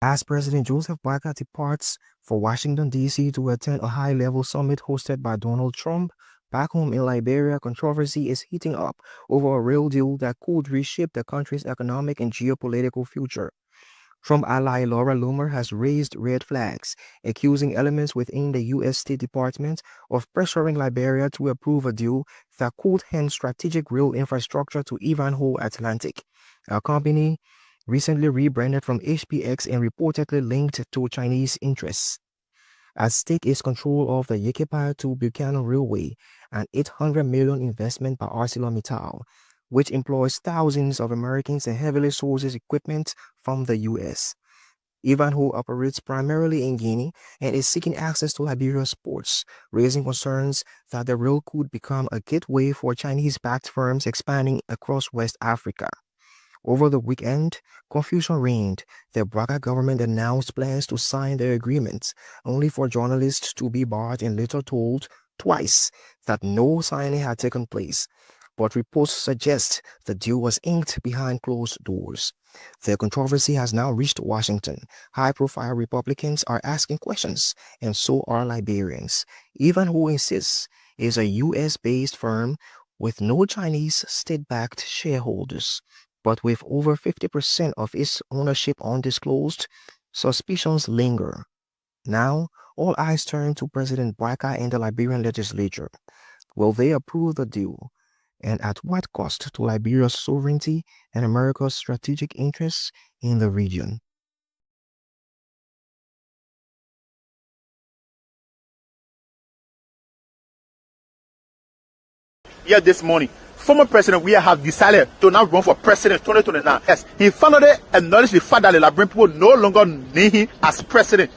As President Joseph Boakai departs for Washington, D.C. to attend a high-level summit hosted by Donald Trump, back home in Liberia, controversy is heating up over a real deal that could reshape the country's economic and geopolitical future. Trump ally Laura Loomer has raised red flags, accusing elements within the U.S. State Department of pressuring Liberia to approve a deal that could hand strategic rail infrastructure to Ivanhoe Atlantic, a company recently rebranded from HPX and reportedly linked to Chinese interests. At stake is control of the Yekepia to Buchanan Railway, an $800 million investment by ArcelorMittal, which employs thousands of Americans and heavily sources equipment from the U.S. Ivanhoe operates primarily in Guinea and is seeking access to Liberia's ports, raising concerns that the rail could become a gateway for Chinese-backed firms expanding across West Africa. Over the weekend, confusion reigned. The Boakai government announced plans to sign the agreement, only for journalists to be barred and later told twice that no signing had taken place. But reports suggest the deal was inked behind closed doors. The controversy has now reached Washington. High-profile Republicans are asking questions, and so are Liberians. Ivanhoe insists is a U.S.-based firm with no Chinese state-backed shareholders. But with over 50% of its ownership undisclosed, suspicions linger. Now, all eyes turn to President Boakai and the Liberian legislature. Will they approve the deal? And at what cost to Liberia's sovereignty and America's strategic interests in the region? Yeah, this morning, former President Weah have decided to now run for president 2029. Yes, he finally acknowledged the fact that the Liberian people no longer need him as president.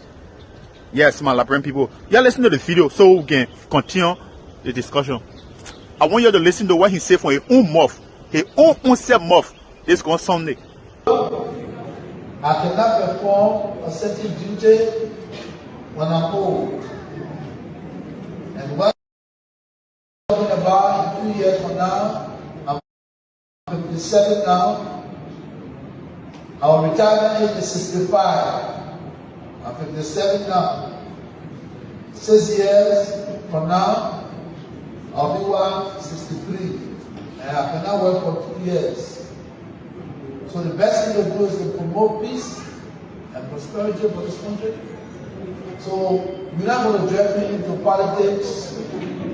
Yes, my Liberian people, you're listening to the video so we can continue the discussion. I want you to listen to what he said from his own mouth. His own self-mouth. This going Sunday. I cannot perform a certain duty when I'm old. And what I'm talking about in 2 years from now, I'm 57 now. Our retirement age is 65. I'm 57 now. 6 years from now, I'll be 163, and I cannot work for 2 years. So the best thing to do is to promote peace and prosperity for this country. So you're not going to drag me into politics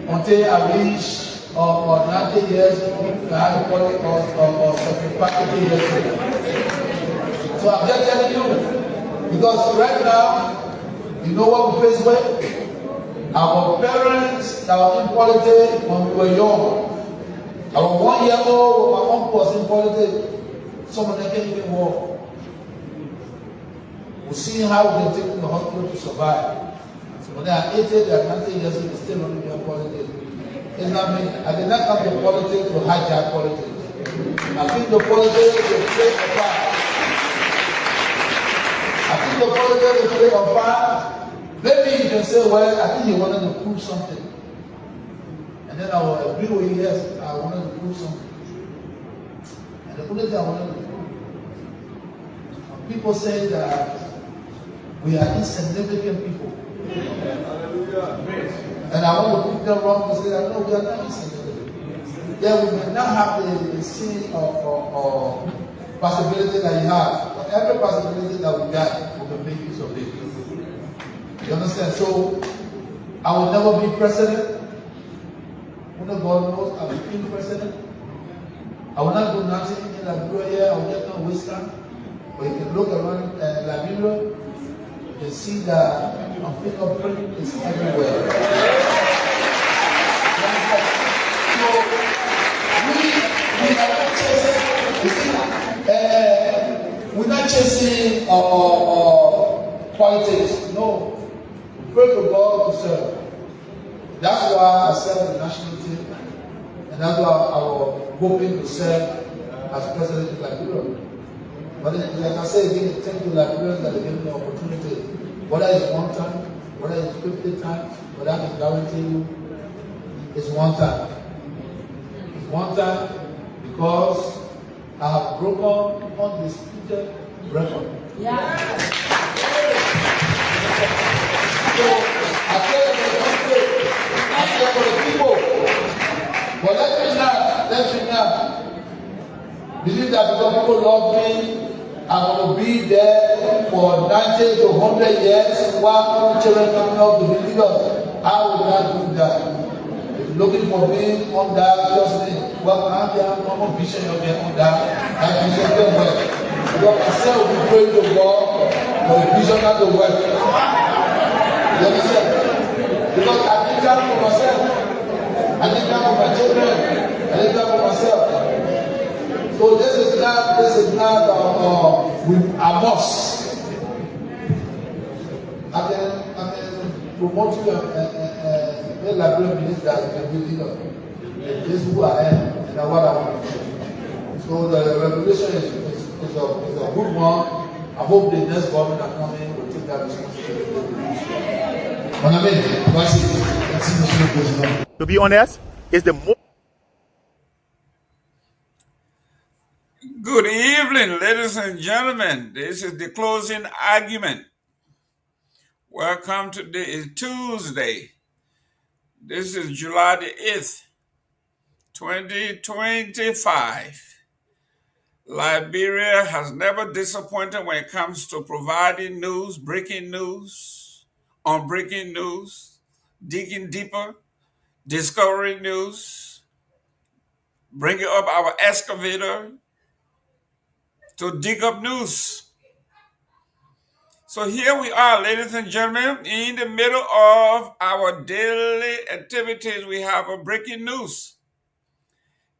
until I reach or 90 years old, or 75 years old. So I'm just telling you, because right now, you know what we face with? Our parents that were in politics when we were young. Our 1 year old, when my uncle was in politics, some of them can't even walk. We're seeing how we can take them to the hospital to survive. So when they are 80, they are 90 years old, they still don't in politics. It's not me. I did not come to politics to hijack politics. I think the politics will play a part. I think the politics will play a part. Maybe you can say, well, I think he wanted to prove something. And then I will agree with you, yes, I wanted to prove something. And the only thing I wanted to prove, when people say that we are insignificant people, and I want to put them wrong to say that, no, we are not insignificant. Yeah, we may not have the same or possibility that you have, but every possibility that we got, we can make use of it. You understand? So, I will never be president. When God knows I will be president. I will not do nothing in Liberia. I will get no wisdom. But you can look around Liberia, you can see that my fingerprint is everywhere. So, we are not chasing, we're not chasing politics. No. Pray to God to serve. That's why I serve the national team, and that's why I was hoping to serve as president of Liberia. But like I say again, thank you Liberians that gave me the opportunity. Whether it's 1 time, whether it's 50 times, but I can guarantee you it's 1 time. It's 1 time because I have broken undisputed record. Yeah. But let me now believe that because people love me, I'm going to be there for 90 to 100 years while children coming up to be leaders. I will not do that. If you're looking for me on that, just me. Well, I'm a vision of me on that. I vision them well. Because myself will be praying to God for the vision not to work. You understand? Because I need that for myself. I need that for my children. I need that for myself. So this is not I must. I can promote you and Liberia believes that you can be leader. This is who I am and what I want to do. So the revelation is a good one. I hope the next government that comes in will take that responsibility. To be honest, it's the most. Good evening, ladies and gentlemen. This is the closing argument. Welcome. Today is Tuesday. This is July the 8th, 2025. Liberia has never disappointed when it comes to providing news, breaking news, unbreaking news, digging deeper, discovering news, bringing up our excavator to dig up news. So here we are, ladies and gentlemen, in the middle of our daily activities. We have a breaking news.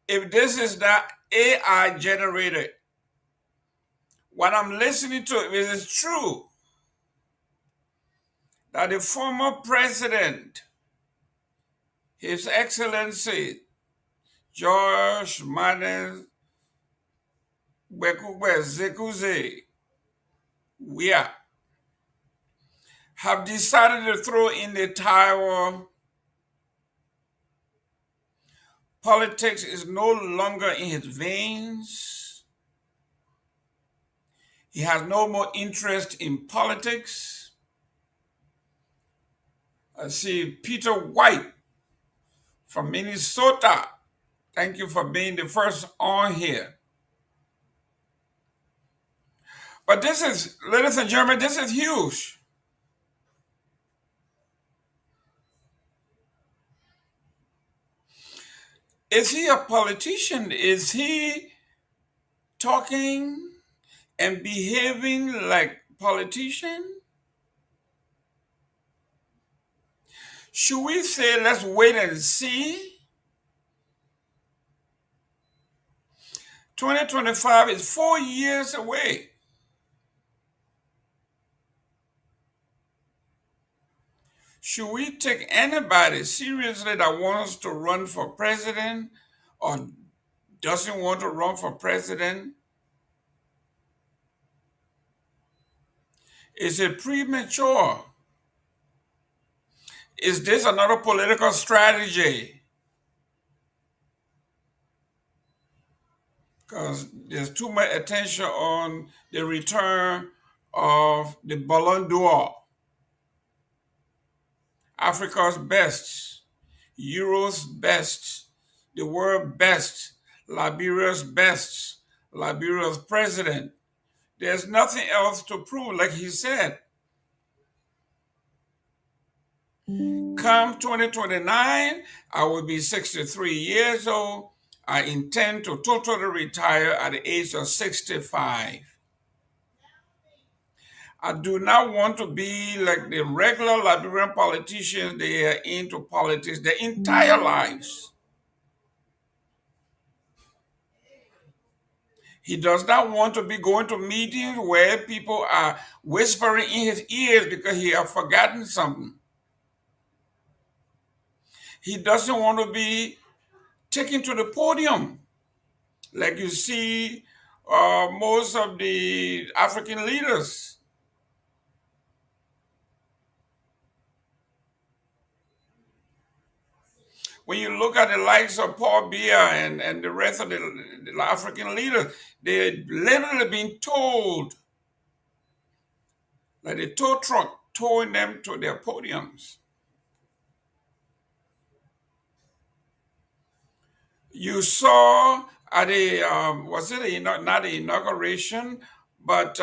If this is not AI generated, what I'm listening to, if it is true that the former president, His Excellency George Manen Zekuze, have decided to throw in the towel. Politics is no longer in his veins. He has no more interest in politics. I see Peter White from Minnesota. Thank you for being the first on here. But this is, ladies and gentlemen, this is huge. Is he a politician? Is he talking and behaving like politician? Should we say, let's wait and see? 2025 is 4 years away. Should we take anybody seriously that wants to run for president or doesn't want to run for president? Is it premature? Is this another political strategy? Because there's too much attention on the return of the Ballon d'Or, Africa's best, Euro's best, the world best, Liberia's best, Liberia's president. There's nothing else to prove, like he said. Come 2029, I will be 63 years old. I intend to totally retire at the age of 65. I do not want to be like the regular Liberian politicians. They are into politics their entire lives. He does not want to be going to meetings where people are whispering in his ears because he has forgotten something. He doesn't want to be taken to the podium like you see most of the African leaders. When you look at the likes of Paul Biya and the rest of the African leaders, they're literally being told, like the tow truck towing them to their podiums. You saw at the was it not the inauguration, but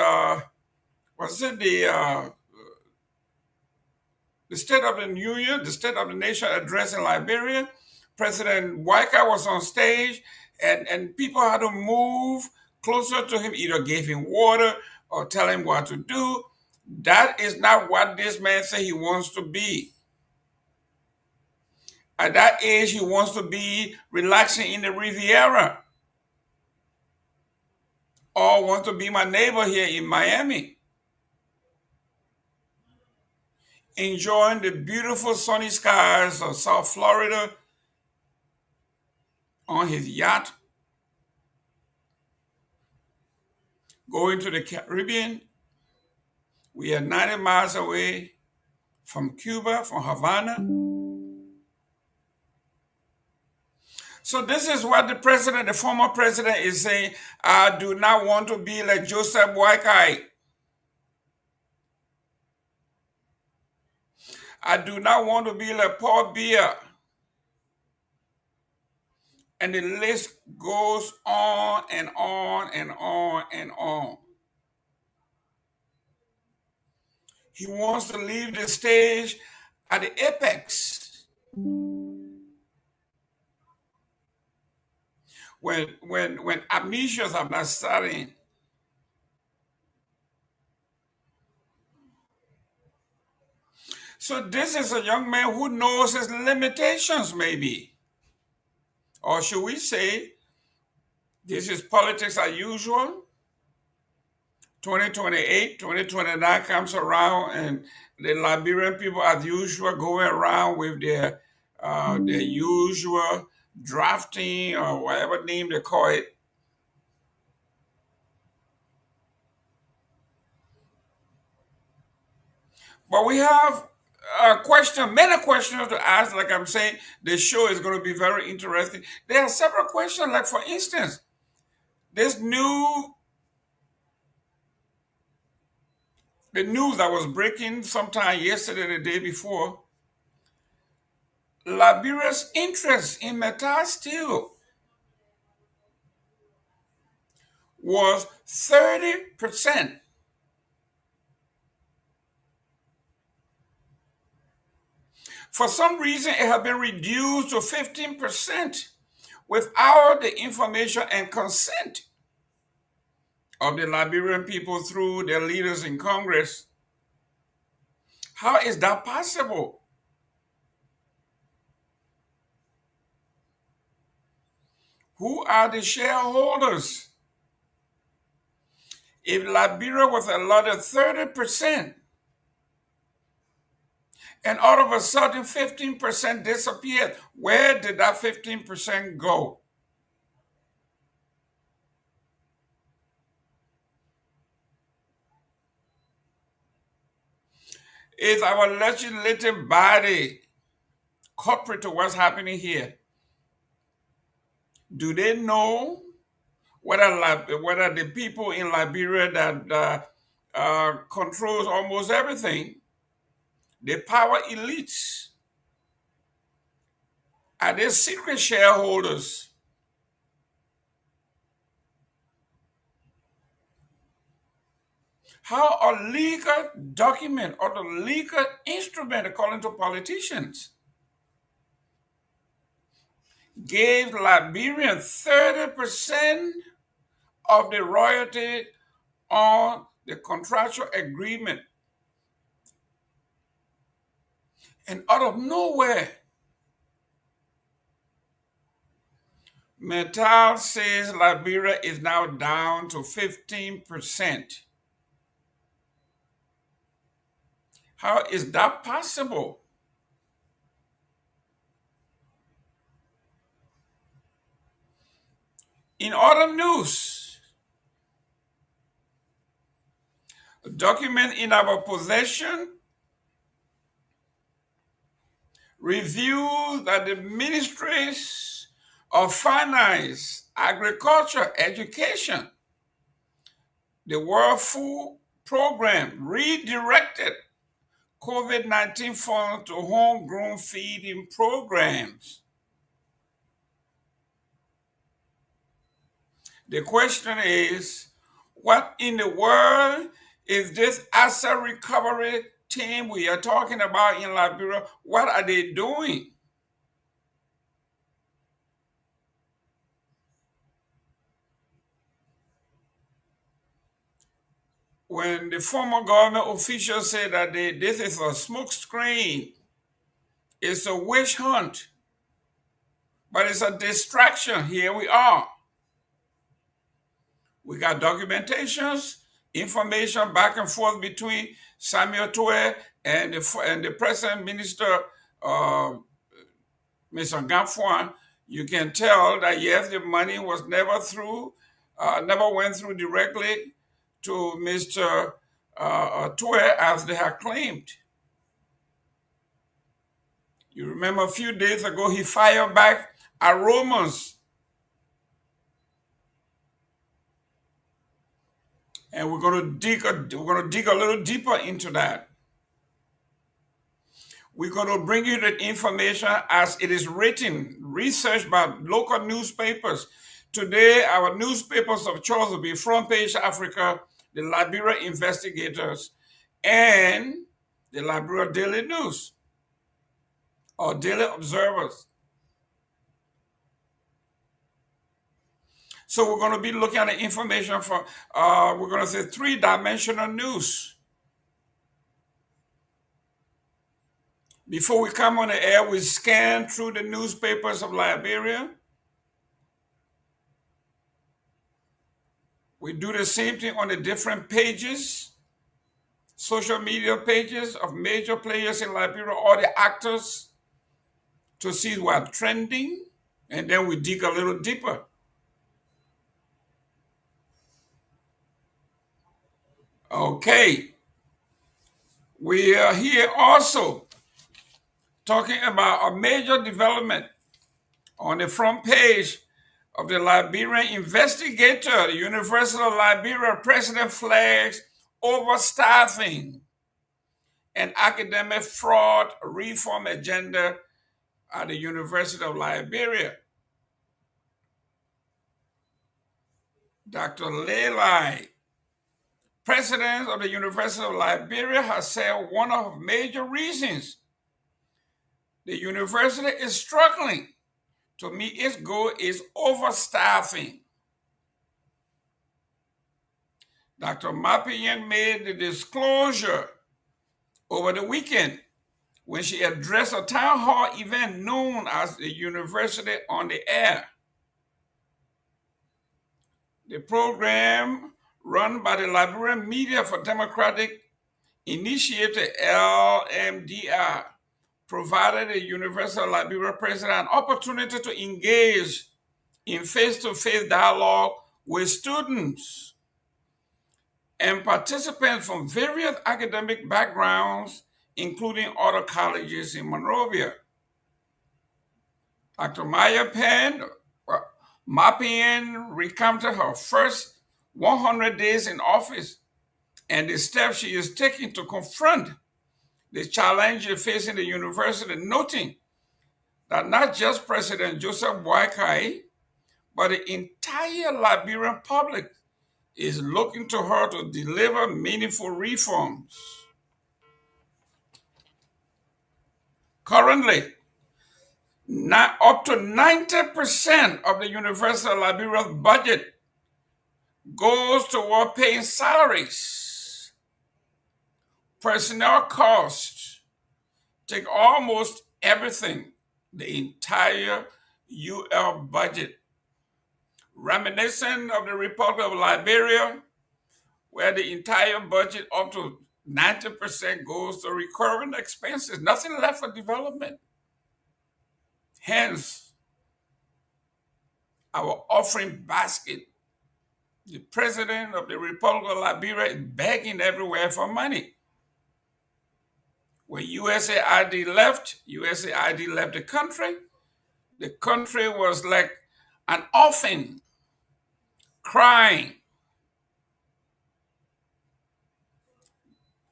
was it the State of the Union, the State of the Nation address in Liberia? President Waika was on stage, and people had to move closer to him, either gave him water or tell him what to do. That is not what this man said he wants to be. At that age, he wants to be relaxing in the Riviera or wants to be my neighbor here in Miami, enjoying the beautiful sunny skies of South Florida on his yacht, going to the Caribbean. We are 90 miles away from Cuba, from Havana. So this is what the former president is saying. I do not want to be like Joseph Boakai. I do not want to be like Paul Biya. And the list goes on and on and on and on. He wants to leave the stage at the apex. When ambitions are not starting. So this is a young man who knows his limitations, maybe. Or should we say, this is politics as usual? 2028, 2029 comes around, and the Liberian people, as usual, going around with their usual drafting or whatever name they call it. But we have many questions to ask. Like I'm saying, the show is going to be very interesting. There are several questions, like for instance, the news that was breaking sometime yesterday, the day before, Liberia's interest in metal steel was 30%. For some reason, it had been reduced to 15% without the information and consent of the Liberian people through their leaders in Congress. How is that possible? Who are the shareholders? If Liberia was allotted 30%, and all of a sudden 15% disappeared, where did that 15% go? Is our legislative body corporate to what's happening here? Do they know whether the people in Liberia that controls almost everything, the power elites, are they secret shareholders? How a legal document or the legal instrument, according to politicians, gave Liberians 30% of the royalty on the contractual agreement. And out of nowhere, Metal says Liberia is now down to 15%. How is that possible? In other news, a document in our possession reveals that the ministries of finance, agriculture, education, the World Food Program redirected COVID-19 funds to homegrown feeding programs. The question is, what in the world is this asset recovery team we are talking about in Liberia? What are they doing? When the former government officials say that this is a smoke screen, it's a witch hunt, but it's a distraction. Here we are. We got documentations, information back and forth between Samuel Pewee and the present minister, Mr. Garguah. You can tell that yes, the money was never went through directly to Mr. Pewee as they had claimed. You remember a few days ago, he fired back aromas. And we're going to dig a little deeper into that. We're going to bring you the information as it is written, researched by local newspapers. Today, our newspapers of choice will be Front Page Africa, the Liberia Investigators, and the Liberia Daily News or Daily Observers. So we're going to be looking at the information for, we're going to say three-dimensional news. Before we come on the air, we scan through the newspapers of Liberia. We do the same thing on the different pages, social media pages of major players in Liberia, all the actors, to see what's trending, and then we dig a little deeper. Okay. We are here also talking about a major development on the front page of the Liberian Investigator. The University of Liberia president flags overstaffing and academic fraud reform agenda at the University of Liberia. Dr. Lelai, president of the University of Liberia, has said one of the major reasons the university is struggling to meet its goal is overstaffing. Dr. Myean made the disclosure over the weekend when she addressed a town hall event known as the University on the Air. The program, run by the Liberian Media for Democratic Initiative, LMDR, provided the University of Liberia president an opportunity to engage in face-to-face dialogue with students and participants from various academic backgrounds, including other colleges in Monrovia. Dr. Myean recounted her first 100 days in office and the steps she is taking to confront the challenges facing the university, noting that not just President Joseph Boakai, but the entire Liberian public is looking to her to deliver meaningful reforms. Currently, up to 90% of the University of Liberia's budget goes toward paying salaries. Personnel costs take almost everything, the entire UL budget. Reminiscent of the Republic of Liberia, where the entire budget up to 90% goes to recurring expenses, nothing left for development. Hence, our offering basket. The president of the Republic of Liberia is begging everywhere for money. When USAID left the country was like an orphan crying.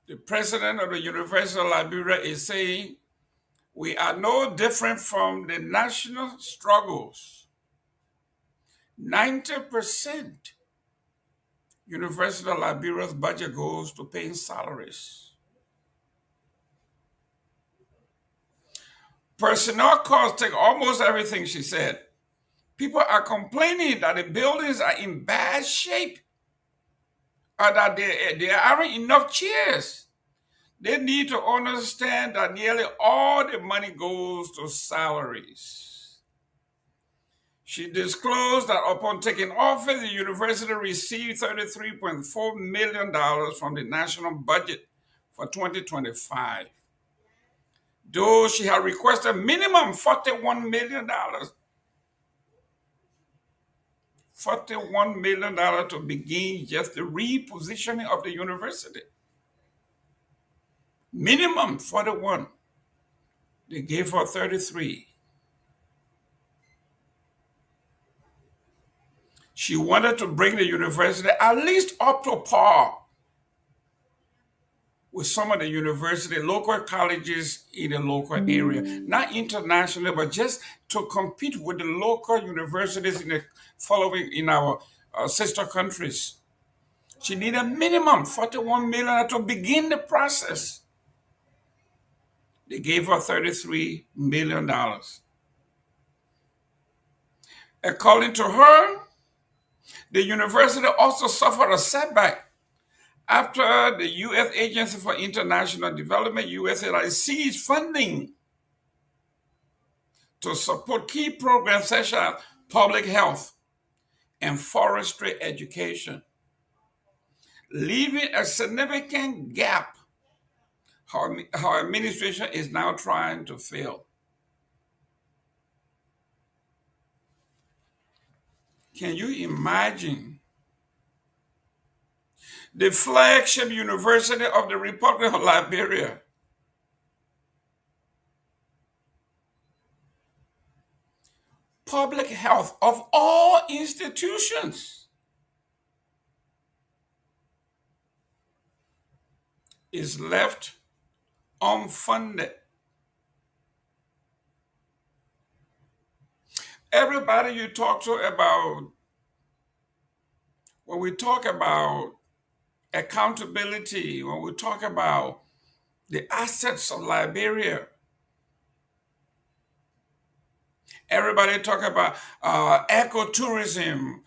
The president of the University of Liberia is saying, we are no different from the national struggles. 90% University of Liberia's budget goes to paying salaries. Personnel costs take almost everything, she said. People are complaining that the buildings are in bad shape or that there aren't enough chairs. They need to understand that nearly all the money goes to salaries. She disclosed that upon taking office, the university received $33.4 million from the national budget for 2025. Though she had requested minimum $41 million. $41 million to begin just the repositioning of the university. Minimum 41. They gave her 33. She wanted to bring the university at least up to par with some of the university, local colleges in the local area. Not internationally, but just to compete with the local universities in our sister countries. She needed a minimum $41 million to begin the process. They gave her $33 million. According to her, the university also suffered a setback after the U.S. Agency for International Development, USAID, ceased funding to support key programs such as public health and forestry education, leaving a significant gap her administration is now trying to fill. Can you imagine? The flagship university of the Republic of Liberia public health of all institutions is left unfunded. Everybody you talk to about, when we talk about accountability, when we talk about the assets of Liberia, everybody talk about ecotourism,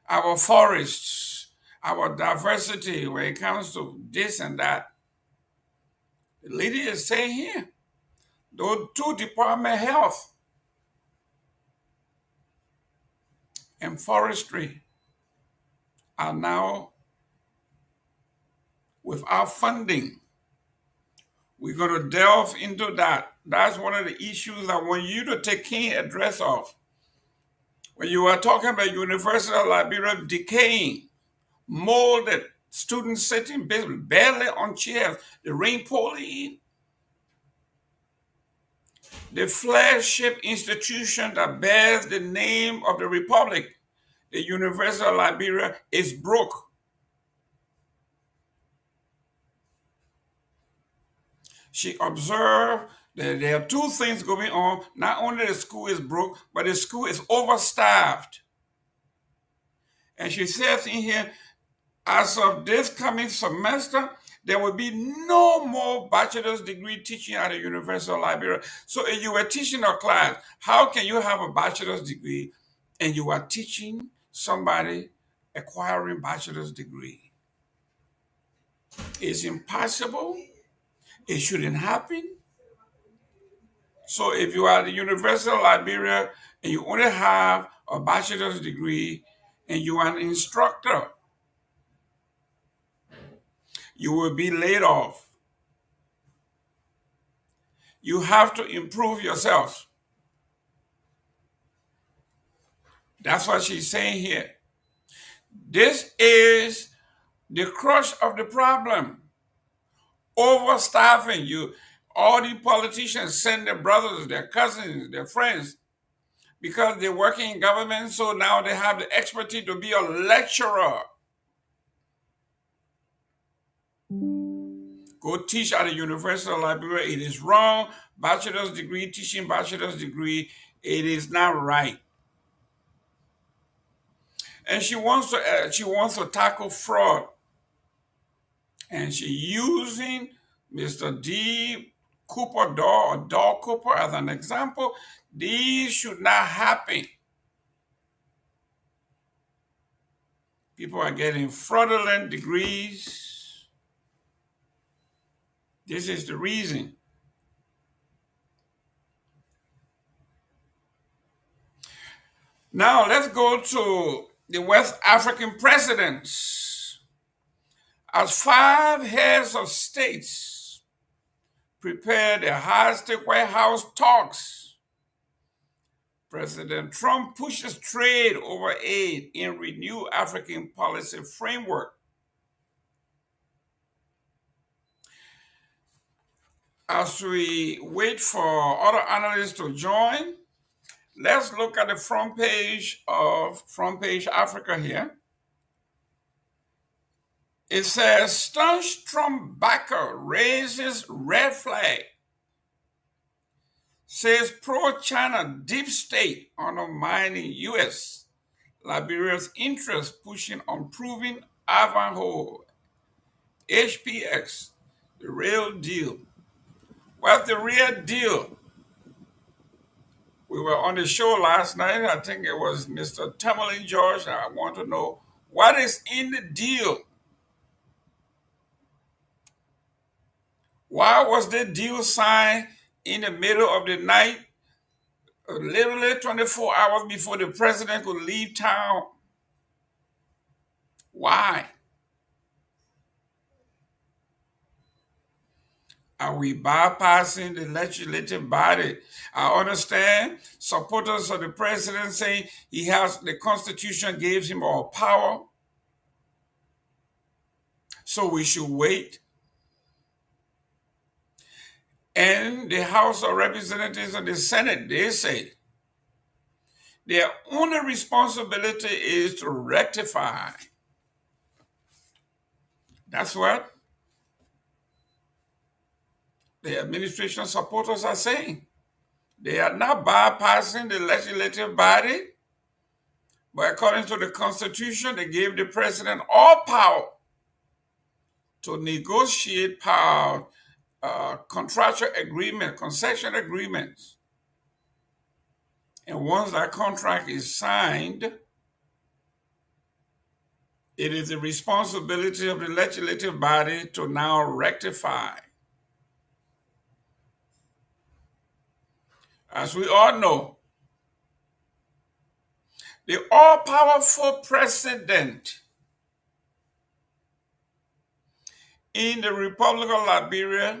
our forests, our diversity when it comes to this and that. The lady is saying here, those two department, health and forestry, are now without funding. We're going to delve into that. That's one of the issues I want you to take keen address of. When you are talking about University of Liberia decaying, molded, students sitting barely on chairs, the rain pouring in. The flagship institution that bears the name of the Republic, the University of Liberia, is broke. She observed that there are two things going on. Not only the school is broke, but the school is overstaffed. And she says in here, as of this coming semester, there will be no more bachelor's degree teaching at the University of Liberia. So if you were teaching a class, how can you have a bachelor's degree and you are teaching somebody acquiring bachelor's degree? It's impossible. It shouldn't happen. So if you are at the University of Liberia and you only have a bachelor's degree and you are an instructor, you will be laid off. You have to improve yourself. That's what she's saying here. This is the crux of the problem. Overstaffing. All the politicians send their brothers, their cousins, their friends, because they're working in government, so now they have the expertise to be a lecturer. Go teach at the University of Liberia. It is wrong. Bachelor's degree, teaching bachelor's degree, it is not right. and she wants to tackle fraud, and she using Mr. D. Cooper Doll or Doll Cooper as an example. These should not happen. People are getting fraudulent degrees. This is the reason. Now let's go to the West African presidents. As 5 heads of states prepare their high-stake White House talks, President Trump pushes trade over aid in renewed African policy framework. As we wait for other analysts to join, let's look at the front page of Front Page Africa here. It says, staunch Trump backer raises red flag, says pro-China deep state undermining U.S. Liberia's interest pushing on proving Ivanhoe, HPX, the real deal. What's the real deal? We were on the show last night. I think it was Mr. Tomalin George. I want to know what is in the deal. Why was the deal signed in the middle of the night, literally 24 hours before the president could leave town? Why? Are we bypassing the legislative body? I understand supporters of the president saying he has the Constitution gives him all power, so we should wait. And the House of Representatives and the Senate, they say their only responsibility is to rectify. That's what the administration supporters are saying. They are not bypassing the legislative body, but according to the Constitution, they gave the president all power to negotiate power, contractual agreement, concession agreements. And once that contract is signed, it is the responsibility of the legislative body to now rectify. As we all know, the all-powerful president in the Republic of Liberia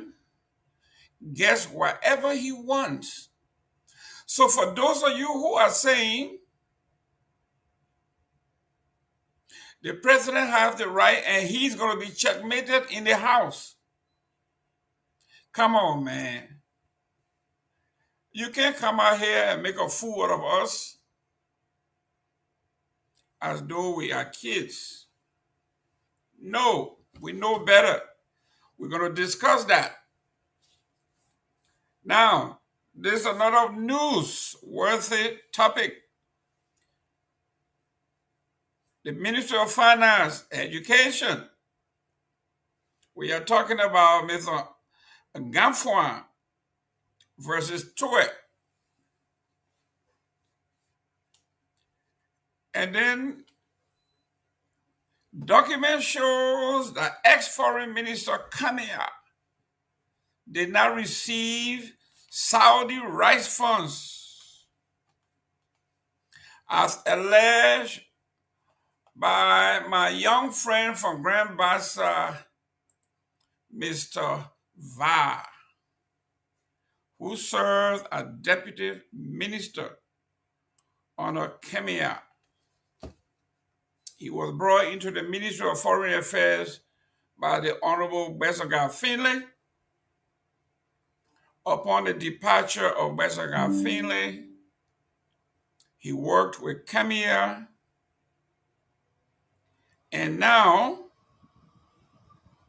gets whatever he wants. So for those of you who are saying the president has the right and he's going to be checkmated in the House, come on, man. You can't come out here and make a fool out of us as though we are kids. No, we know better. We're going to discuss that. Now, there's another news-worthy topic. The Ministry of Finance, Education. We are talking about Mr. Gamfuan versus Tuet. And then document shows that ex-foreign minister Kamia did not receive Saudi rice funds as alleged by my young friend from Grand Bassa, Mr. Va, who served as deputy minister under Kemia. He was brought into the Ministry of Foreign Affairs by the Honorable Besagar Finlay. Upon the departure of Besagar Finlay, he worked with Kemia, and now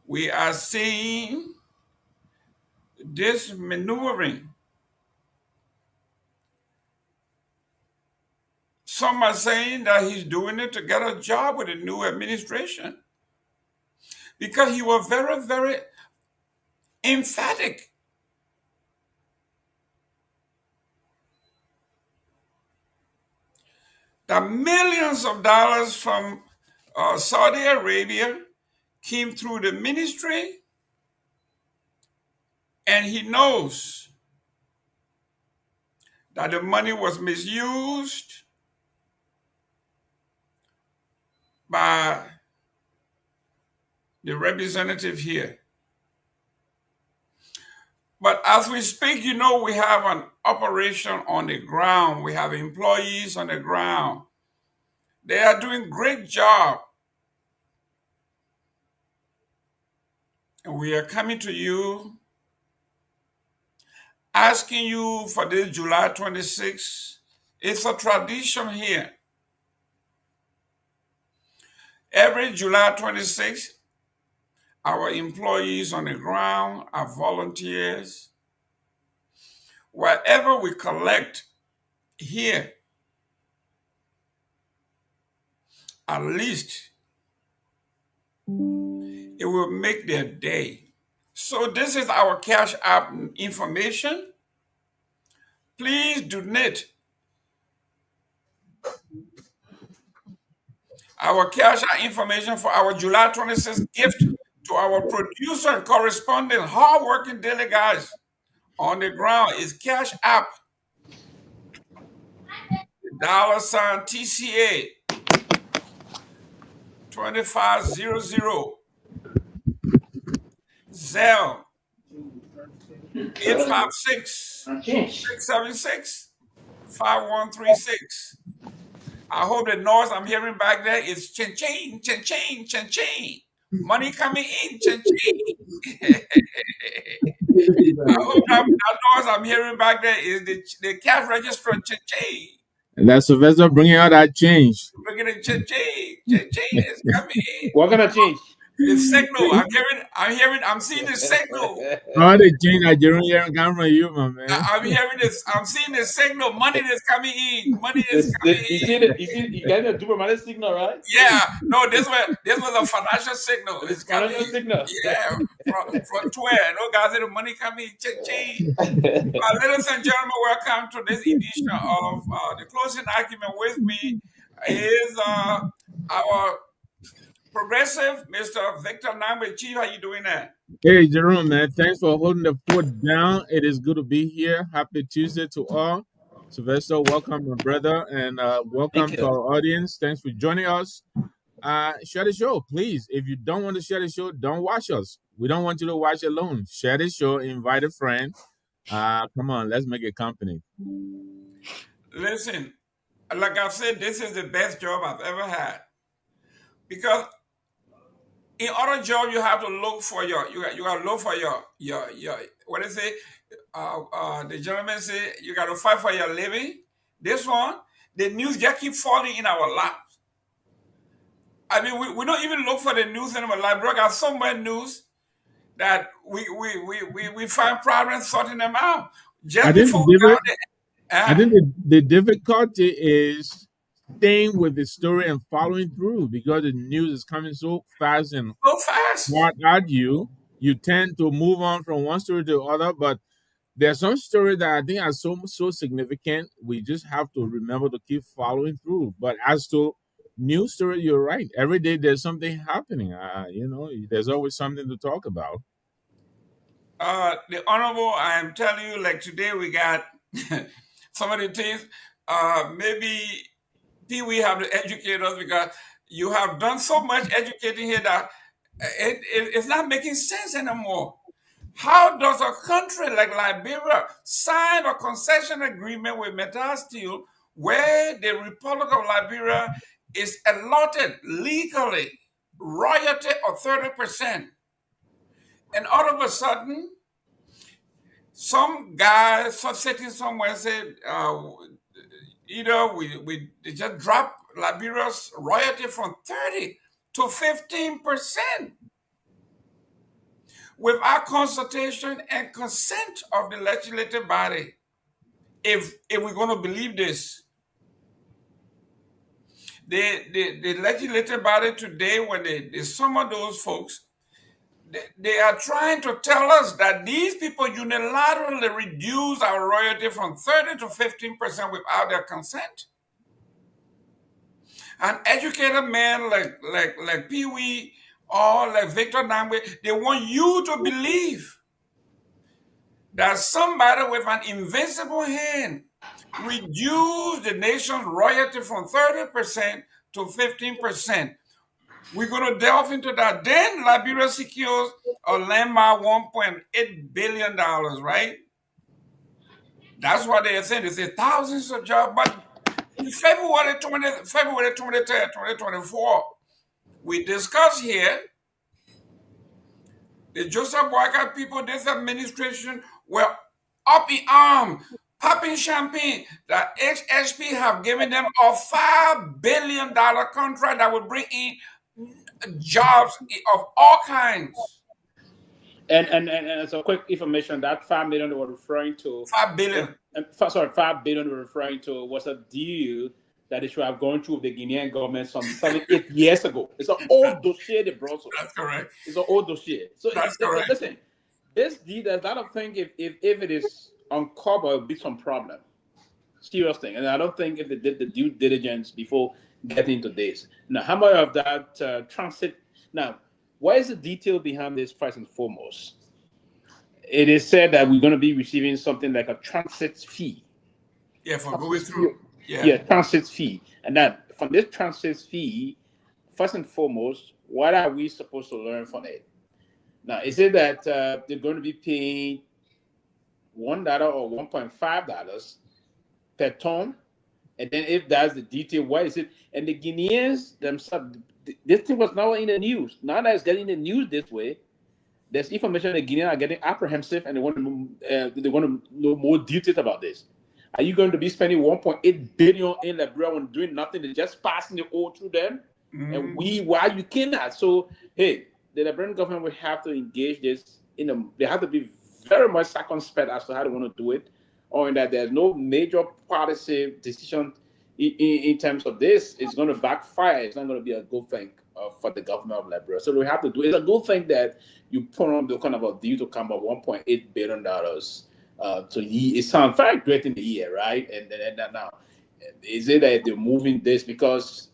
we are seeing this maneuvering. Some are saying that he's doing it to get a job with the new administration because he was very, very emphatic. That millions of dollars from Saudi Arabia came through the ministry, and he knows that the money was misused by the representative here. But as we speak, you know, we have an operation on the ground. We have employees on the ground. They are doing great job. And we are coming to you, asking you for this July 26th. It's a tradition here. Every July 26th, our employees on the ground, our volunteers, whatever we collect here, at least it will make their day. So this is our Cash App information. Please donate. Our Cash App information for our July 26th gift to our producer and correspondent, hardworking daily guys on the ground is Cash App. $ TCA 2500. Zelle 856-676-5136. I hope the noise I'm hearing back there is chin-chin, chin-chin, chin-chin. Money coming in, chin-chin. I hope that noise I'm hearing back there is the cash register, chin-chin. And that's Sylvester bringing out that change. Bringing in chin-chin, chin-chin is coming in. What gonna change? The signal. I'm seeing the signal. All the change that Jerome come from you, my man. I'm hearing this. I'm seeing the signal. Money is coming in. Money is coming in. You got a diplomatic signal, right? Yeah. No, this was a financial signal. It's coming Financial signal. Yeah. From Twitter. No, guys, the money coming. Cha-ching. Ladies and gentlemen, welcome to this edition of the closing argument. With me is our progressive, Mr. Victor Nambe. Chief, how you doing there? Hey, Jerome, man. Thanks for holding the fort down. It is good to be here. Happy Tuesday to all. Sylvester, welcome, my brother, and welcome to our audience. Thanks for joining us. Share the show, please. If you don't want to share the show, don't watch us. We don't want you to watch alone. Share the show, invite a friend. Come on, let's make it company. Listen, like I said, this is the best job I've ever had. Because in other jobs, you have to look for your what is it? The gentleman say you got to fight for your living. This one, the news just keep falling in our laps. I mean, we don't even look for the news in our life. Bro, got so much news that we find problems sorting them out. Just before we got I think the difficulty is staying with the story and following through because the news is coming so fast and hard at you. You tend to move on from one story to the other, but there's some story that I think are so significant. We just have to remember to keep following through. But as to news story, you're right. Every day there's something happening. There's always something to talk about. The Honorable, I'm telling you, like today we got some of the things. Maybe we have to educate us because you have done so much educating here that it's not making sense anymore. How does a country like Liberia sign a concession agreement with Metal Steel where the Republic of Liberia is allotted legally royalty of 30%? And all of a sudden, some guy sitting somewhere said, either we just drop Liberia's royalty from 30 to 15% without consultation and consent of the legislative body. If we're going to believe this, the legislative body today, when they summon those folks, they are trying to tell us that these people unilaterally reduce our royalty from 30 to 15% without their consent. An educated man like Pewee or like Victor Nambwe, they want you to believe that somebody with an invincible hand reduce the nation's royalty from 30% to 15%. We're going to delve into that. Then Liberia secures a landmark $1.8 billion, right? That's what they're saying. They say thousands of jobs. But in February 23rd, 2024, we discussed here the Joseph Boycott people, this administration were up in arms, popping champagne. The HSP have given them a $5 billion contract that will bring in jobs of all kinds. And so quick information, that 5 million they were referring to, 5 billion. Sorry, 5 billion they were referring to was a deal that they should have gone through with the Guinean government some 7-8 years ago. It's an old dossier they brought us. That's correct. It's an old dossier. So that's correct. Listen, this deal, there's a lot of things, if it is uncovered, it'll be some problem. Serious thing. And I don't think if they did the due diligence before getting into this. Now, how much of that transit? Now, what is the detail behind this first and foremost? It is said that we're going to be receiving something like a transit fee. Yeah, for going through. Yeah, transit fee. And that from this transit fee, first and foremost, what are we supposed to learn from it? Now, is it that they're going to be paying $1 or $1.5 per ton? And then if that's the detail, what is it? And the Guineans themselves, this thing was not in the news. Now that it's getting in the news this way, there's information the Guineans are getting apprehensive and they want to know more details about this. Are you going to be spending 1.8 billion in Liberia when doing nothing? They're just passing the oil through them? And why you cannot? So, hey, the Liberian government will have to engage this they have to be very much circumspect as to how they want to do it, or in that there's no major policy decision in terms of this. It's going to backfire. It's not going to be a good thing for the government of Liberia. So we have to do. It's a good thing that you put on the kind of a deal to come up $1.8 billion. It sounds very great in the year, right? And that now, is it that they're moving this because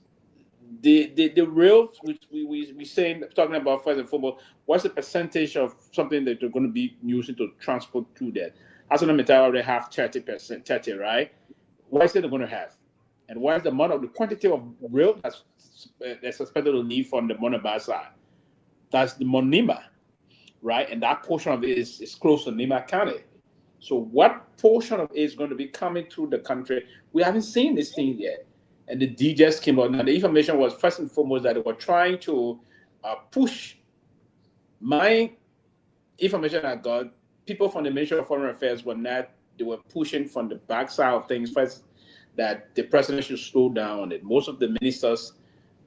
the real, which we saying, talking about first and foremost, what's the percentage of something that they're going to be using to transport through that? ArcelorMittal already have 30%, 30, right? What is it they're going to have? And what is the amount of the quantity of real that's expected to leave from the Monaba side? That's the Monima, right? And that portion of it is close to Nima County. So what portion of it is going to be coming through the country? We haven't seen this thing yet. And the D just came out. Now, the information was first and foremost that they were trying to push my information I got. People from the Ministry of Foreign Affairs they were pushing from the backside of things first that the president should slow down on it. Most of the ministers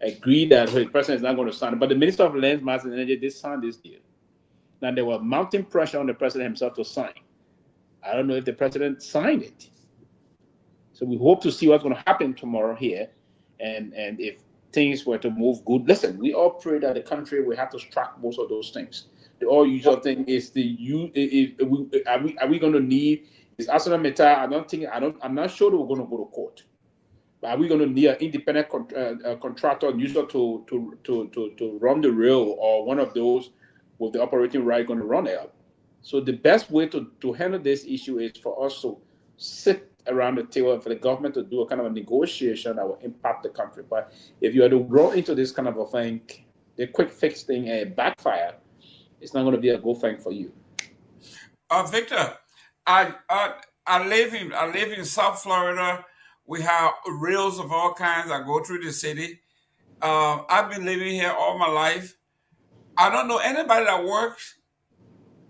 agreed that the president is not going to sign it. But the Minister of Lands, Mass and Energy did sign this deal. Now, there was mounting pressure on the president himself to sign. I don't know if the president signed it. So we hope to see what's going to happen tomorrow here. And if things were to move good, listen, we all pray that the country will have to strike most of those things. The all usual thing is are we going to need is ArcelorMittal? I'm not sure that we're going to go to court. But are we going to need an independent contractor user to run the rail, or one of those with the operating right going to run it up? So the best way to handle this issue is for us to sit around the table and for the government to do a kind of a negotiation that will impact the country. But if you are to roll into this kind of a thing, the quick fix thing and backfire, it's not going to be a good thing for you. Victor, I live in South Florida. We have rails of all kinds that go through the city. I've been living here all my life. I don't know anybody that works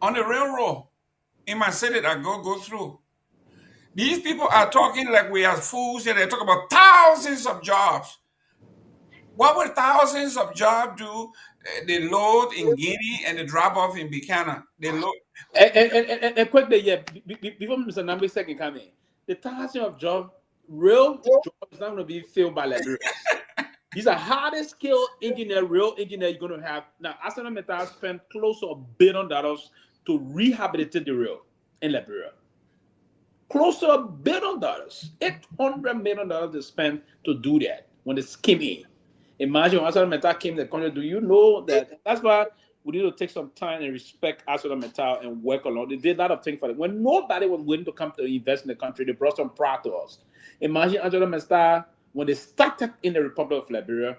on the railroad in my city that go through. These people are talking like we are fools here. They talk about thousands of jobs. What would thousands of jobs do? They load in Guinea and they drop off in Buchanan. They load. And quickly, yeah, before Mr. Nambi second come in, the thousands of jobs, real jobs, is not going to be filled by Liberians. He's a hardest skilled engineer, real engineer you're going to have. Now, ArcelorMittal spent close to $1 billion to rehabilitate the rail in Liberia. Close to $1 billion, $800 million to spend to do that when they came in. Imagine when ArcelorMittal came to the country. Do you know that? That's why we need to take some time and respect ArcelorMittal and work along. They did a lot of things for it. When nobody was willing to come to invest in the country, they brought some pride to us. Imagine ArcelorMittal, when they started in the Republic of Liberia,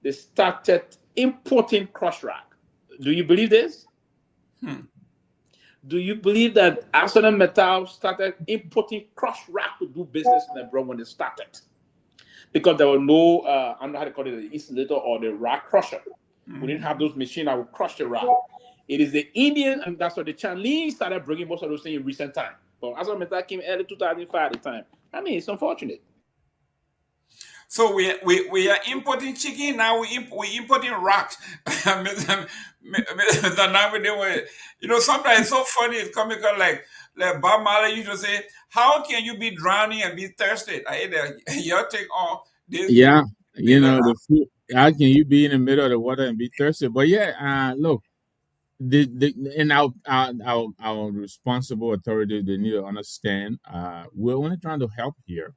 they started importing crush rock. Do you believe this? Do you believe that ArcelorMittal started importing crush rock to do business in Liberia when they started? Because there was no, I don't know how to call it, the insulator or the rock crusher. We didn't have those machines that would crush the rock. It is the Indian, and that's why the Chinese started bringing most of those things in recent time. But ArcelorMittal came early 2005 at the time. I mean, it's unfortunate. So we are importing chicken now. We importing rocks. Mr. Nyenwolo, you know, sometimes it's so funny. It's comical. Like Bob Marley used to say, "How can you be drowning and be thirsty?" I hate that. Your take on this. Yeah, you know the food. How can you be in the middle of the water and be thirsty? But yeah, look, and our responsible authorities, they need to understand. We're only trying to help here.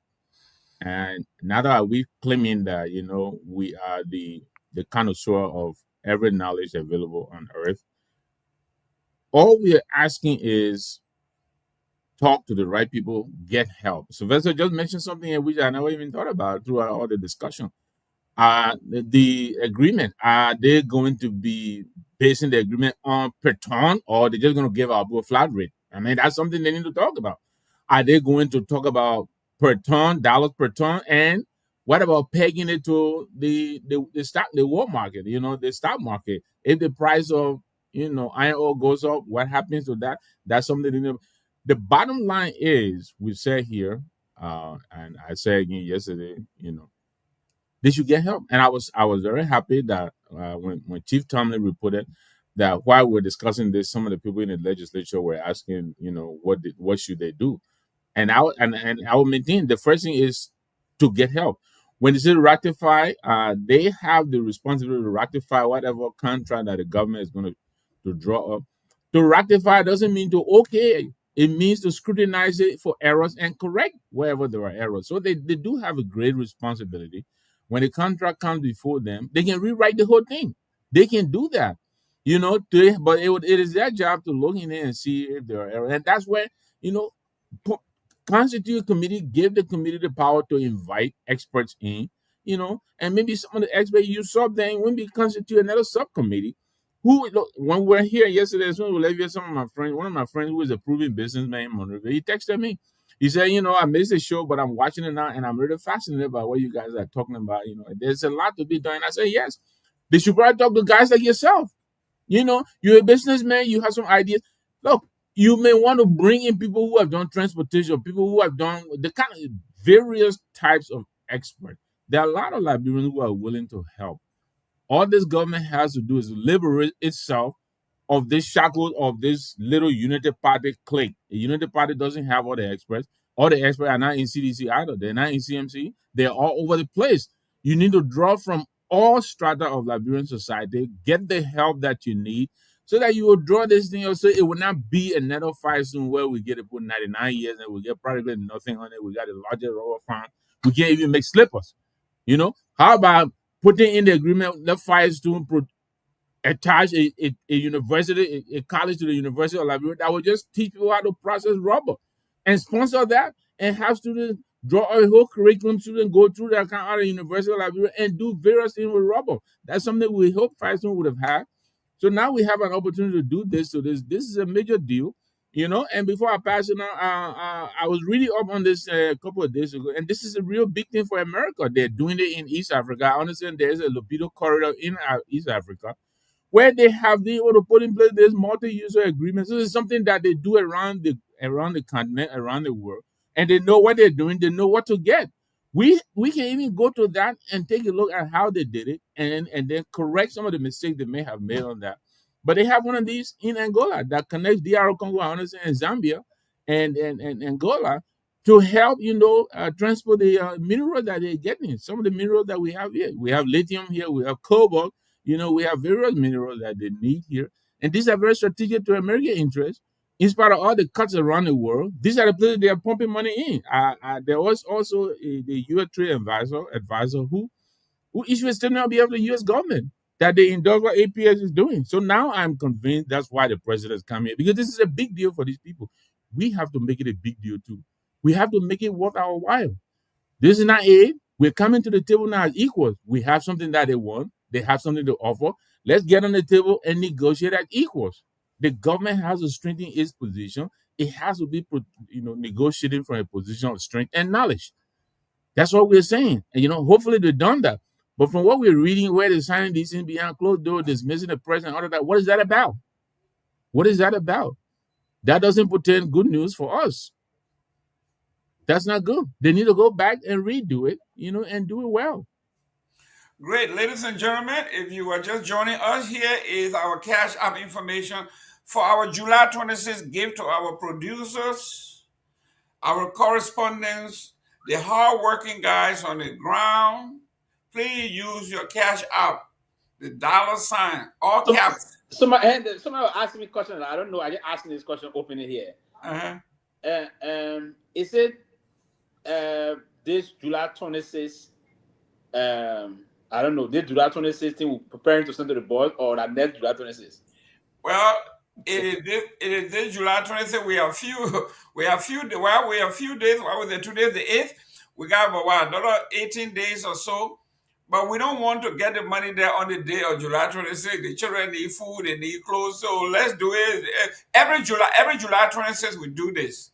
And now that we claiming that, you know, we are the connoisseur of every knowledge available on earth, all we are asking is talk to the right people, get help. Sylvester just mentioned something here which I never even thought about throughout all the discussion. The agreement, are they going to be basing the agreement on per ton, or they're just going to give out a flat rate? I mean, that's something they need to talk about. Are they going to talk about per ton, dollars per ton, and what about pegging it to the stock, the world market? You know, the stock market. If the price of, you know, iron ore goes up, what happens to that? That's something they need. The bottom line is, we said here, and I said again yesterday, you know, they should get help. And I was very happy that when Chief Tomalin reported that while we're discussing this, some of the people in the legislature were asking, you know, what should they do? And I will maintain the first thing is to get help. When they say ratify, they have the responsibility to ratify whatever contract that the government is going to draw up. To ratify doesn't mean to okay. It means to scrutinize it for errors and correct wherever there are errors. So they do have a great responsibility. When the contract comes before them, they can rewrite the whole thing. They can do that, you know. But it is their job to look in there and see if there are errors. And that's where, you know, constitute a committee, give the committee the power to invite experts in, you know, and maybe some of the experts you saw then when we constitute another subcommittee. Who, look, when we were here yesterday, as soon as we left here, one of my friends who is a proven businessman in Monrovia, he texted me. He said, you know, I missed the show, but I'm watching it now, and I'm really fascinated by what you guys are talking about. You know, there's a lot to be done. And I said, yes, they should probably talk to guys like yourself. You know, you're a businessman, you have some ideas. Look, you may want to bring in people who have done transportation, people who have done the kind of various types of experts. There are a lot of Liberians who are willing to help. All this government has to do is liberate itself of this shackles of this little United Party clique. The United Party doesn't have all the experts. All the experts are not in CDC either. They're not in CMC. They're all over the place. You need to draw from all strata of Liberian society, get the help that you need, so that you will draw this thing up so it will not be another fight soon where we get to put 99 years and we get probably nothing on it. We got a larger rubber farm. We can't even make slippers. You know, how about putting in the agreement, let Firestone attach a university, a college to the University of Liberia that will just teach people how to process rubber and sponsor that and have students draw a whole curriculum, students go through that kind of University of Liberia and do various things with rubber. That's something we hope Firestone would have had. So now we have an opportunity to do this. So this is a major deal, you know. And before I pass it on, I was really up on this a couple of days ago, and this is a real big thing for America. They're doing it in East Africa. I understand there's a Libido corridor in East Africa where they have been able to put in place this multi-user agreement. So it's something that they do around the continent, around the world, and they know what they're doing. They know what to get. We can even go to that and take a look at how they did it and then correct some of the mistakes they may have made on that. But they have one of these in Angola that connects DR Congo, I understand, and Zambia and Angola to help, transport the mineral that they're getting. Some of the minerals that we have here. We have lithium here, we have cobalt, we have various minerals that they need here. And these are very strategic to American interests. In spite of all the cuts around the world, these are the places they are pumping money in. There was also the U.S. trade advisor who issued a statement on behalf of the U.S. government that they endorse what APS is doing. So now I'm convinced that's why the president is coming here, because this is a big deal for these people. We have to make it a big deal too. We have to make it worth our while. This is not aid. We're coming to the table now as equals. We have something that they want. They have something to offer. Let's get on the table and negotiate as equals. The government has to strengthen its position. It has to be, negotiating from a position of strength and knowledge. That's what we're saying. And, hopefully they've done that. But from what we're reading, where they're signing these things behind closed doors, dismissing the president, all of that, what is that about? What is that about? That doesn't portend good news for us. That's not good. They need to go back and redo it, and do it well. Great. Ladies and gentlemen, if you are just joining us, here is our Cash App information for our July 26th gift to our producers, our correspondents, the hardworking guys on the ground. Please use your Cash App, the $, all caps. Somebody asked me a question. I don't know. I just asking this question openly here. Is it this July 26th? I don't know. This July 26th thing we're preparing to send to the board, or that next July 26th? Well, it is this July 26th. We have few days. What was it? Today, the 8th. We got about another 18 days or so. But we don't want to get the money there on the day of July 26th. The children need food, they need clothes. So let's do it every July 26th. We do this.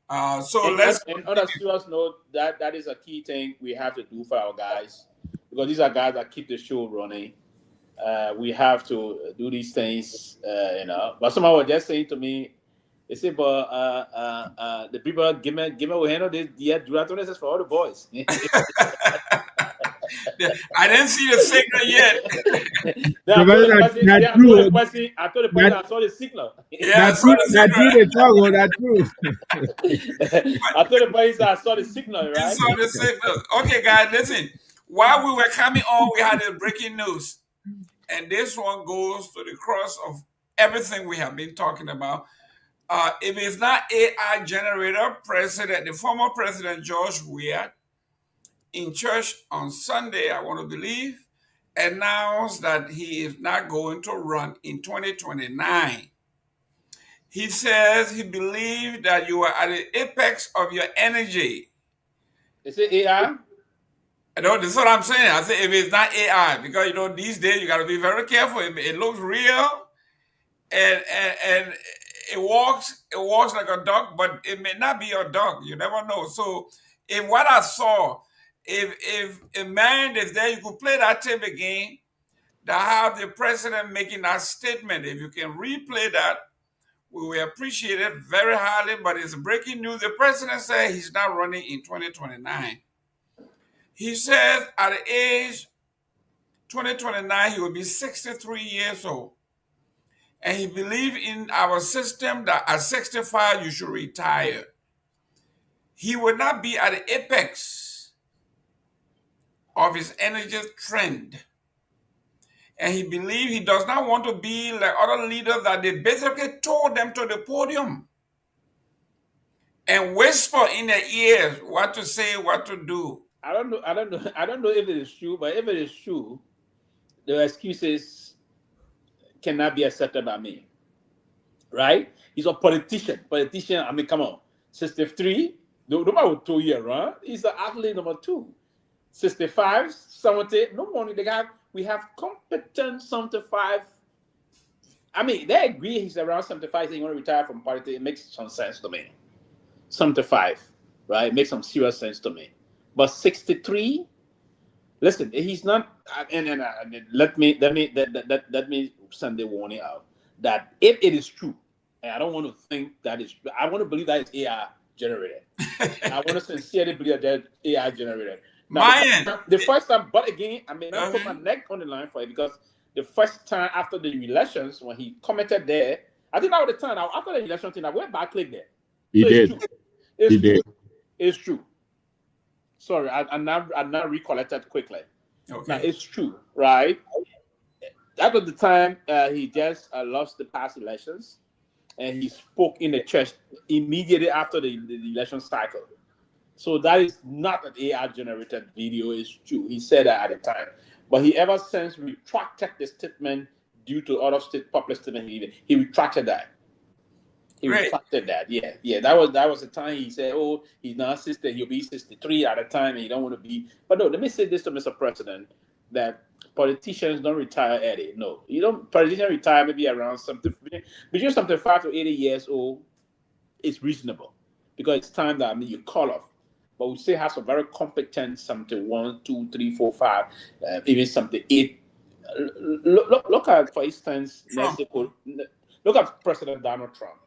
Let's. And on a serious note, that is a key thing we have to do for our guys, because these are guys that keep the show running. We have to do these things, But someone was just saying to me, they said, "But the people give me will handle this. Yeah, July 26th for all the boys." I didn't see the signal yet. I told the person I saw the signal. Yeah, that's true. That's true. I told the person I saw the signal, right? You saw the signal. Okay, guys, listen. While we were coming on, we had a breaking news. And this one goes to the cross of everything we have been talking about. If it's not AI generator, the former President George Weah, in church on Sunday, I want to believe, announced that he is not going to run in 2029. He says he believes that you are at the apex of your energy. Is it AI? That's what I'm saying. I say if it's not AI, because these days you got to be very careful. It looks real, and it walks like a dog, but it may not be a dog. You never know. So, if what I saw. If a man is there, you could play that tape again. That have the president making that statement. If you can replay that, we will appreciate it very highly. But it's breaking news. The president said he's not running in 2029. He says at the age 2029, he will be 63 years old. And he believes in our system that at 65, you should retire. He will not be at the apex of his energy trend. And he believes he does not want to be like other leaders that they basically told them to the podium and whisper in their ears what to say, what to do. I don't know if it is true, but if it is true, the excuses cannot be accepted by me. Right? He's a politician. I mean, come on. 63, nobody would 2 years, right? He's the athlete number 2. 65, 70, no money. We have competent 75. I mean, they agree he's around 75. He want to retire from politics. It makes some sense to me. 75, right? It makes some serious sense to me. But 63, listen, he's not. And let me send a warning out that if it is true, and I don't want to think that it's, I want to believe that it's AI generated. I want to sincerely believe that AI generated. Now, the first time, but again, I may not put my neck on the line for it, because the first time after the elections, when he commented there, I think that was the time, after the election thing, I went back, click there. He did. He did. It's true. Sorry, I'm not recollected quickly. Okay. Now it's true, right? That was the time he just lost the past elections, and he spoke in the church immediately after the election cycle. So that is not an AI generated video. It's true. He said that at the time, but he ever since retracted the statement due to other state public statement. He retracted that. He retracted that. Yeah. That was the time he said, "Oh, he's not 60. He'll be 63 at the time, and he don't want to be." But no, let me say this to Mr. President: that politicians don't retire early. No, you don't. Politicians retire maybe around something between something 5 to 80 years old. It's reasonable because it's time that you call off. But we still have some very competent something 1, 2, 3, 4, 5, even something 8. Look at, for instance, look at President Donald Trump.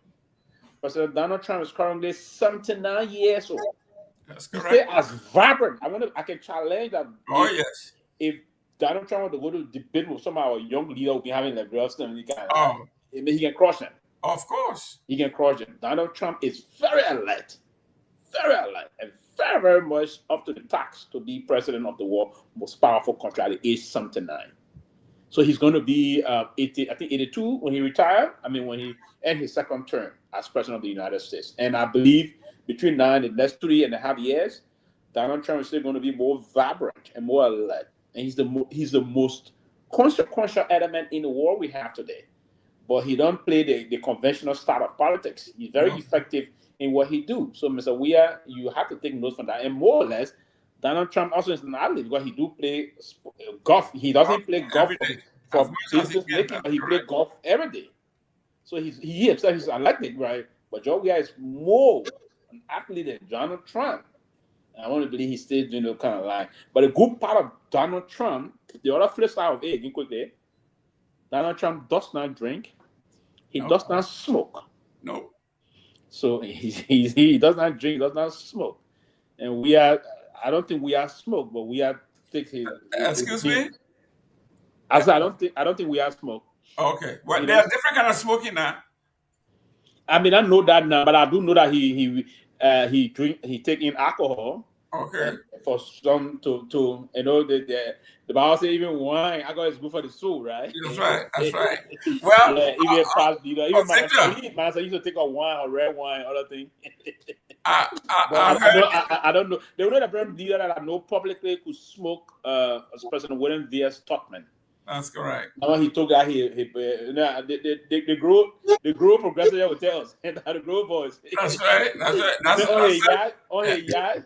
President Donald Trump is currently 79 years old. That's He's correct. still as vibrant. I can challenge that. Oh, yes. If Donald Trump were to go to debate with some of our young leader who be having the real stuff, he can crush them. Of course. He can crush them. Donald Trump is very alert, and very, very much up to the task to be president of the world most powerful country at the age 79. So he's going to be 80, I think 82 when he retired. I mean, when he end his second term as president of the United States. And I believe between now and the next 3.5 years, Donald Trump is still going to be more vibrant and more alert. And he's the most consequential element in the world we have today. But he don't play the conventional style of politics. He's very effective in what he do. So, Mr. Weir, you have to take notes from that. And more or less, Donald Trump also is an athlete because he do play golf. He doesn't play golf for business making, but he plays golf every day. So he himself is an athlete, right? But Joe Weir is more an athlete than Donald Trump. I want to believe he's still doing the kind of line. But a good part of Donald Trump, the other flip side of it, quickly, Donald Trump does not drink. He does not smoke. No. So he does not drink, does not smoke. And I don't think we are smoke, but we are taking. Excuse me? I said I don't think we are smoke. Okay. Well, there are different kind of smoking now. I mean, I know that now, but I do know that he take in alcohol. Okay. For some to the Bible says even wine, alcohol is good for the soul, right? That's right. Well, even my son used to take a wine or red wine, other thing. I don't know. They know the brand leader that I know publicly could smoke as President William V.S. Stockman. That's correct. Now he told that the grow progressive will tell us the grow boys. That's right.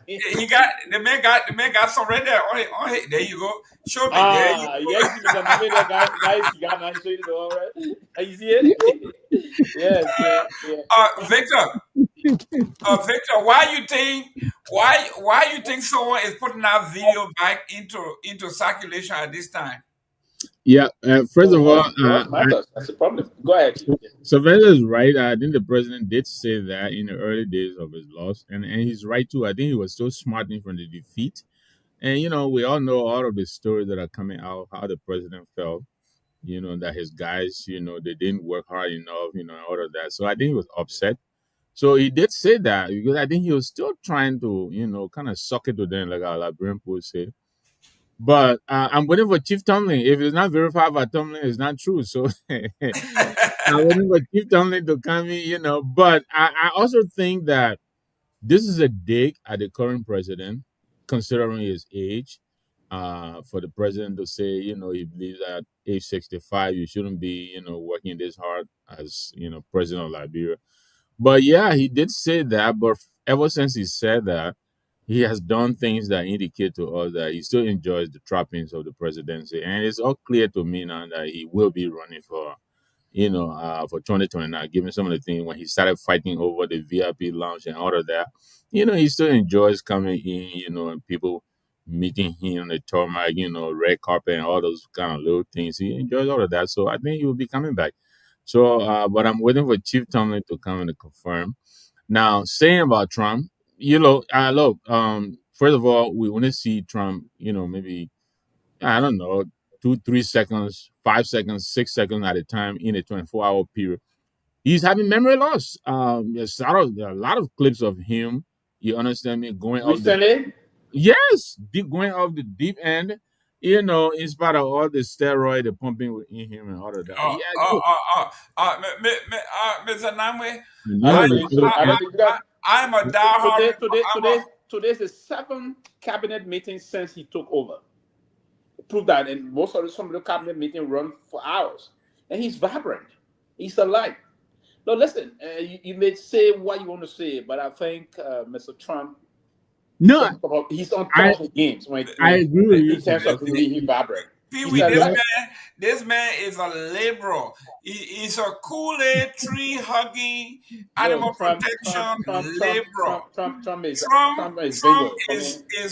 He got the man got some right there. There you go. Show me. Yes, the guy now show you the one, right? You see it? Yes. Victor, why you think someone is putting that video back into circulation at this time? Yeah, first of all, that's the problem. Go ahead. Sylvester is right. I think the president did say that in the early days of his loss, and he's right too. I think he was so smart from the defeat. And, we all know all of the stories that are coming out, how the president felt, that his guys, they didn't work hard enough, all of that. So I think he was upset. So he did say that because I think he was still trying to, kind of suck it to them, like our Liberian post said. But I'm waiting for Chief Tomalin. If it's not verified by Tomalin, it's not true. So I'm waiting for Chief Tomalin to come in, But I also think that this is a dig at the current president, considering his age. For the president to say, he believes at age 65, you shouldn't be, working this hard as, president of Liberia. But yeah, he did say that. But ever since he said that, he has done things that indicate to us that he still enjoys the trappings of the presidency. And it's all clear to me now that he will be running for 2029, given some of the things when he started fighting over the VIP lounge and all of that. He still enjoys coming in, and people meeting him on the tarmac, red carpet and all those kind of little things. He enjoys all of that. So I think he will be coming back. So, but I'm waiting for Chief Tomalin to come and confirm. Now, saying about Trump, look, first of all, we want to see Trump, maybe, I don't know, 2, 3 seconds, 5 seconds, 6 seconds at a time in a 24-hour period. He's having memory loss. There are a lot of clips of him You understand me? Going off Recently? yes, going off the deep end. You know, in spite of all the steroid, the pumping in him and all of that. Yeah, Joe. Mr. Namwe, You I know, don't think so. I don't think that. I'm a diehard. Today's the 7th cabinet meeting since he took over. Prove that, and some of the cabinet meeting run for hours, and he's vibrant. He's alive. No, listen. You may say what you want to say, but I think Mr. Trump. no, he's on top of the games I agree with you. in terms of being vibrant. Pewee, this man is a liberal. He's a Kool-Aid tree hugging, animal protection liberal. Trump is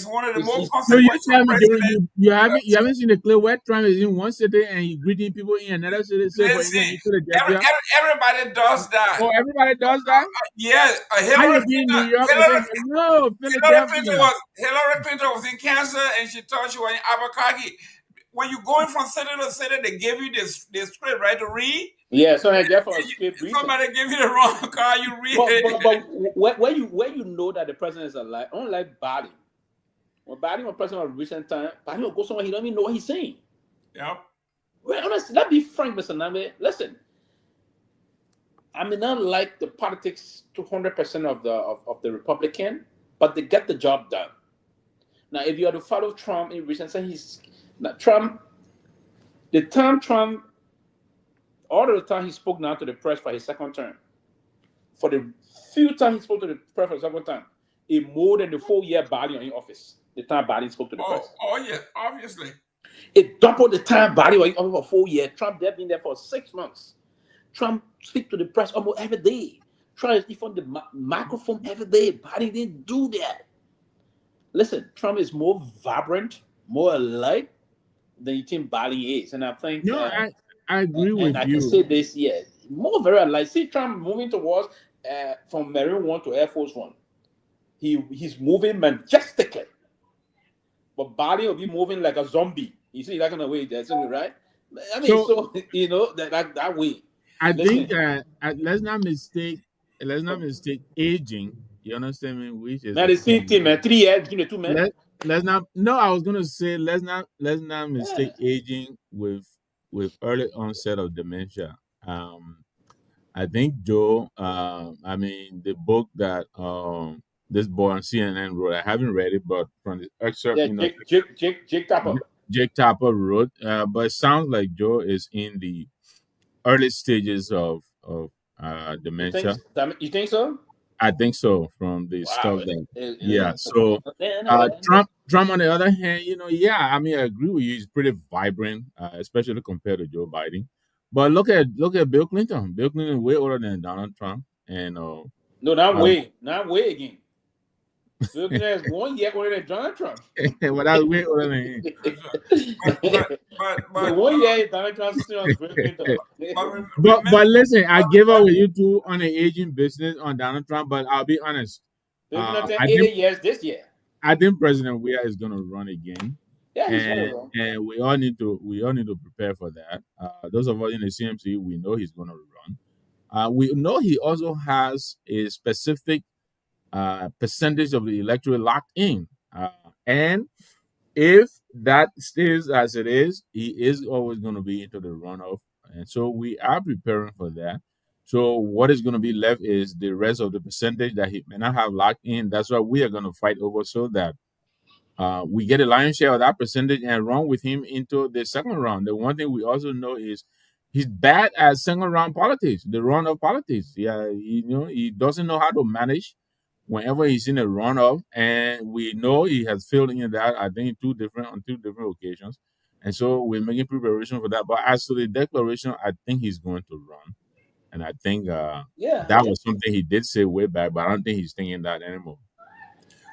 one of the most So you tell consequential me presidents. you haven't seen the clip where Trump is in one city and he greeting people in another city. So for Listen, instance, into the Georgia. everybody does that. Oh, everybody does that. Yes, How you be in New York? No, Philadelphia. Hillary Clinton was in Kansas and she thought she was in Albuquerque. When you're going from city to city, they give you this script, right, to read. Yeah, so therefore script reading. Somebody give you the wrong card, you read it. But where you know that the president is alive, unlike Biden. When Biden was president of recent time, Biden will go somewhere he don't even know what he's saying. Yeah. Well, honestly, let's be frank, Mr. Nambe. Listen, I may not like the politics 200% of the Republican, but they get the job done. Now, if you are to follow Trump in recent time, all of the time he spoke now to the press for his second term. For the few times he spoke to the press for the second time, it more than the 4-year Biden in office. The time Biden spoke to the press. Oh yeah, obviously. It doubled the time Biden was in office for 4 years. Trump had been there for 6 months. Trump speak to the press almost every day. Trump is on the microphone every day. Biden didn't do that. Listen, Trump is more vibrant, more alive than you think Biden is, and I think I agree with you. I can say this, yes, more very alive. See Trump moving towards from Marine One to Air Force One. He's moving majestically, but Biden will be moving like a zombie. You see that kind of way, that's right. I mean, so you know that way. I think that let's not mistake aging. You understand me? Which is now the same thing, man. 3 years between the two men. Let's not. No, I was gonna say let's not mistake aging with early onset of dementia. I think Joe. I mean the book that this boy on CNN wrote. I haven't read it, but from the excerpt, Jake Tapper. Jake Tapper wrote. But it sounds like Joe is in the early stages of dementia. You think so? I think so. From the stuff that, So Trump, on the other hand, I mean, I agree with you. He's pretty vibrant, especially compared to Joe Biden. But look at Bill Clinton. Bill Clinton is way older than Donald Trump, and no, not way again. Bill Clinton is 1 year older than Donald Trump. Well, that's way older than him. but 1 year Donald Trump still on Bill Clinton. But listen, I give up with you two on the aging business on Donald Trump. But I'll be honest. Bill Clinton 80 years this year. I think President Weah is going to run again. Yeah, he's going to run. And we all need to prepare for that. Those of us in the CMC, we know he's going to run. We know he also has a specific percentage of the electorate locked in. And if that stays as it is, he is always going to be into the runoff. And so we are preparing for that. So what is going to be left is the rest of the percentage that he may not have locked in. That's what we are going to fight over, so that we get a lion's share of that percentage and run with him into the second round. The one thing we also know is he's bad at second round politics, the runoff politics. Yeah, he doesn't know how to manage whenever he's in a runoff, and we know he has failed in that. I think on two different occasions, and so we're making preparation for that. But as to the declaration, I think he's going to run. And I think that was something he did say way back, but I don't think he's thinking that anymore.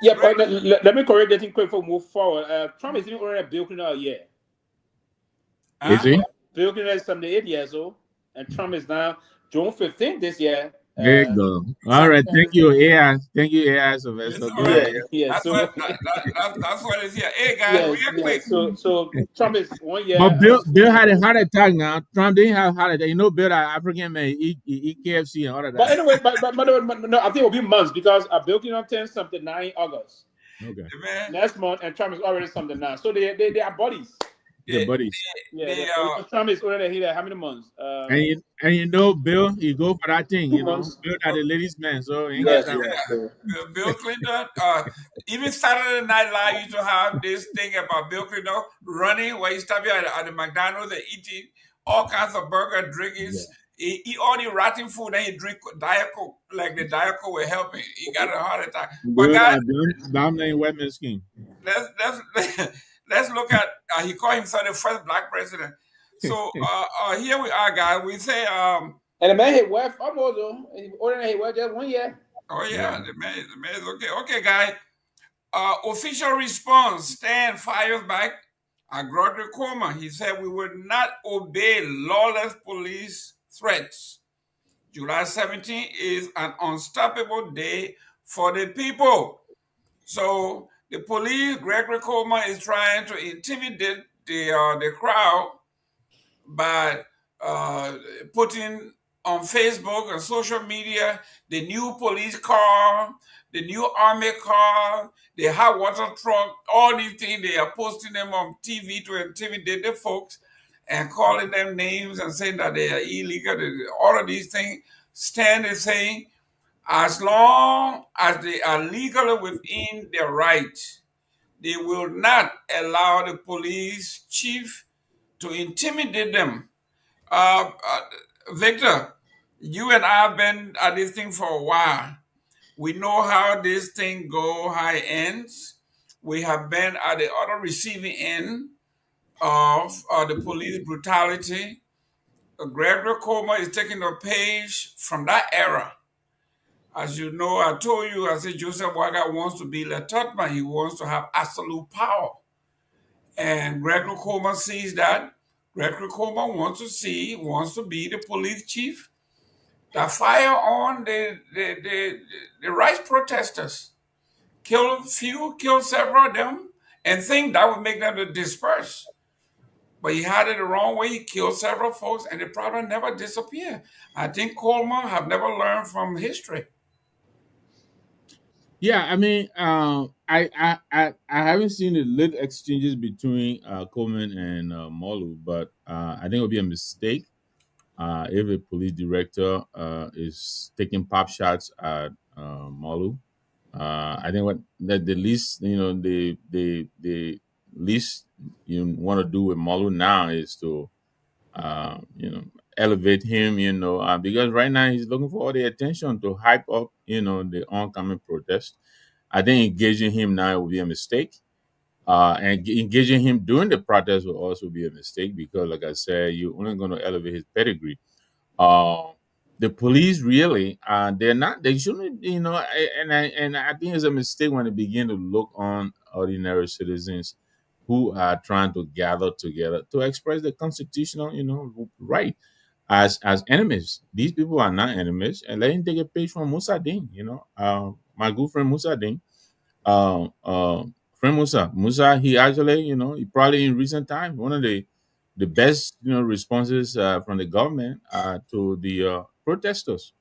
Yeah, but let me correct that thing quick before we move forward. Trump is even already Bill Clinton a year. Is he? Bill Clinton is 78 years old, and Trump is now June 15th this year, There you go. All right. Thank Sometimes, you, AI. Thank you, AI It's Sylvester. all Go right. yeah, ahead. yeah. That's what So that's what it's here. Hey guys, yes, real yeah. quick. So Trump is 1 year But of Bill sitting. had a heart attack now. Trump didn't have a heart attack. You know, Bill, that African man, eat KFC and all of But that. anyway, but no, I think it'll be months because Bill Clinton turns something now in August Okay. Man, next month, and Trump is already something now. So they are buddies. The they, buddies. Yeah, they Trump is older than Hitler. How many months? And you know, Bill, he go for that thing, Two you know. months. Bill that the ladies man, so he ain't got Yes, time. yeah. So Bill Clinton, even Saturday Night Live used to have this thing about Bill Clinton running where he's stopping at the McDonald's and eating all kinds of burger, drinking. Yeah. He eat all the rotten food and he drink Diet Coke, like the Diet Coke will help him. He got a heart attack. But Bill guys, that dominating women's scheme. let's let's look at he called himself the first black president. So here we are, guys. We say and the man hit West almost though. Older than hit West just 1 year. oh Yeah. yeah, the man is okay. Okay, guys. Official response: Stan fires back at Gregory Cuomo. He said we will not obey lawless police threats. July 17th is an unstoppable day for the people. So the police, Gregory Cuomo, is trying to intimidate the crowd by uh, putting on Facebook and social media the new police car, the new army car, the hot water truck, all these things. They are posting them on TV to intimidate the folks and calling them names and saying that they are illegal. All of these things. Stan is saying as long as they are legally within their rights, they will not allow the police chief to intimidate them. Victor, you and I have been at this thing for a while. We know how this thing go, how it ends. We have been at the other receiving end of the police brutality. Gregory Coma is taking a page from that era. As you know, I told you, I said Joseph Waga wants to be Letutman. He wants to have absolute power. And Gregory Coma sees that. Gregory Coma wants to be the police chief that fire on the rights protesters, kill few, kill several of them, and think that would make them to disperse. But he had it the wrong way. He killed several folks, and the problem never disappeared. I think Coleman have never learned from history. Yeah, I mean, I haven't seen the lit exchanges between Coleman and Molu, but I think it would be a mistake if a police director is taking pop shots at Molu. I think what that the least the least you want to do with Molu now is to elevate him, because right now he's looking for all the attention to hype up, the oncoming protest. I think engaging him now will be a mistake. And engaging him during the protest will also be a mistake because, like I said, you're only going to elevate his pedigree. Uh, the police really, they're not. They shouldn't, and I think it's a mistake when they begin to look on ordinary citizens who are trying to gather together to express the constitutional, right as enemies. These people are not enemies, and let him take a page from Musa Ding. My good friend Musa Ding, uh, uh, friend Musa, he actually, he probably in recent time one of the best, responses from the government to the protesters.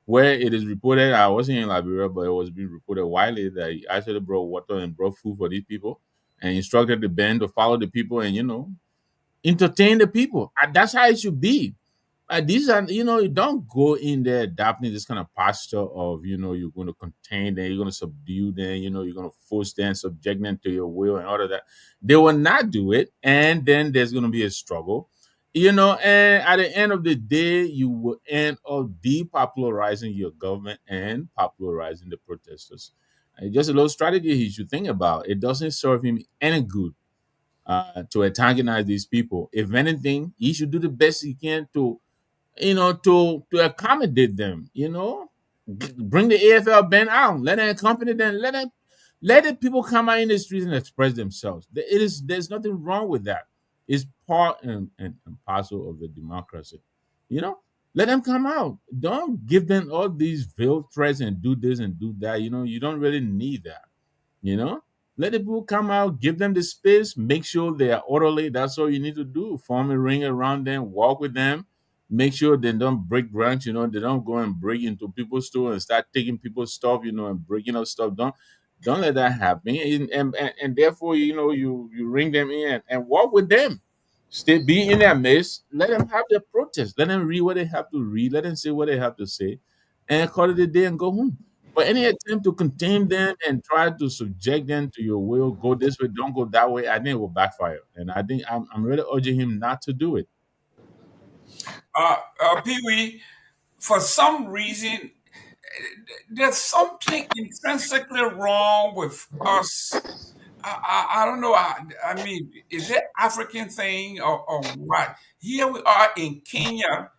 Where it is reported, I wasn't in Liberia, but it was being reported widely that he actually brought water and brought food for these people, and instructed the band to follow the people and entertain the people. And that's how it should be. These are, you don't go in there adopting this kind of posture of, you're going to contain them, you're going to subdue them, you're going to force them, subject them to your will and all of that. They will not do it. And then there's going to be a struggle, and at the end of the day, you will end up depopularizing your government and popularizing the protesters. Just a little strategy he should think about. It doesn't serve him any good to antagonize these people. If anything, he should do the best he can to accommodate them. Bring the AFL band out, let them accompany them, let the people come out in the streets and express themselves. There's nothing wrong with that. It's part and parcel of the democracy. You know. Let them come out. Don't give them all these veiled threats and do this and do that. You don't really need that. You know, let the people come out, give them the space, make sure they are orderly. That's all you need to do. Form a ring around them, walk with them, make sure they don't break branch. They don't go and break into people's store and start taking people's stuff. And breaking up stuff. Don't let that happen. And therefore, you ring them in and walk with them. Stay, be in their midst. Let them have their protest. Let them read what they have to read. Let them say what they have to say, and call it a day and go home. But any attempt to contain them and try to subject them to your will, go this way, don't go that way, I think it will backfire. And I think I'm really urging him not to do it. Pewee, for some reason, there's something intrinsically wrong with us. I don't know. I mean, is it African thing or what? Here we are in Kenya.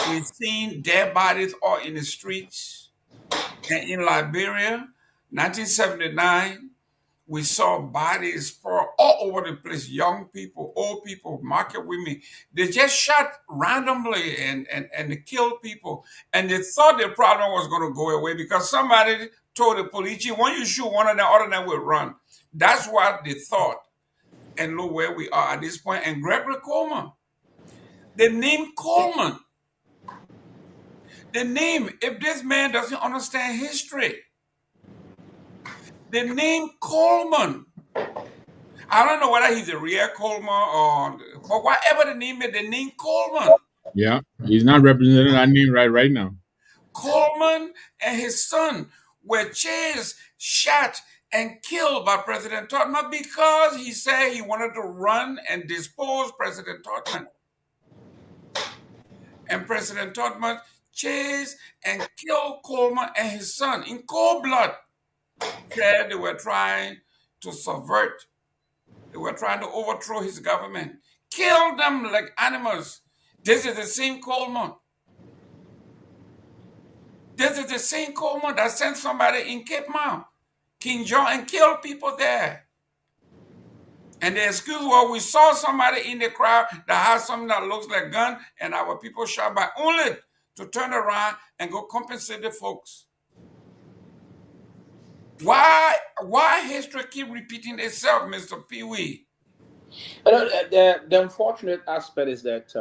We've seen dead bodies all in the streets. And in Liberia, 1979, we saw bodies sprawled all over the place. Young people, old people, market women. They just shot randomly and they killed people. And they thought the problem was going to go away because somebody told the police, when you shoot one of them, all of them will run. That's what they thought. And look where we are at this point. And Gregory Coleman, the name Coleman, the name, if this man doesn't understand history, the name Coleman, I don't know whether he's a real Coleman but whatever the name is, the name Coleman. Yeah, he's not representing that name right now. Coleman and his son were chased, shot, and killed by President Tubman because he said he wanted to run and dispose President Tubman. And President Tubman chased and killed Coleman and his son in cold blood. Said they were trying to subvert. They were trying to overthrow his government. Kill them like animals. This is the same Coleman. This is the same Coleman that sent somebody in Cape Mount, King John, and killed people there. And the excuse was we saw somebody in the crowd that has something that looks like a gun, and our people shot by only to turn around and go compensate the folks. Why history keep repeating itself, Mr. Pewee? The unfortunate aspect is that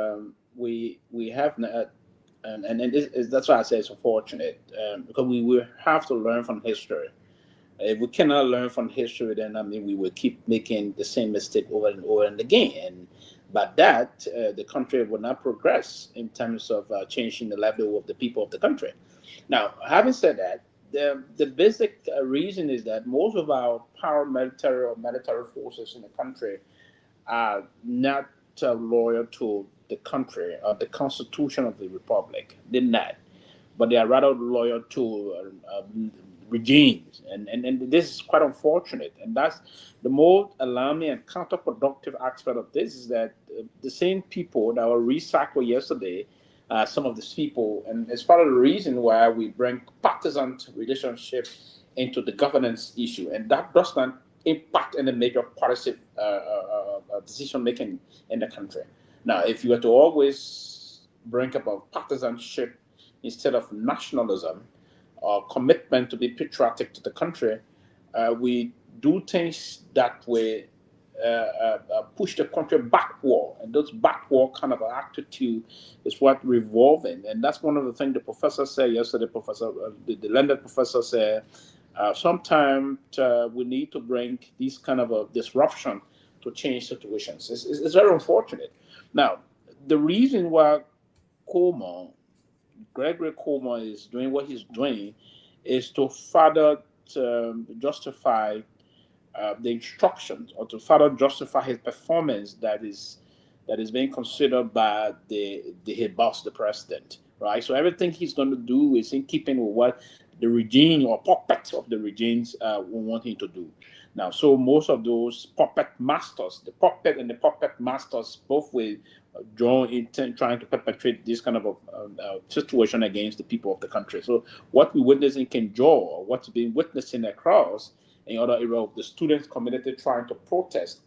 we have not, and that's why I say it's unfortunate, because we will have to learn from history. If we cannot learn from history, then we will keep making the same mistake over and over and again. And by that, the country will not progress in terms of changing the livelihood of the people of the country. Now, having said that, the basic reason is that most of our paramilitary or military forces in the country are not loyal to the country or the constitution of the republic. They're not, but they are rather loyal to regimes, and this is quite unfortunate. And that's the most alarming and counterproductive aspect of this is that the same people that were recycled yesterday, some of these people, and it's part of the reason why we bring partisan relationship into the governance issue, and that does not impact any major policy decision making in the country. Now, if you were to always bring about partisanship instead of nationalism or commitment to be patriotic to the country, we do things that way push the country backward, and those backward kind of attitude is what revolving, and that's one of the things the professor said yesterday. The landed professor said, sometimes we need to bring these kind of a disruption to change situations. It's very unfortunate. Now, the reason why Gregory Coleman is doing what he's doing is to further justify the instructions, or to further justify his performance that is being considered by his boss, the president, right? So everything he's going to do is in keeping with what the regime or puppets of the regimes want him to do. Now, so most of those puppet masters, the puppet and the puppet masters, both will join in trying to perpetrate this kind of a situation against the people of the country. So what we witness in Kenjo, or what's been witnessing across in other areas of the students' community trying to protest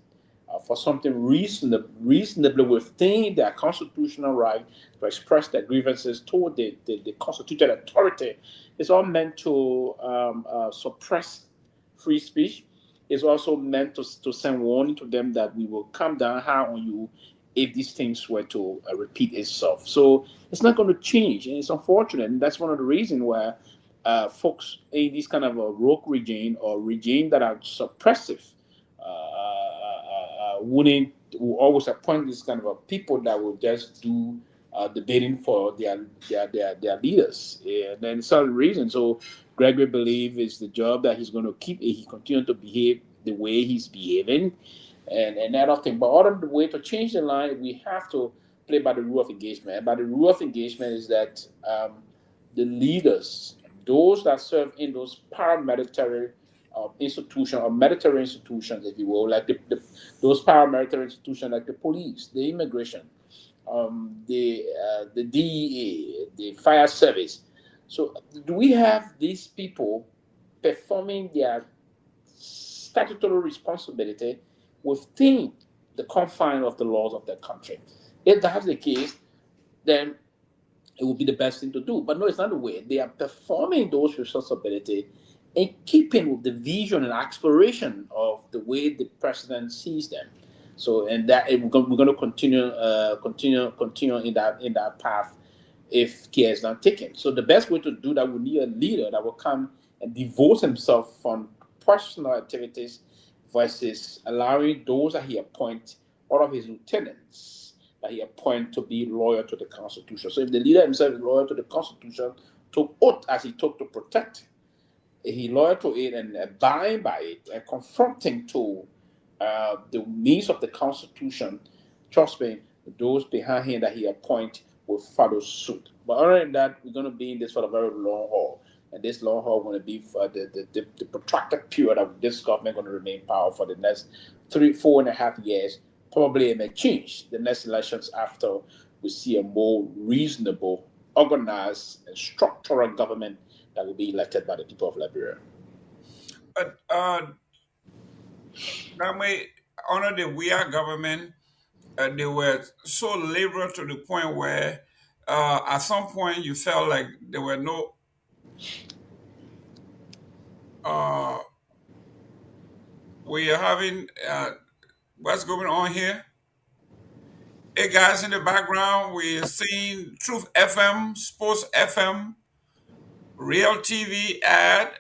for something reasonably within their constitutional right to express their grievances toward the constitutional authority. It's all meant to suppress free speech. It's also meant to send warning to them that we will come down hard on you if these things were to repeat itself. So it's not going to change, and it's unfortunate. And that's one of the reasons why folks in this kind of a rogue regime or regime that are suppressive will always appoint this kind of a people that will just do the bidding for their leaders. And then certain reason. So Gregory believes it's the job that he's going to keep. He continue to behave the way he's behaving, and that thing. But other the way to change the line, we have to play by the rule of engagement. And by the rule of engagement is that the leaders, those that serve in those paramilitary institutions or military institutions, if you will, like those paramilitary institutions like the police, the immigration, the DEA, the fire service. So, do we have these people performing their statutory responsibility within the confines of the laws of their country? If that's the case, then it would be the best thing to do. But no, it's not the way. They are performing those responsibilities in keeping with the vision and aspiration of the way the president sees them. So, and that we're going to continue in that path if care is not taken. So, the best way to do that, we need a leader that will come and devote himself from personal activities versus allowing those that he appoints, all of his lieutenants that he appoints, to be loyal to the Constitution. So if the leader himself is loyal to the Constitution, took oath as he took to protect, he loyal to it and abide by it and confronting to the means of the Constitution, trust me, those behind him that he appoints will follow suit. But other than that, we're going to be in this for a very long haul. And this long haul going to be for the protracted period of this government going to remain powerful for the next 4.5 years. Probably it may change the next elections after we see a more reasonable, organized, and structural government that will be elected by the people of Liberia. But that way, under the Guar government, they were so liberal to the point where at some point you felt like there were no we are having what's going on here. Hey guys, in the background, we're seeing Truth FM, Sports FM, Real TV ad.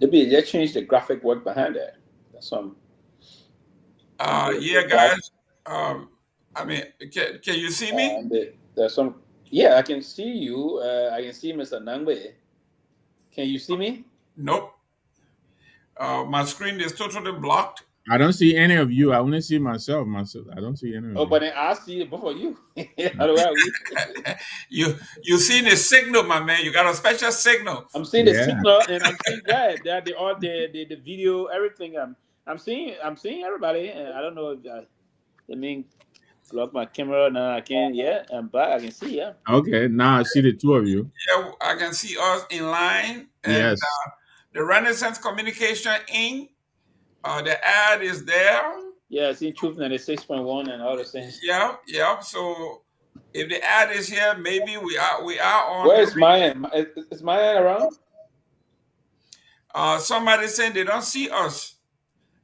They just changed the graphic work behind it. That's some. Yeah, guys. I mean, can you see me? There's some. Yeah, I can see you. I can see Mr. Nangbe. Can you see me? Nope. My screen is totally blocked. I don't see any of you. I only see myself. I don't see any of you. Oh, but then I see both of you. You seen the signal, my man. You got a special signal. I'm seeing the signal, and I'm seeing that the video, everything. I'm seeing everybody, and I don't know if I mean block my camera now. I can. Yeah, I'm back. I can see. Yeah. Okay, now I see the two of you. Yeah, I can see us in line. And, yes. The Renaissance Communication Inc. The ad is there. Yeah, I see Truth 96.1 and all the things. Yeah. So if the ad is here, maybe we are on. Where is Myean? Is Myean around? Somebody saying they don't see us.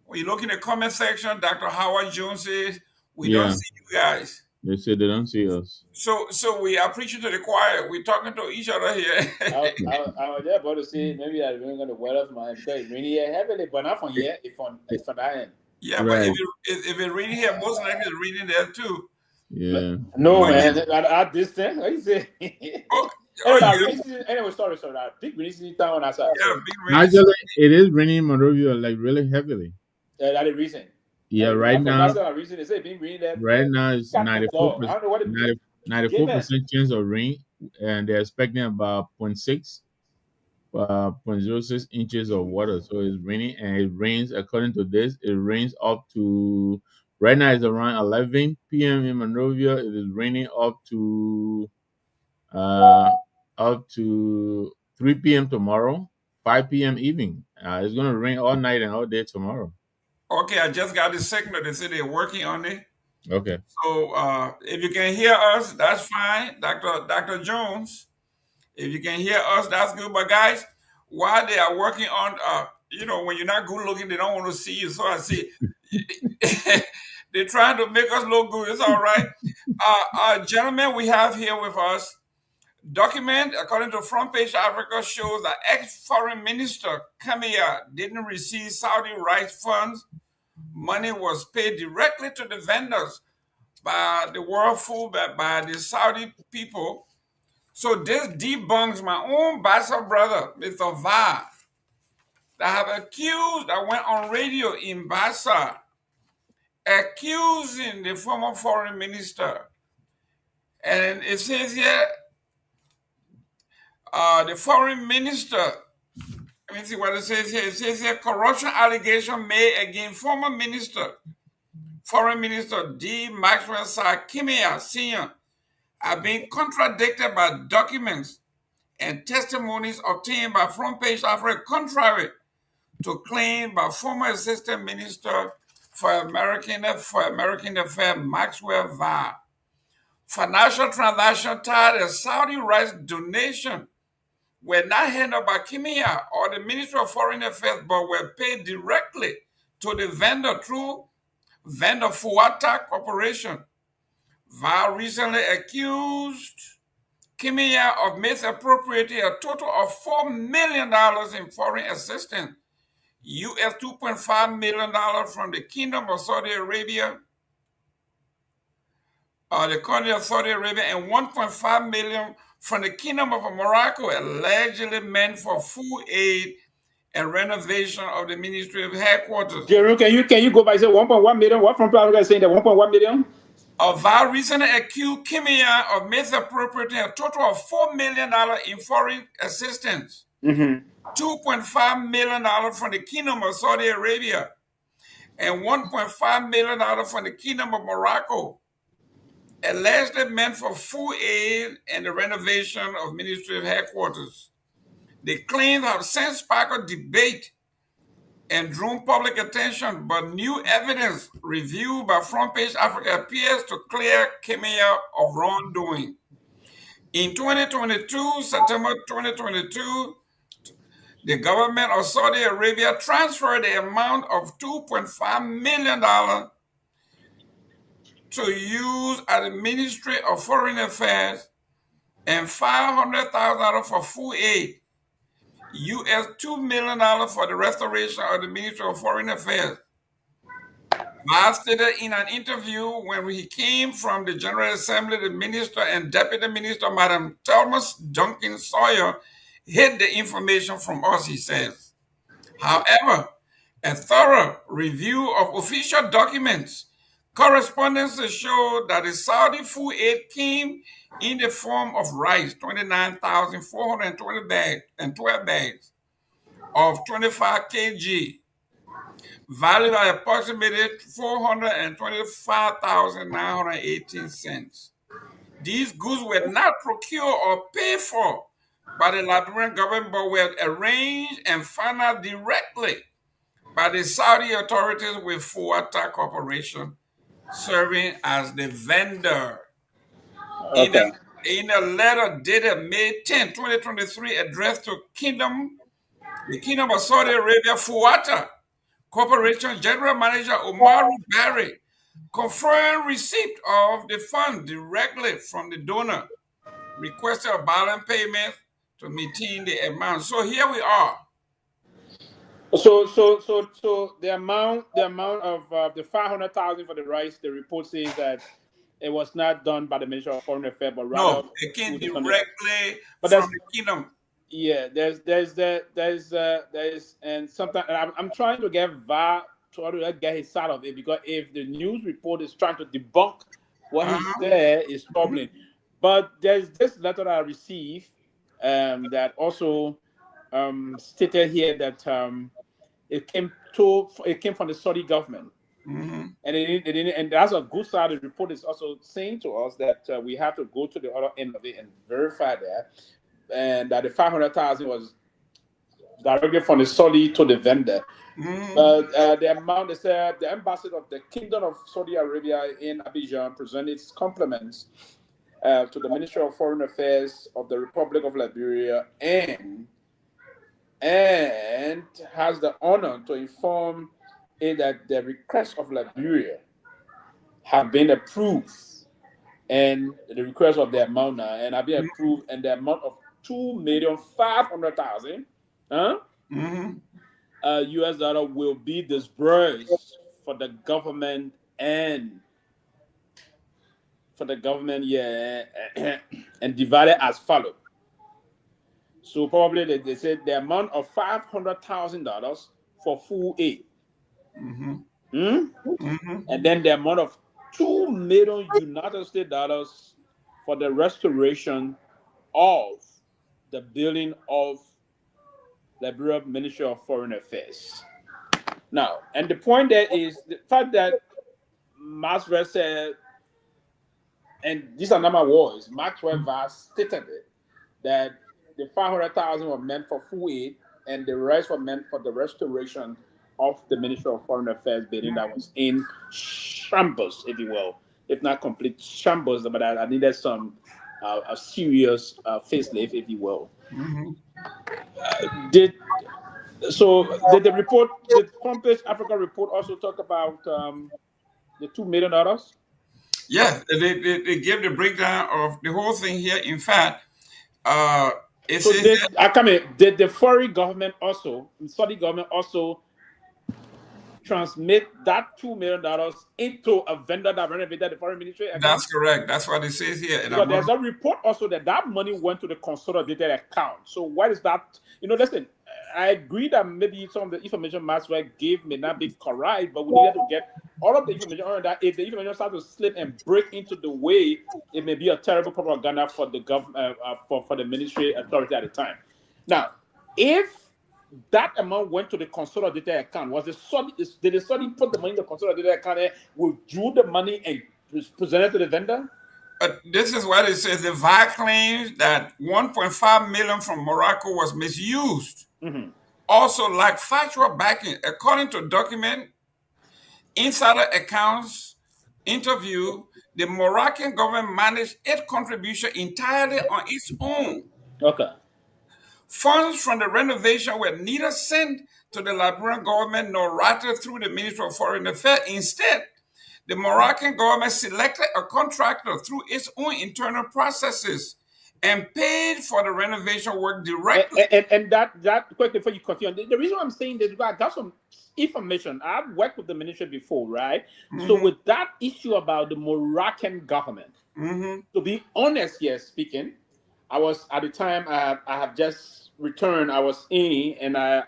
When you look in the comment section, Dr. Howard Jones says we don't see you guys. They said they don't see us. So we are preaching to the choir. We're talking to each other here. I was just about to say maybe I'm going to wear off my because it's raining here heavily, but not from here. It's from that end. Yeah, right. But if it's raining here, most likely it's raining there too. Yeah. No, man. At this thing, what you say? Anyway, sorry. Big raining season town outside. Yeah, big raining. Actually, it is raining in Monrovia like really heavily. That's the reason. Yeah, right now. That's the reason they say being raining there. Right now it's 94% chance of rain, and they're expecting about 0.06 inches of water. So it's raining, and it rains. According to this, it rains up to right now. It's around 11 p.m. in Monrovia. It is raining up to 3 p.m. tomorrow, 5 p.m. evening. It's gonna rain all night and all day tomorrow. Okay, I just got the signal. They say they're working on it. Okay. So if you can hear us, that's fine, Dr. Jones. If you can hear us, that's good. But guys, while they are working on, when you're not good looking, they don't want to see you. So I see they're trying to make us look good. It's all right. Gentlemen, we have here with us document according to Front Page Africa shows that ex-foreign minister Kamia didn't receive Saudi rights funds. Money was paid directly to the vendors by the world food, by the Saudi people. So this debunks my own bastard brother, Mr. Va, that have accused, that went on radio in Bassa, accusing the former foreign minister. And it says here, the foreign minister, let me see what it says here. It says here, corruption allegation made against former minister, Foreign Minister D. Maxwell Kimia Sr. are being contradicted by documents and testimonies obtained by Front Page Africa, contrary to claim by former Assistant Minister for American Affairs Maxwell Va. Financial transactions tied to Saudi rights donation were not handled by Kimia or the Ministry of Foreign Affairs, but were paid directly to the vendor through vendor Fuata Corporation. Va recently accused Kimia of misappropriating a total of $4 million in foreign assistance, US $2.5 million from the Kingdom of Saudi Arabia, the country of Saudi Arabia, and $1.5 million from the Kingdom of Morocco, allegedly meant for food aid and renovation of the Ministry of Headquarters. Jerome, can you go by say 1.1 million? What from Africa saying that 1.1 million? Va recently accused Kimia of misappropriating a total of $4 million in foreign assistance, $2.5 million from the Kingdom of Saudi Arabia, and $1.5 million from the Kingdom of Morocco, allegedly meant for food aid and the renovation of Ministry of Headquarters. The claims have since sparked debate and drawn public attention, but new evidence reviewed by Front Page Africa appears to clear Kimia of wrongdoing. In 2022, September 2022, the government of Saudi Arabia transferred the amount of $2.5 million to use at the Ministry of Foreign Affairs and $500,000 for food aid, US $2 million for the restoration of the Ministry of Foreign Affairs. Va stated in an interview when he came from the General Assembly, the Minister and Deputy Minister, Madam Thomas Duncan Sawyer, hid the information from us, he says. However, a thorough review of official documents, correspondences show that the Saudi food aid came in the form of rice, 29,420 bags and 12 bags of 25 kg, valued at approximately $425,918. These goods were not procured or paid for by the Liberian government, but were arranged and financed directly by the Saudi authorities with Fuata Corporation serving as the vendor. Okay. In a letter dated May 10, 2023, addressed to the Kingdom of Saudi Arabia, Fuata Corporation General Manager Omaru Barry confirmed receipt of the fund directly from the donor, requested a balance payment to maintain the amount. So here we are. So the amount of the 500,000 for the rice, the report says that it was not done by the Ministry of Foreign Affairs, but rather No, it came directly from the kingdom. Yeah, there's and sometimes I'm trying to get Va to get his side of it, because if the news report is trying to debunk what he said, is troubling. But there's this letter that I received that also stated here that it came from the Saudi government. And and that's a good side of the report. Is also saying to us that we have to go to the other end of it and verify that, and that the 500,000 was directly from the Saudi to the vendor. The amount is the ambassador of the Kingdom of Saudi Arabia in Abidjan presented its compliments to the Ministry of Foreign Affairs of the Republic of Liberia and has the honor to inform it that the request of Liberia have been approved and the request of the amount now and have been approved and the amount of 2,500,000 US dollar will be disbursed for the government and and divided as follows. So probably they said the amount of $500,000 for full aid. And then the amount of $2 million United States dollars for the restoration of the building of Liberia Ministry of Foreign Affairs. Now, and the point there is the fact that Maxwell said, and these are number words, Maxwell stated it, that the 500,000 were meant for full aid and the rest were meant for the restoration of the Ministry of Foreign Affairs building that was in shambles, if you will, if not complete shambles, but I needed some a serious facelift, if you will. Did the report, the Compass Africa report, also talk about the $2 million? Yeah, they gave the breakdown of the whole thing here. In fact, did the foreign government also, the Saudi government also transmit that $2 million into a vendor that renovated the foreign ministry account? That's correct. That's what it says here. Because there's a report also that money went to the consolidated account. So what is that? Listen, I agree that maybe some of the information Maxwell gave may not be correct, but we need to get all of the information on that. If the information starts to slip and break into the way, it may be a terrible propaganda for the government, for the ministry authority at the time. Now, if that amount went to the consolidated account, did the Saudi put the money in the consolidated account and withdrew the money and presented to the vendor? This is what it says. The VAR claims that 1.5 million from Morocco was misused. Also lacked factual backing. According to document, insider accounts interview, the Moroccan government managed its contribution entirely on its own. Okay. Funds from the renovation were neither sent to the Liberian government nor routed through the Ministry of Foreign Affairs. Instead, the Moroccan government selected a contractor through its own internal processes and paid for the renovation work directly. And that quick before you continue, the reason I'm saying this is because I got some information. I've worked with the ministry before, right? So with that issue about the Moroccan government, to be honest here speaking, I was at the time I have just returned. I was in and I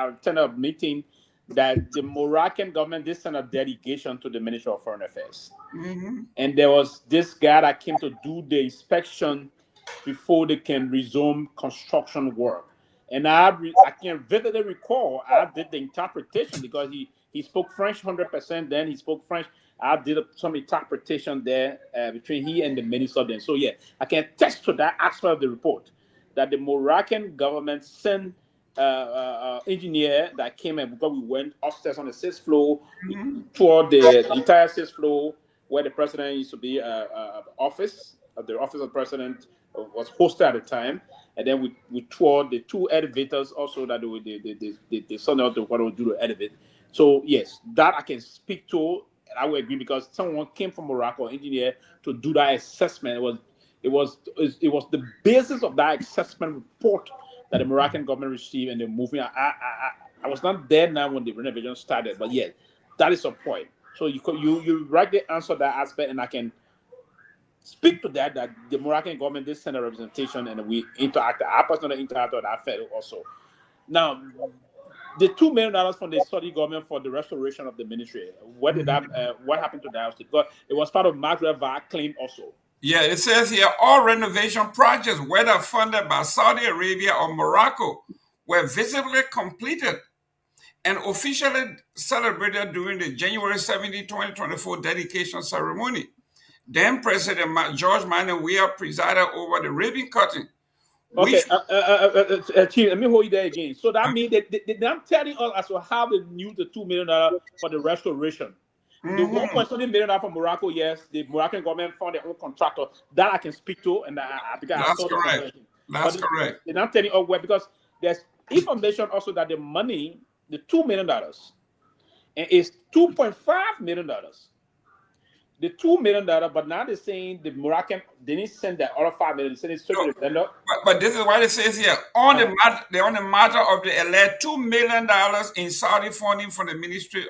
attended a meeting that the Moroccan government did send a delegation to the Ministry of Foreign Affairs, and there was this guy that came to do the inspection before they can resume construction work. And I can vividly recall I did the interpretation because he spoke French 100%. Then he spoke French. I did some interpretation there between he and the minister then. So yeah, I can attest to that aspect of the report that the Moroccan government sent engineer that came in because we went upstairs on the 6th floor, toward the entire 6th floor where the president used to be office. The office of the president was hosted at the time, and then we toured the 2 elevators also that they sent out to what would do the elevator. So yes, that I can speak to. I would agree because someone came from Morocco, engineer, to do that assessment. It was the basis of that assessment report that the Moroccan government received and the movement. I was not there now when the renovation started, but yeah, that is a point. So you rightly answer that aspect, and I can speak to that the Moroccan government did send a representation and we interacted. I personally interacted with that fellow also. Now, the $2 million from the Saudi government for the restoration of the ministry, what happened to that? Because it was part of Maxwell claim also. Yeah, it says here all renovation projects, whether funded by Saudi Arabia or Morocco, were visibly completed and officially celebrated during the January 17, 2024 dedication ceremony. Then President George Nyenwolo presided over the ribbon cutting, Okay, Chief, let me hold you there again. So that means that I'm telling us as to how they used the $2 million for the restoration. The $1.7 million from Morocco, yes, the Moroccan government found their own contractor that I can speak to, and I think I saw the conversation. That's correct. They're not telling us where, because there's information also that the money, the $2 million, and it's $2.5 million. The $2 million, but now they're saying the Moroccan didn't send that other $5 million. They sent it straight to the vendor. But this is what it says here. On the matter of the alleged $2 million in Saudi funding for the Ministry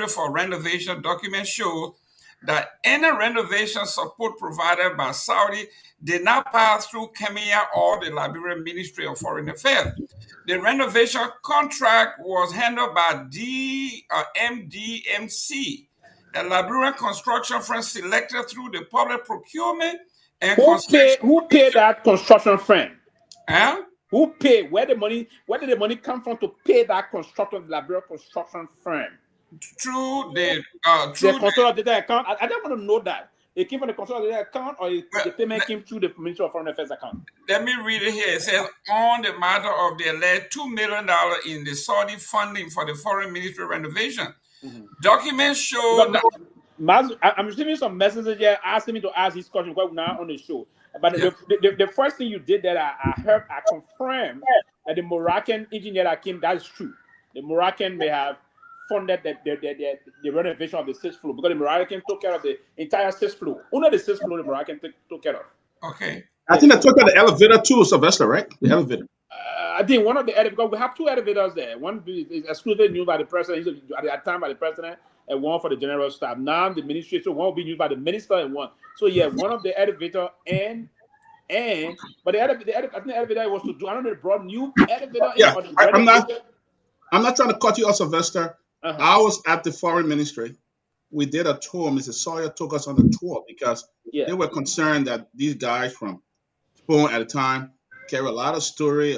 for Renovation, documents show that any renovation support provided by Saudi did not pass through Kenya or the Liberia Ministry of Foreign Affairs. The renovation contract was handled by MDMC, a Liberian construction firm selected through the public procurement and who paid that construction firm? Huh? Who paid? Where did the money come from to pay that Liberian construction firm? Through the consolidated account. I don't want to know that. It came from the consolidated account, or the payment came through the Ministry of Foreign Affairs account? Let me read it here. It says, on the matter of the alleged $2 million in the Saudi funding for the Foreign Ministry renovation, documents show that... I'm receiving some messages here asking me to ask these questions because we're not on the show. But the first thing you did that I confirmed that the Moroccan engineer that came, that's true. The Moroccan may have funded the renovation of the 6th floor, because the Moroccan took care of the entire 6th floor. Only the 6th floor the Moroccan took care of. Okay. I think they took care of the elevator too, Sylvester, right? The elevator. I think one of the elevators, we have 2 elevators there. One is exclusively used by the president, at that time by the president, and one for the general staff. Now the administration, one will be used by the minister, and one. So yeah, one of the elevator but the elevator, I think the elevator was to do. I don't know, they brought new elevator. Yeah, I'm not trying to cut you off, Sylvester. I was at the foreign ministry. We did a tour. Mrs. Sawyer took us on the tour because they were concerned that these guys from Spoon at the time carry a lot of story.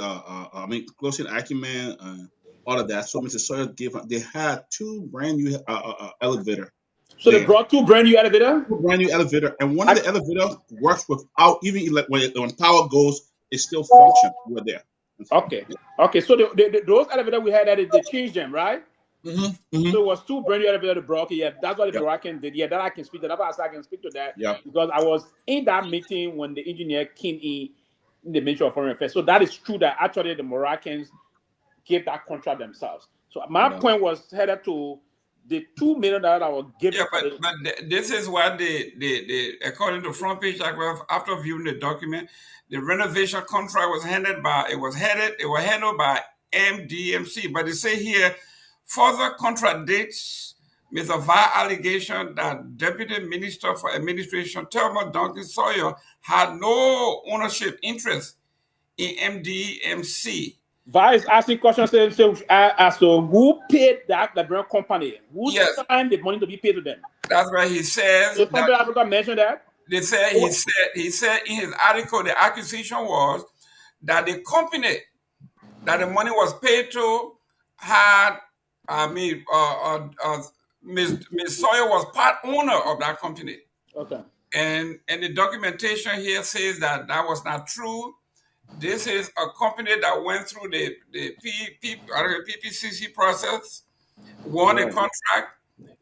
Closing acumen, all of that. So Mrs. Sawyer they had 2 brand new elevator. So they brought 2 brand new elevator? 2 brand new elevator, and one of the elevators works without even when power goes, it still functions. We're there. Okay. So those elevators we had, they changed them, right? Mm-hmm. So it was 2 brand new elevators brought. Yeah, that's what the Moroccan did. Yeah, that I can speak to. That's why I can speak to that. Yeah. Because I was in that meeting when the engineer came in the Ministry of Foreign Affairs. So that is true that actually the Moroccans gave that contract themselves. So my point was headed to the $2 million that was given. Yeah, but this is what the according to Front Page after viewing the document, the renovation contract was handled by MDMC. But they say here, further contradicts Mr. Va's allegation that Deputy Minister for Administration Thelma Duncan Sawyer had no ownership interest in MDMC. Va is asking questions as to who paid that Liberian company. Who signed the money to be paid to them? That's right. He says. Did Africa mention that? They said he said in his article the accusation was that the company that the money was paid to had Ms. Sawyer was part owner of that company. Okay. And the documentation here says that was not true. This is a company that went through the PPCC process, won a contract,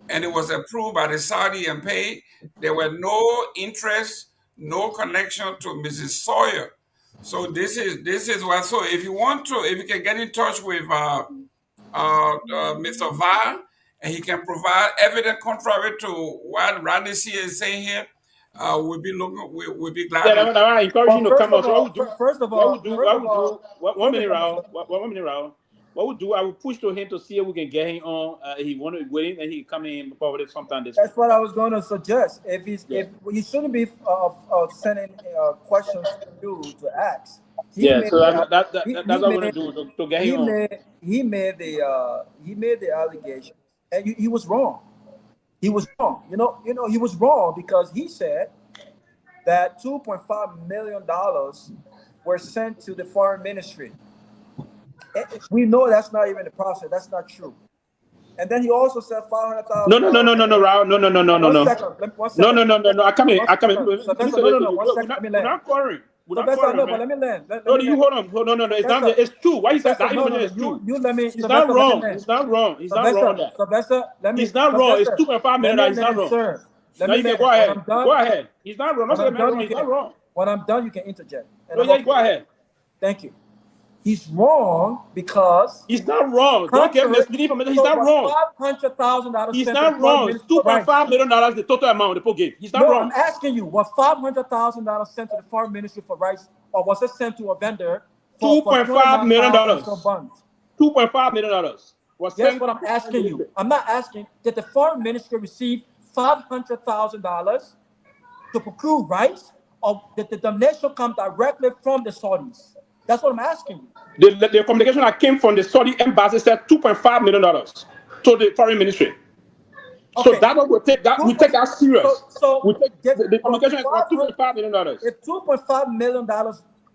and it was approved by the Saudi and paid. There were no interest, no connection to Mrs. Sawyer. So this is what. So if you can get in touch with Mr. Va, and he can provide evidence contrary to what Randy C is saying here, we'll be glad. Yeah, I encourage you to come out. First of all, one minute round. What we'll do, I will push to him to see if we can get him on. He wanted waiting, and he come in probably sometime this week. That's what I was going to suggest. If he shouldn't be sending questions to you to ask. That's what we're gonna do to get him on. He made the allegation, and he was wrong. He was wrong. He was wrong because he said that $2.5 million were sent to the foreign ministry. We know that's not even the process. That's not true. And then he also said $500,000. No, Raul. No. One second. No. I come in. No, one second. We're not quarreling. Without Sylvester, quarrel, no, man. but let me land. No, you hold on. No. It's not. It's true. Why you say that information is true? You let me. He's not wrong. He's not wrong. He's not wrong on that. Sylvester, let me. He's not wrong. It's $2.5 million. He's not wrong. Sir. Now you can go ahead. Go ahead. He's not wrong. He's not wrong. When I'm done, you can interject. No, yeah, go ahead. Thank you. He's wrong because he's not wrong. Don't get misleading information. He's not wrong. $500,000. He's not wrong. It's $2.5 million. The total amount the people gave. He's not wrong. I'm asking you: was $500,000 sent to the foreign ministry for rights, or was it sent to a vendor? $2.5 million. $2.5 million. That's what I'm asking you. I'm not asking did the foreign ministry receive $500,000 to procure rights, or did the donation come directly from the Saudis? That's what I'm asking you. The communication that came from the Saudi embassy said $2.5 million to the foreign ministry. Okay. So that one will take that. We take that serious. So we take the communication is $2.5 million. If $2.5 million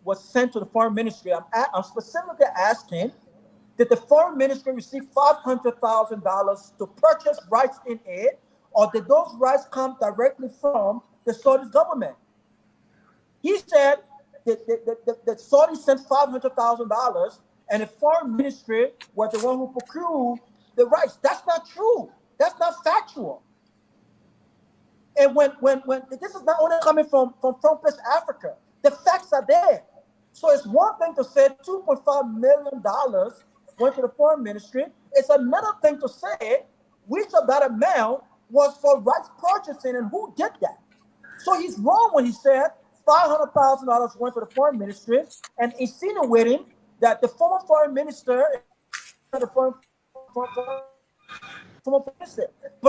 was sent to the foreign ministry, I'm specifically asking: did the foreign ministry receive $500,000 to purchase rights in aid, or did those rights come directly from the Saudi government? He said the Saudis sent $500,000, and the foreign ministry was the one who procured the rights. That's not true. That's not factual. And when this is not only coming from West Africa, the facts are there. So it's one thing to say $2.5 million went to the foreign ministry. It's another thing to say which of that amount was for rights purchasing and who did that. So he's wrong when he said $500,000 went to the foreign ministry and insinuating that the former foreign minister, but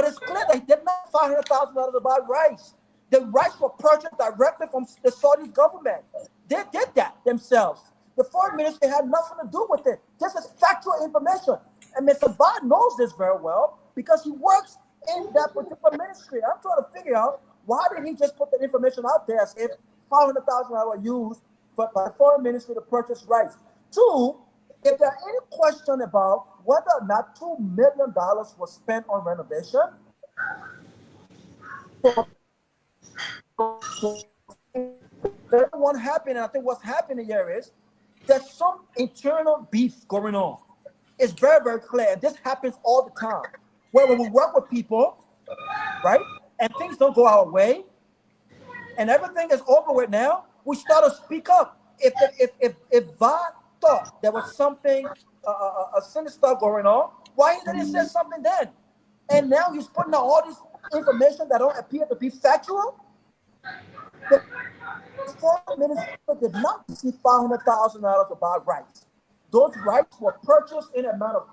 it's clear that he did not $500,000 about rights. The rights were purchased directly from the Saudi government. They did that themselves. The foreign ministry had nothing to do with it. This is factual information. And Mr. Bond knows this very well because he works in that particular ministry. I'm trying to figure out why did he just put that information out there as if $500,000 were used by the foreign ministry to purchase rights. Two, if there's any question about whether or not $2 million was spent on renovation, what happened, and I think what's happening here is there's some internal beef going on. It's very, very clear. This happens all the time. Where when we work with people, right, and things don't go our way, and everything is over with now, we start to speak up. If VAD thought there was something, a sinister going on, why didn't he say something then? And now he's putting out all this information that don't appear to be factual. The foreign minister did not receive $500,000 about rights. Those rights were purchased in an amount of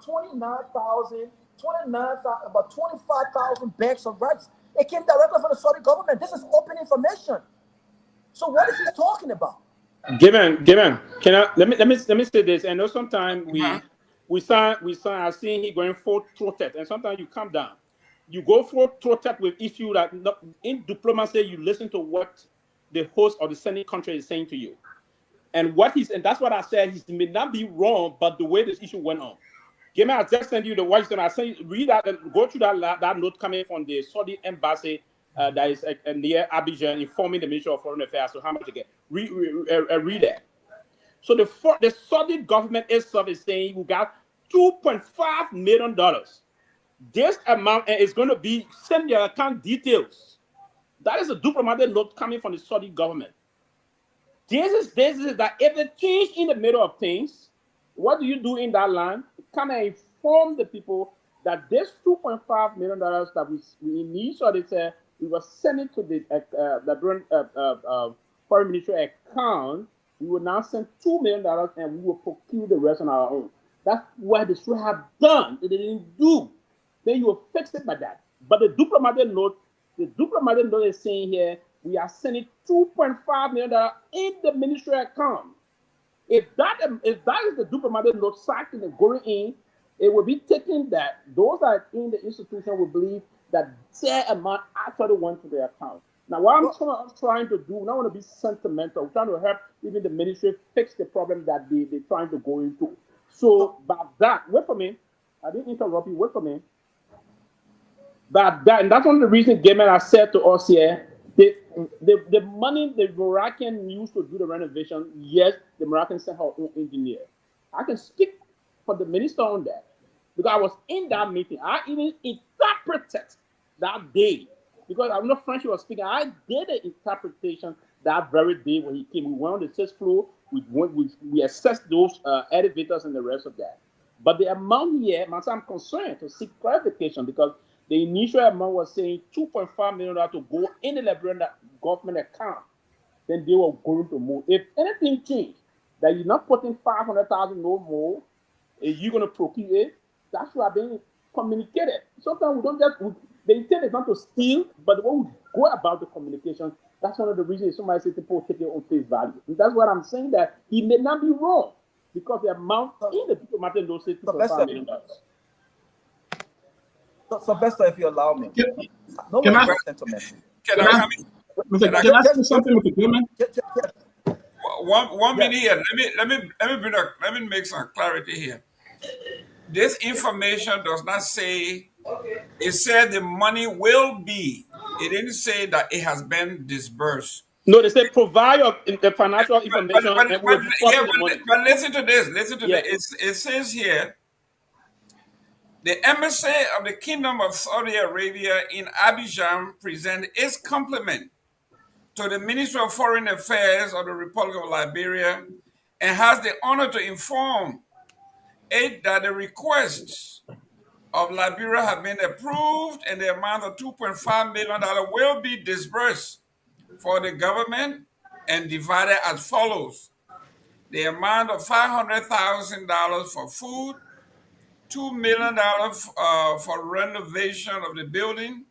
about 25,000 bags of rights. It came directly from the Saudi government. This is open information. So what is he talking about? Given. Let me say this. I know sometimes I've seen he going full throated, and sometimes you calm down. You go full throated with issue that in diplomacy you listen to what the host or the sending country is saying to you, and that's what I said. He may not be wrong, but the way this issue went on. Given I just sent you the voice, and I say read that and go through that note coming from the Saudi embassy that is near Abidjan, informing the Ministry of Foreign Affairs so how much to get. Read that. So the Saudi government itself is saying we got $2.5 million. This amount is going to be send your account details. That is a diplomatic note coming from the Saudi government. This is that if they change in the middle of things, what do you do in that land? Come and inform the people that this $2.5 million that we initially said we were sending to the foreign ministry account, we will now send $2 million and we will procure the rest on our own. That's what they should have done. They didn't do. Then you will fix it by that. But the diplomatic note is saying here we are sending $2.5 million in the ministry account. If that is the diplomatic note citing and going in, it will be taken that those that are in the institution will believe that their amount actually went to their account. Now, what I'm trying to do, I don't want to be sentimental. I'm trying to help even the ministry fix the problem that they're trying to go into. So, but that, wait for me. I didn't interrupt you. Wait for me. And that's one of the reasons Gamer has said to us here, the money the Moroccan used to do the renovation, yes, the Moroccans sent her own engineer. I can speak for the minister on that because I was in that meeting. I even interpreted that day because I'm not French. He was speaking. I did an interpretation that very day when he came. We went on the 6th floor. We assessed those elevators and the rest of that. But the amount here, I'm concerned to seek clarification because the initial amount was saying $2.5 million to go in the Liberian government account. Then they were going to move. If anything changed, that you're not putting 500,000 no more, and you're going to procure it, that should have been communicated. Sometimes we don't just, the intent is not to steal, but when we go about the communication, that's one of the reasons somebody says people take it on face value. And that's what I'm saying, that he may not be wrong because the amount in the diplomatic note says $2.5 million. So Bester, if you allow me, Can I say something, Mr. Goodman? One minute here. Let me make some clarity here. This information does not say. It said the money will be. It didn't say that it has been disbursed. No, they said provide the financial information and we'll the money. But listen to this. Listen to this. It says here, the embassy of the Kingdom of Saudi Arabia in Abidjan presents its compliment to the Ministry of Foreign Affairs of the Republic of Liberia and has the honor to inform it that the requests of Liberia have been approved and the amount of $2.5 million will be disbursed for the government and divided as follows. The amount of $500,000 for food, $2 million for renovation of the building.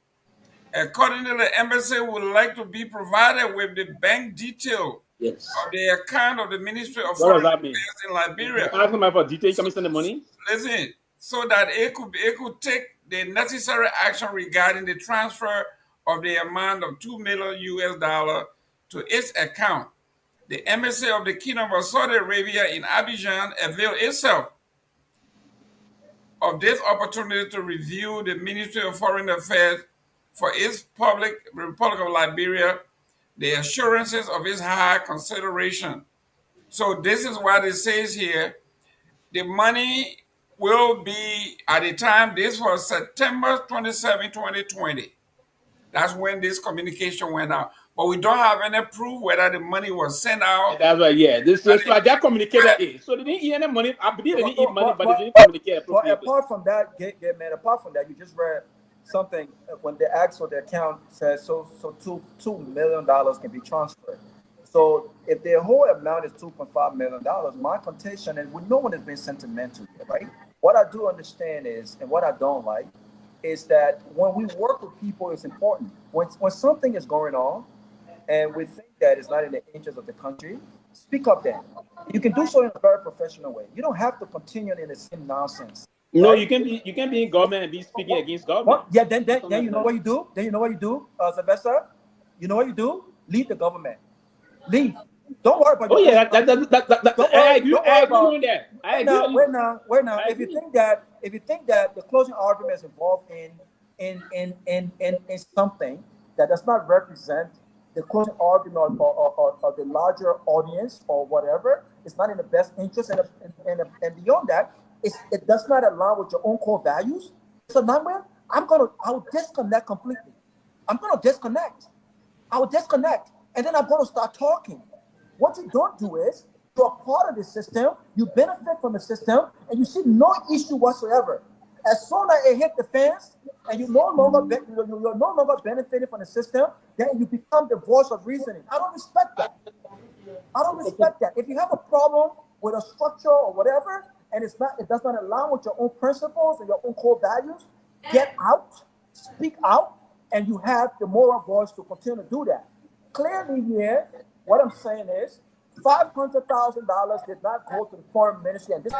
Accordingly, the embassy would like to be provided with the bank detail of the account of the Ministry of Foreign Affairs in Liberia. Asking for detail, can we send the money? Listen, so that it could take the necessary action regarding the transfer of the amount of $2 million to its account. The embassy of the Kingdom of Saudi Arabia in Abidjan availed itself of this opportunity to review the Ministry of Foreign Affairs for its Republic of Liberia, the assurances of its high consideration. So this is what it says here. The money will be, at the time, this was September 27, 2020. That's when this communication went out. But we don't have any proof whether the money was sent out. That's right, yeah. This is like that communicator is. So they didn't eat any money. I believe they didn't eat money, but they didn't communicate appropriately. But apart from that, man, apart from that, you just read something when they asked for the account, says so $2 million can be transferred. So if the whole amount is $2.5 million, my contention, and no one has been sentimental here, right? What I do understand is, and what I don't like, is that when we work with people, it's important. When something is going on, and we think that it's not in the interest of the country, speak up then. You can do so in a very professional way. You don't have to continue in the same nonsense. No, right? you can be in government and be speaking against government. Yeah, then you know what you do? Then you know what you do, Sylvester? You know what you do? Leave the government. Leave. Don't worry about. Oh yeah, I agree with that. I agree. Wait now. If you think that the closing argument is involved in something that does not represent the closing argument or the larger audience or whatever, it's not in the best interest, and beyond that, it does not align with your own core values. So now, I'll disconnect completely. I will disconnect, and then I'm going to start talking. What you don't do is, you're a part of the system, you benefit from the system, and you see no issue whatsoever. As soon as it hit the fence, and you're no longer benefiting from the system, then you become the voice of reasoning. I don't respect that. If you have a problem with a structure or whatever, and it does not align with your own principles and your own core values, get out, speak out, and you have the moral voice to continue to do that. Clearly here, what I'm saying is, $500,000 did not go to the foreign ministry, and this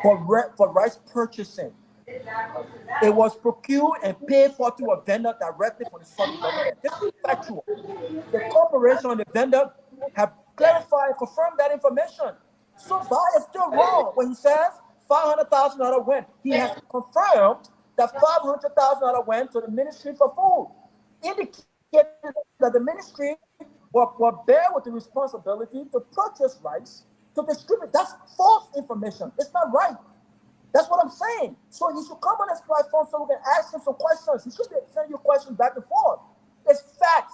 for rice purchasing. It was procured and paid for through a vendor directly from the Saudi government. This is factual. The corporation and the vendor have clarified and confirmed that information. So Guar is still wrong when he says $500,000 went. He has confirmed that $500,000 went to the Ministry for Food, indicating that the ministry will bear with the responsibility to purchase rights to distribute. That's false information. It's not right. That's what I'm saying. So he should come on this platform so we can ask him some questions. He should send you questions back and forth. It's facts.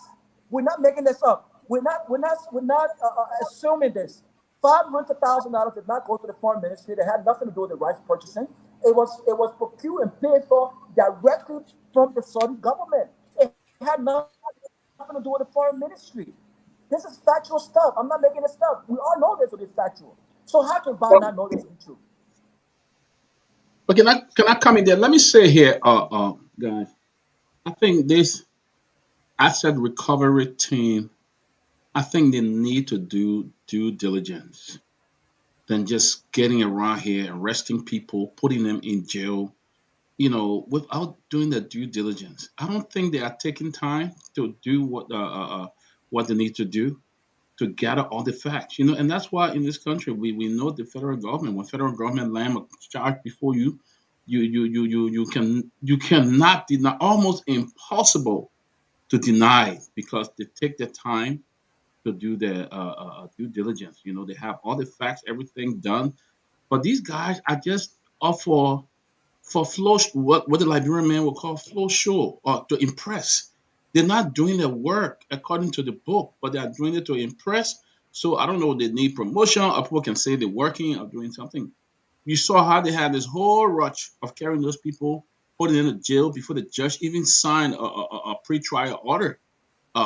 We're not making this up. We're not assuming this. $500,000 did not go to the foreign ministry. They had nothing to do with the rights purchasing. It was procured and paid for directly from the Saudi government. It had nothing to do with the foreign ministry. This is factual stuff. I'm not making this stuff. We all know this to be factual. So how can Bob not know this to be true? But can I come in there? Let me say here, guys. I think this asset recovery team, I think they need to do due diligence than just getting around here, arresting people, putting them in jail, without doing the due diligence. I don't think they are taking time to do what they need to do to gather all the facts, and that's why in this country we know the federal government. When federal government land a charge before you, you cannot deny, almost impossible to deny, because they take the time to do their due diligence. They have all the facts, everything done. But these guys are just up for flow, what the Liberian man would call flow show, or to impress. They're not doing their work according to the book, but they are doing it to impress. So I don't know, they need promotion, or people can say they're working or doing something. You saw how they had this whole rush of carrying those people, putting them in jail before the judge even signed a pre-trial order,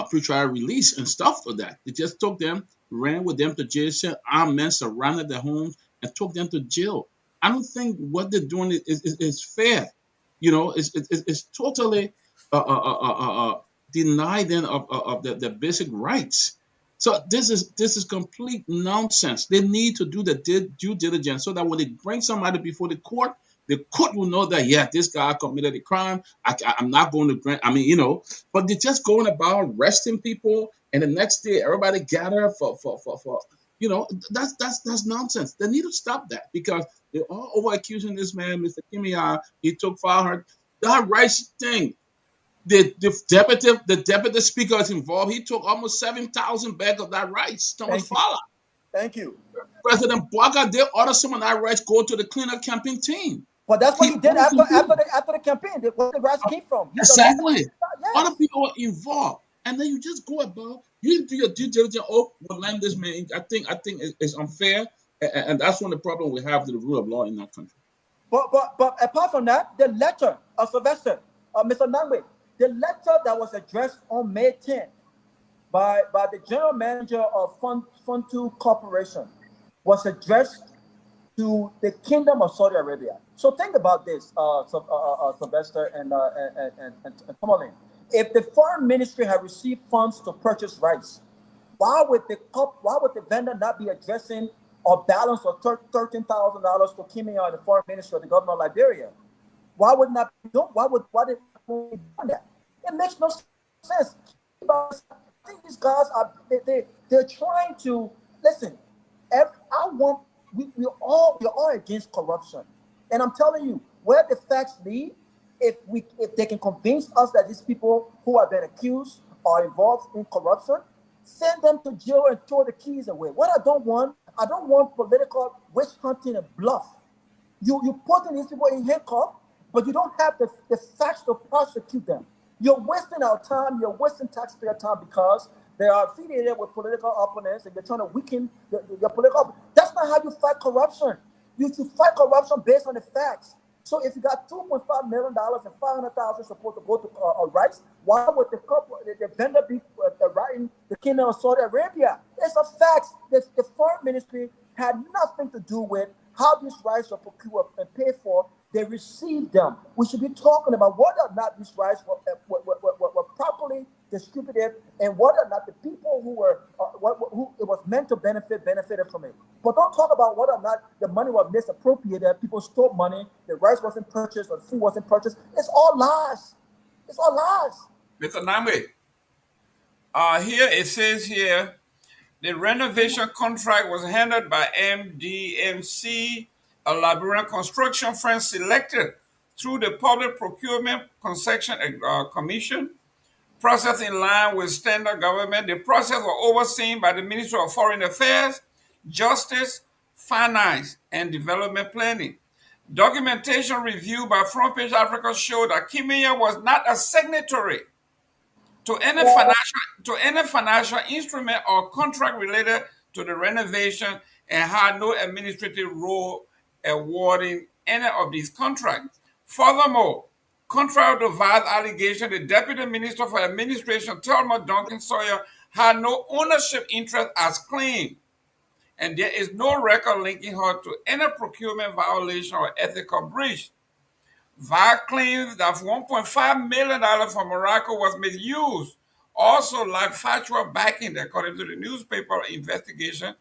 pre-trial release and stuff for that. They just took them, ran with them to jail, sent armed men, surrounded their homes, and took them to jail. I don't think what they're doing is fair. It's totally deny them of the basic rights. So this is complete nonsense. They need to do the due diligence so that when they bring somebody before the court will know that, yeah, this guy committed a crime. I'm not going to grant. But they're just going about arresting people, and the next day everybody gather for. That's nonsense. They need to stop that, because they're all over accusing this man, Mr. Kimia. He took 500. That rights thing. The deputy speaker is involved. He took almost 7,000 bags of that rice. Thomas Fowler. Thank you. President Boaga, they ordered some of that rice go to the cleanup campaign team. But that's what he did after the campaign. Where the rice came from. Exactly. Yes. Other people were involved, and then you just go about. You didn't do your due diligence. Oh, we'll land this man. I think it's unfair, and that's one of the problems we have with the rule of law in our country. But apart from that, the letter of Sylvester, Mr. Nyenwolo, the letter that was addressed on May 10th by the general manager of Funtu Corporation was addressed to the Kingdom of Saudi Arabia. So think about this, Sylvester and Tomalin. If the foreign ministry had received funds to purchase rice, why would the vendor not be addressing a balance of $13,000 to Kimia, the foreign ministry of the government of Liberia? Why would not be done? Why did do that? It makes no sense. I think these guys they're trying to listen. We're all against corruption, and I'm telling you, where the facts lead, if they can convince us that these people who have been accused are involved in corruption, send them to jail and throw the keys away. What I don't want political witch hunting and bluff. You putting these people in handcuffs, but you don't have the facts to prosecute them. You're wasting our time. You're wasting taxpayer time because they are affiliated with political opponents and you're trying to weaken your political. That's not how you fight corruption. You should fight corruption based on the facts. So if you got $2.5 million and 500,000 supposed to go to rights, why would the vendor be writing the Kingdom of Saudi Arabia? It's a fact. The foreign ministry had nothing to do with how these rights were procured and paid for. They received them. We should be talking about whether or not these rights were properly distributed and whether or not the people who it was meant to benefited from it. But don't talk about whether or not the money was misappropriated, people stole money, the rice wasn't purchased or the food wasn't purchased. It's all lies. It's all lies. Mr. Nyenwolo, here it says here, the renovation contract was handled by MDMC, a Liberian construction firm selected through the Public Procurement Concession Commission, process in line with standard government. The process was overseen by the Ministry of Foreign Affairs, Justice, Finance, and Development Planning. Documentation review by Front Page Africa showed that Myean was not a signatory to any financial instrument or contract related to the renovation and had no administrative role awarding any of these contracts. Furthermore, contrary to vast allegation, the Deputy Minister for Administration, Thelma Duncan Sawyer, had no ownership interest as claimed, and there is no record linking her to any procurement violation or ethical breach. VAR claims that $1.5 million from Morocco was misused, also lacked factual backing, according to the newspaper investigation.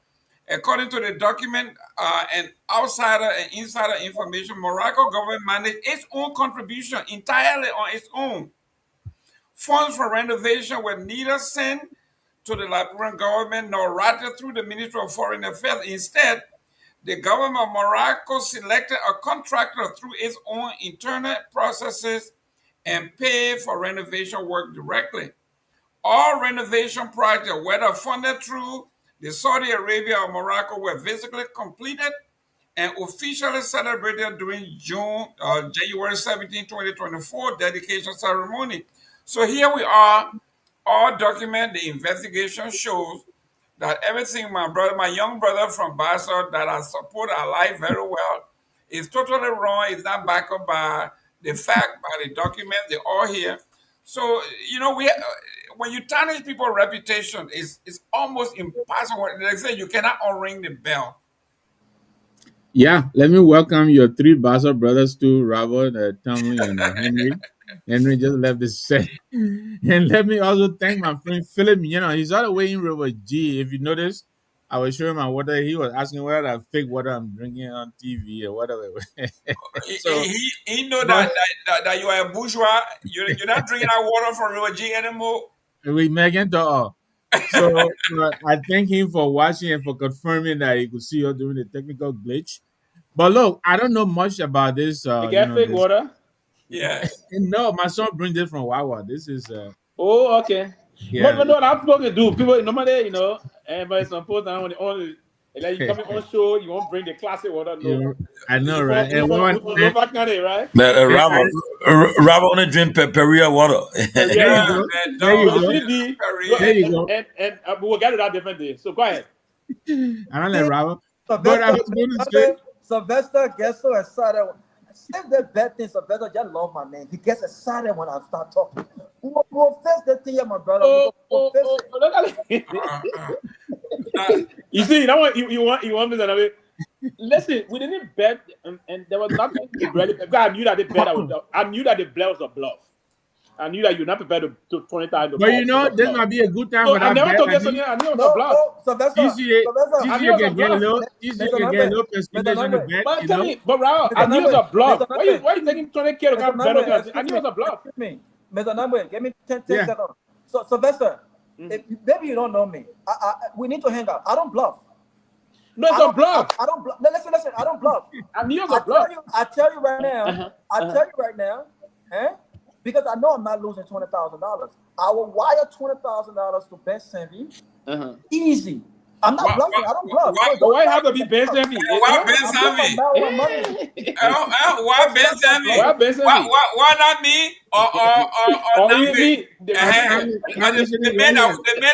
According to the document and outsider and insider information, Morocco government managed its own contribution entirely on its own. Funds for renovation were neither sent to the Liberian government nor routed through the Ministry of Foreign Affairs. Instead, the government of Morocco selected a contractor through its own internal processes and paid for renovation work directly. All renovation projects, whether funded through the Saudi Arabia or Morocco, were physically completed and officially celebrated during January 17, 2024 dedication ceremony. So here we are, all document. The investigation shows that everything my young brother from Basel that I support our life very well is totally wrong. It's not backed up by the fact, by the document. They're all here. So when you tarnish people's reputation, it's almost impossible. They say you cannot unring the bell. Yeah, let me welcome your three Basel brothers too, Robert, Tomalin, and Henry. Henry just left the set. And let me also thank my friend Philip. He's all the way in River G. If you notice, I was showing my water. He was asking whether that fake water I'm drinking on TV or whatever. So, he know that you are a bourgeois. You're not drinking that water from River G anymore. We Megan to So I thank him for watching and for confirming that he could see us during the technical glitch. But look, I don't know much about this. You get fake water? Yeah. No, my son brings this from Wawa. This is. Oh, okay. Yeah. But what I'm supposed to do, people normally, everybody's supposed to only. Like you come on show, you won't bring the classic water. No. I know, right? And Lofa County, right? Robert only drink Perea water. There you go. And we'll get to that different day. So go ahead. I don't let Robert. But I was going to say, Sylvester gets so excited. Save that bad thing, Sylvester just love my name. He gets excited when I start talking. We'll face that thing, my brother. You see, you want me to listen. We didn't bet, and there was nothing really. I knew that the bet. I knew that the bet was a bluff. I knew that you're not prepared to 20,000. But this might be a good time for that. I never told you something. I knew it was a bluff. TC can get a little percentage on the bet. But tell me, but Raul, I knew it was a bluff. Why are you taking 20K to come better? I knew it was a bluff. Mr. Number, give me 10 seconds. So, Sylvester, maybe you don't know me. We need to hang out. I don't bluff. No, it's a bluff. I don't bluff. No, listen. I don't bluff. I knew it was a bluff. I tell you right now. Tell you right now. Because I know I'm not losing $20,000. I will wire $20,000 to Ben Sanvee. Easy. I'm not bluffing. I don't bluff. Why have to be Ben Sanvee? Why Ben Sanvee? Why Ben Sanvee? Why not me? Or me? The men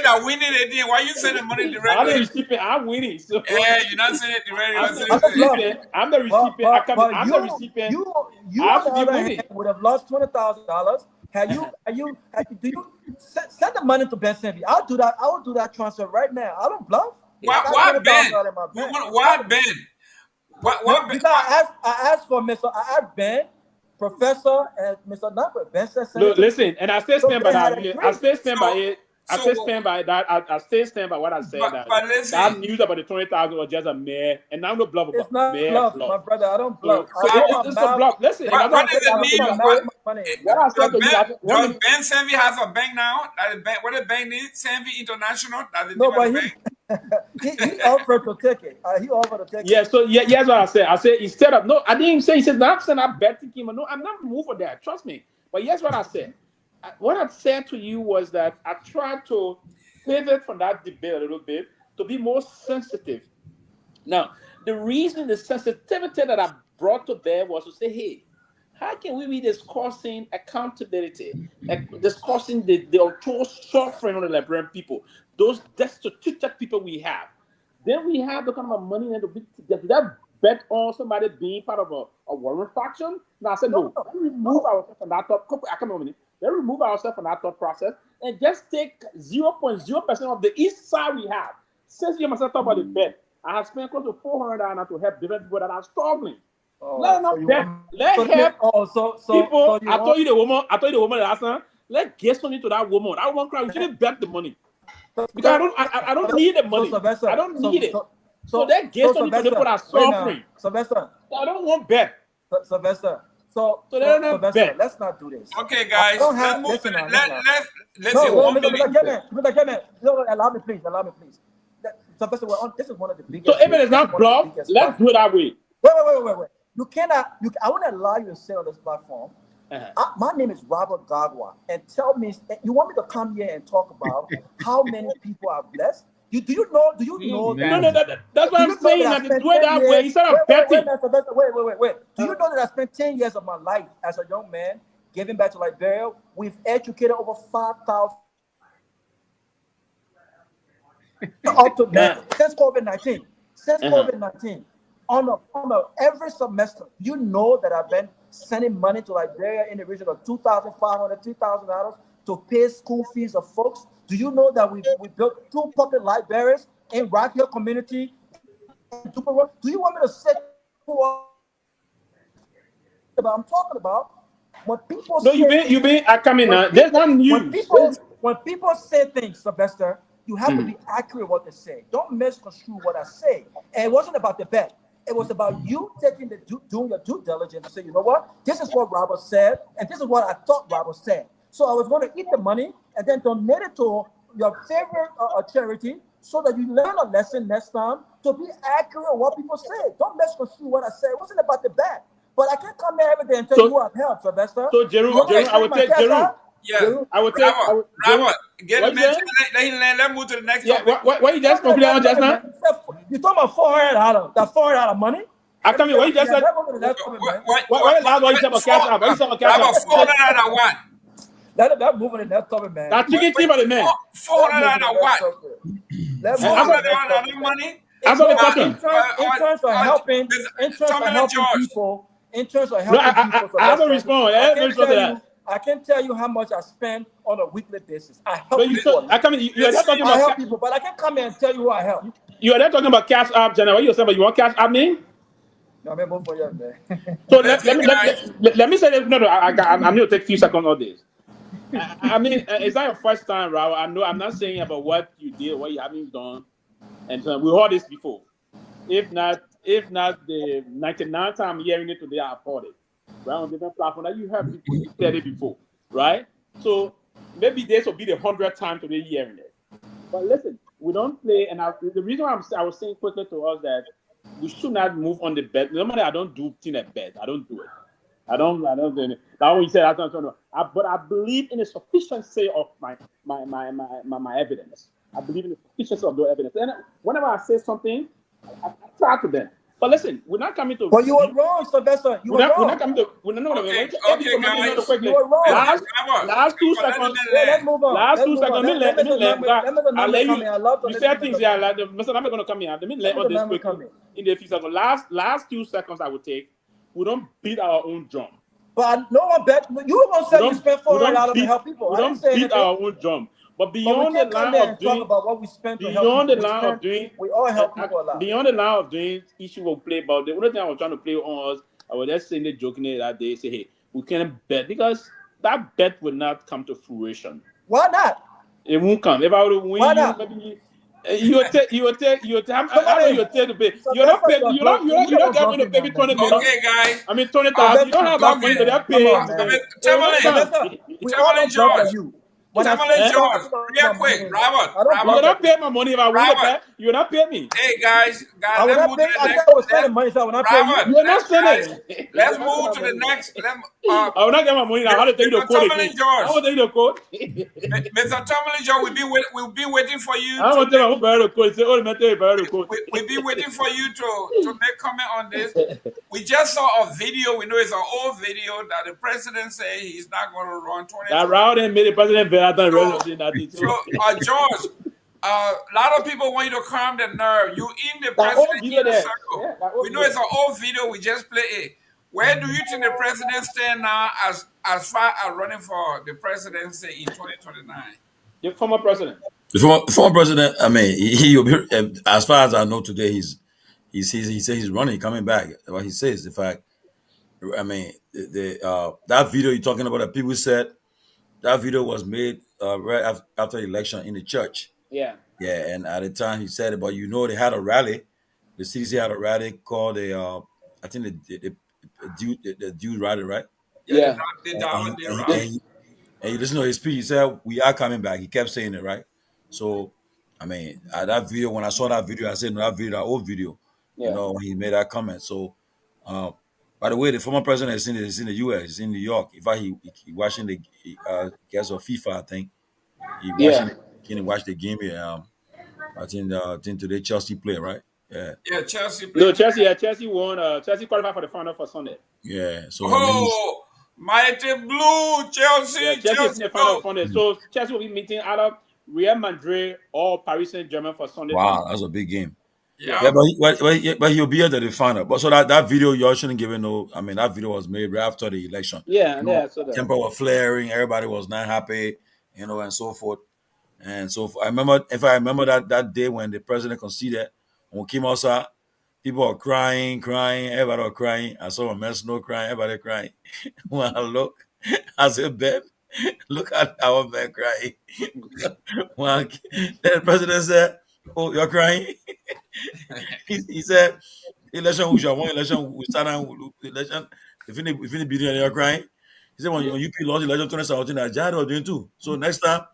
that winning it in. Why you send the money directly? I'm winning. So. Yeah, you're not sending it directly. I'm the recipient. I'm the recipient. You on the other hand would have lost $20,000. Do you send the money to Ben Sanvee? I'll do that. I will do that transfer right now. I don't bluff. Why Ben? Why Ben? Why Ben? Because I asked for Mr. I asked Ben, Professor, and Mr. Number. Ben said, look, listen, and I still stand by that. I still stand by it. I still stand by that. I still stand by what I said. That news about the 20,000 was just a mare, and I'm no bluff about it's not bluff, my brother. I don't bluff. It's a bluff. Listen, what is the need? Does Ben Sanvee has a bank now? What the bank need? Sanvee International. No, but he offered to take it. He offered to take it. Yeah. So here's what I said. I said instead of no, I didn't say. He said not saying I bet him. No, I'm not moving for that. Trust me. But here's what I said. what I said to you was that I tried to pivot from that debate a little bit to be more sensitive. Now, the reason the sensitivity that I brought to bear was to say, hey, how can we be discussing accountability, discussing the actual suffering of the Liberian people, those destitute people we have? Then we have the kind of money and that bet on somebody being part of a warring faction. Now I said, no, let me remove ourselves from that thought. Let's remove ourselves from that thought process and just take 0.0% of the east side we have. Since you must talk about the bet, I have spent close to $400 to help different people that are struggling. Let not bet. Let help people. I told you the woman last time. Let's get something to that woman. That woman cry. We shouldn't bet the money. Because I don't need the money. I don't need it. So that gets something to the people that are suffering. Sylvester. I don't want bet. Sylvester. Sylvester, let's not do this. Okay, guys. Let's see. Mr. Kevin, allow me, please. Sylvester, this is one of the biggest. So if it is not bluff, let's do it that way. Wait. You cannot. I won't allow you to sit on this platform. My name is Robert Garguah, and tell me, you want me to come here and talk about how many people are blessed? Do you know that? No, that's what I'm saying. That do it that way instead of betting. Wait. Do you know that I spent 10 years of my life as a young man giving back to Liberia? We've educated over 5,000 up to now since COVID-19. On every semester, you know that I've been sending money to Liberia in the region of $2,500, $3,000 to pay school fees of folks. Do you know that we built 2 public libraries in Rock Hill community? Do you want me to say what I'm talking about? When people you been coming now. There's one news. When people say things, Sylvester, you have to be accurate what they say. Don't misconstrue what I say. And it wasn't about the bet. It was about you doing your due diligence and say, you know what? This is what Robert said, and this is what I thought Robert said. So I was going to eat the money and then donate it to your favorite charity so that you learn a lesson next time to be accurate on what people say. Don't misconstrue what I said. It wasn't about the bet. But I can't come here every day and tell you who I've helped, Sylvester. So, Jerome, I would take Jerome. Yeah, I would take Robert, get him in. Let's move to the next topic. What you just concluded on just now? You talking about $400? That $400 money? I tell you what you just said. What last one you said about cash out? What you said about cash out? $400 what? That moving the next topic, man. That chicken team for the man. $400 what? $400 money. I'm not talking. In terms of helping people. In terms of helping people. I haven't responded. I can tell you how much I spend on a weekly basis. I help people. I help people, but I can't come here and tell you who I help. You are not talking about cash app, Jenna. What you saying? But you want cash app me? No, I'm moving for you, man. So let me say that. No, I'm going to take a few seconds on this. I mean, it's not your first time, Raul. I know I'm not saying about what you did, what you haven't done, and so we heard this before. If not the 99th time I'm hearing it today, I applaud it. Right on different platform that you heard people you said it before, right? So maybe this will be the 100th time today hearing it. But listen, we don't play, and the reason why I was saying quickly to us that we should not move on the bet. Normally, I don't do thing at bet. I don't do it. I don't do it. Now when you say but I believe in the sufficiency of my evidence. I believe in the sufficiency of the evidence. And whenever I say something, I try to them. But listen, we're not coming to. But you were wrong, Sylvester. You were wrong. We're not coming to. Okay, guys. You were wrong. Last 2 seconds. Let's move on. Last 2 seconds. I'll let you. You said things here. Mr. I'm going to come here. Let me let on this quickly. In the few seconds. Last 2 seconds I would take. We don't beat our own drum. But no one bet. You were going to say you spent $400 to help people. We don't beat our own drum. But beyond the line of doing, about what we spent beyond the line of doing, we all help people a lot. Beyond the line of doing, issue will play about. The only thing I was trying to play on us, I was just saying it jokingly that day, say, hey, we can't bet because that bet will not come to fruition. Why not? It won't come. If I would win, maybe you will take. How many you take to pay? You're not paying. You don't get me to pay me $20 million. Okay, guys. I mean $20,000. You don't have that money to that pay. We all don't jump at you. Tomalin George, real quick, Robert. You not pay my money if I want to pay. You not pay me. Hey guys, I will let's not move pay. to the I next. thought I was spending money, so I will not pay you. Robert, You're not spending. let's move to the next. I will not get my money now. How to take the code again? I want to take the code. Mr. Tomalin George, we'll be waiting for you. I want to tell my the code. Say, oh, man, tell the code. We'll be waiting for you to make comment on this. We just saw a video. We know it's an old video that the president said he's not going to run 2020. That route and made the president better than George, a lot of people want you to calm the nerve. You in the president in the circle. Yeah, we know it's an old video. We just play it. Where do you think the president stand now as far as running for the presidency in 2029? The former president. The former president. I mean, he'll be. As far as I know today, he says he's running, coming back. What he says, in fact, I mean, that video you're talking about that people said that video was made right after the election in the church. Yeah. Yeah, and at the time he said it, but they had a rally. The CDC had a rally called I think the dude rally, right? Yeah. And you listen to his speech, he said, "We are coming back." He kept saying it, right? So, I mean, that video, when I saw that video, I said, "No, that old video," when he made that comment. So, by the way, the former president is in the U.S., he's in New York. In fact, he watching the guess of FIFA, I think. He watched the game. I think today Chelsea play, right? Yeah, Chelsea played. No, Chelsea won. Chelsea qualified for the final for Sunday. Yeah. So mighty blue Chelsea. Yeah, Chelsea is in the final for Sunday. So Chelsea will be meeting either Real Madrid or Paris Saint-Germain for Sunday. Wow, that's a big game. Yeah, but he'll be at the final. But so that video you all shouldn't give it no. I mean, that video was made right after the election. Yeah, so that temper was flaring, everybody was not happy, and so forth. And so I remember that day when the president conceded, when we came outside, people were crying, everybody was crying. I saw a man Snow crying, everybody crying. When I look, I said, "Ben, look at our man crying." When the president said, "Oh, you're crying?" he said, "Election we shall win. Election we start down. Election if any beating and you're crying." He said, "When UP lost election 2017, Ajay was doing too. So next time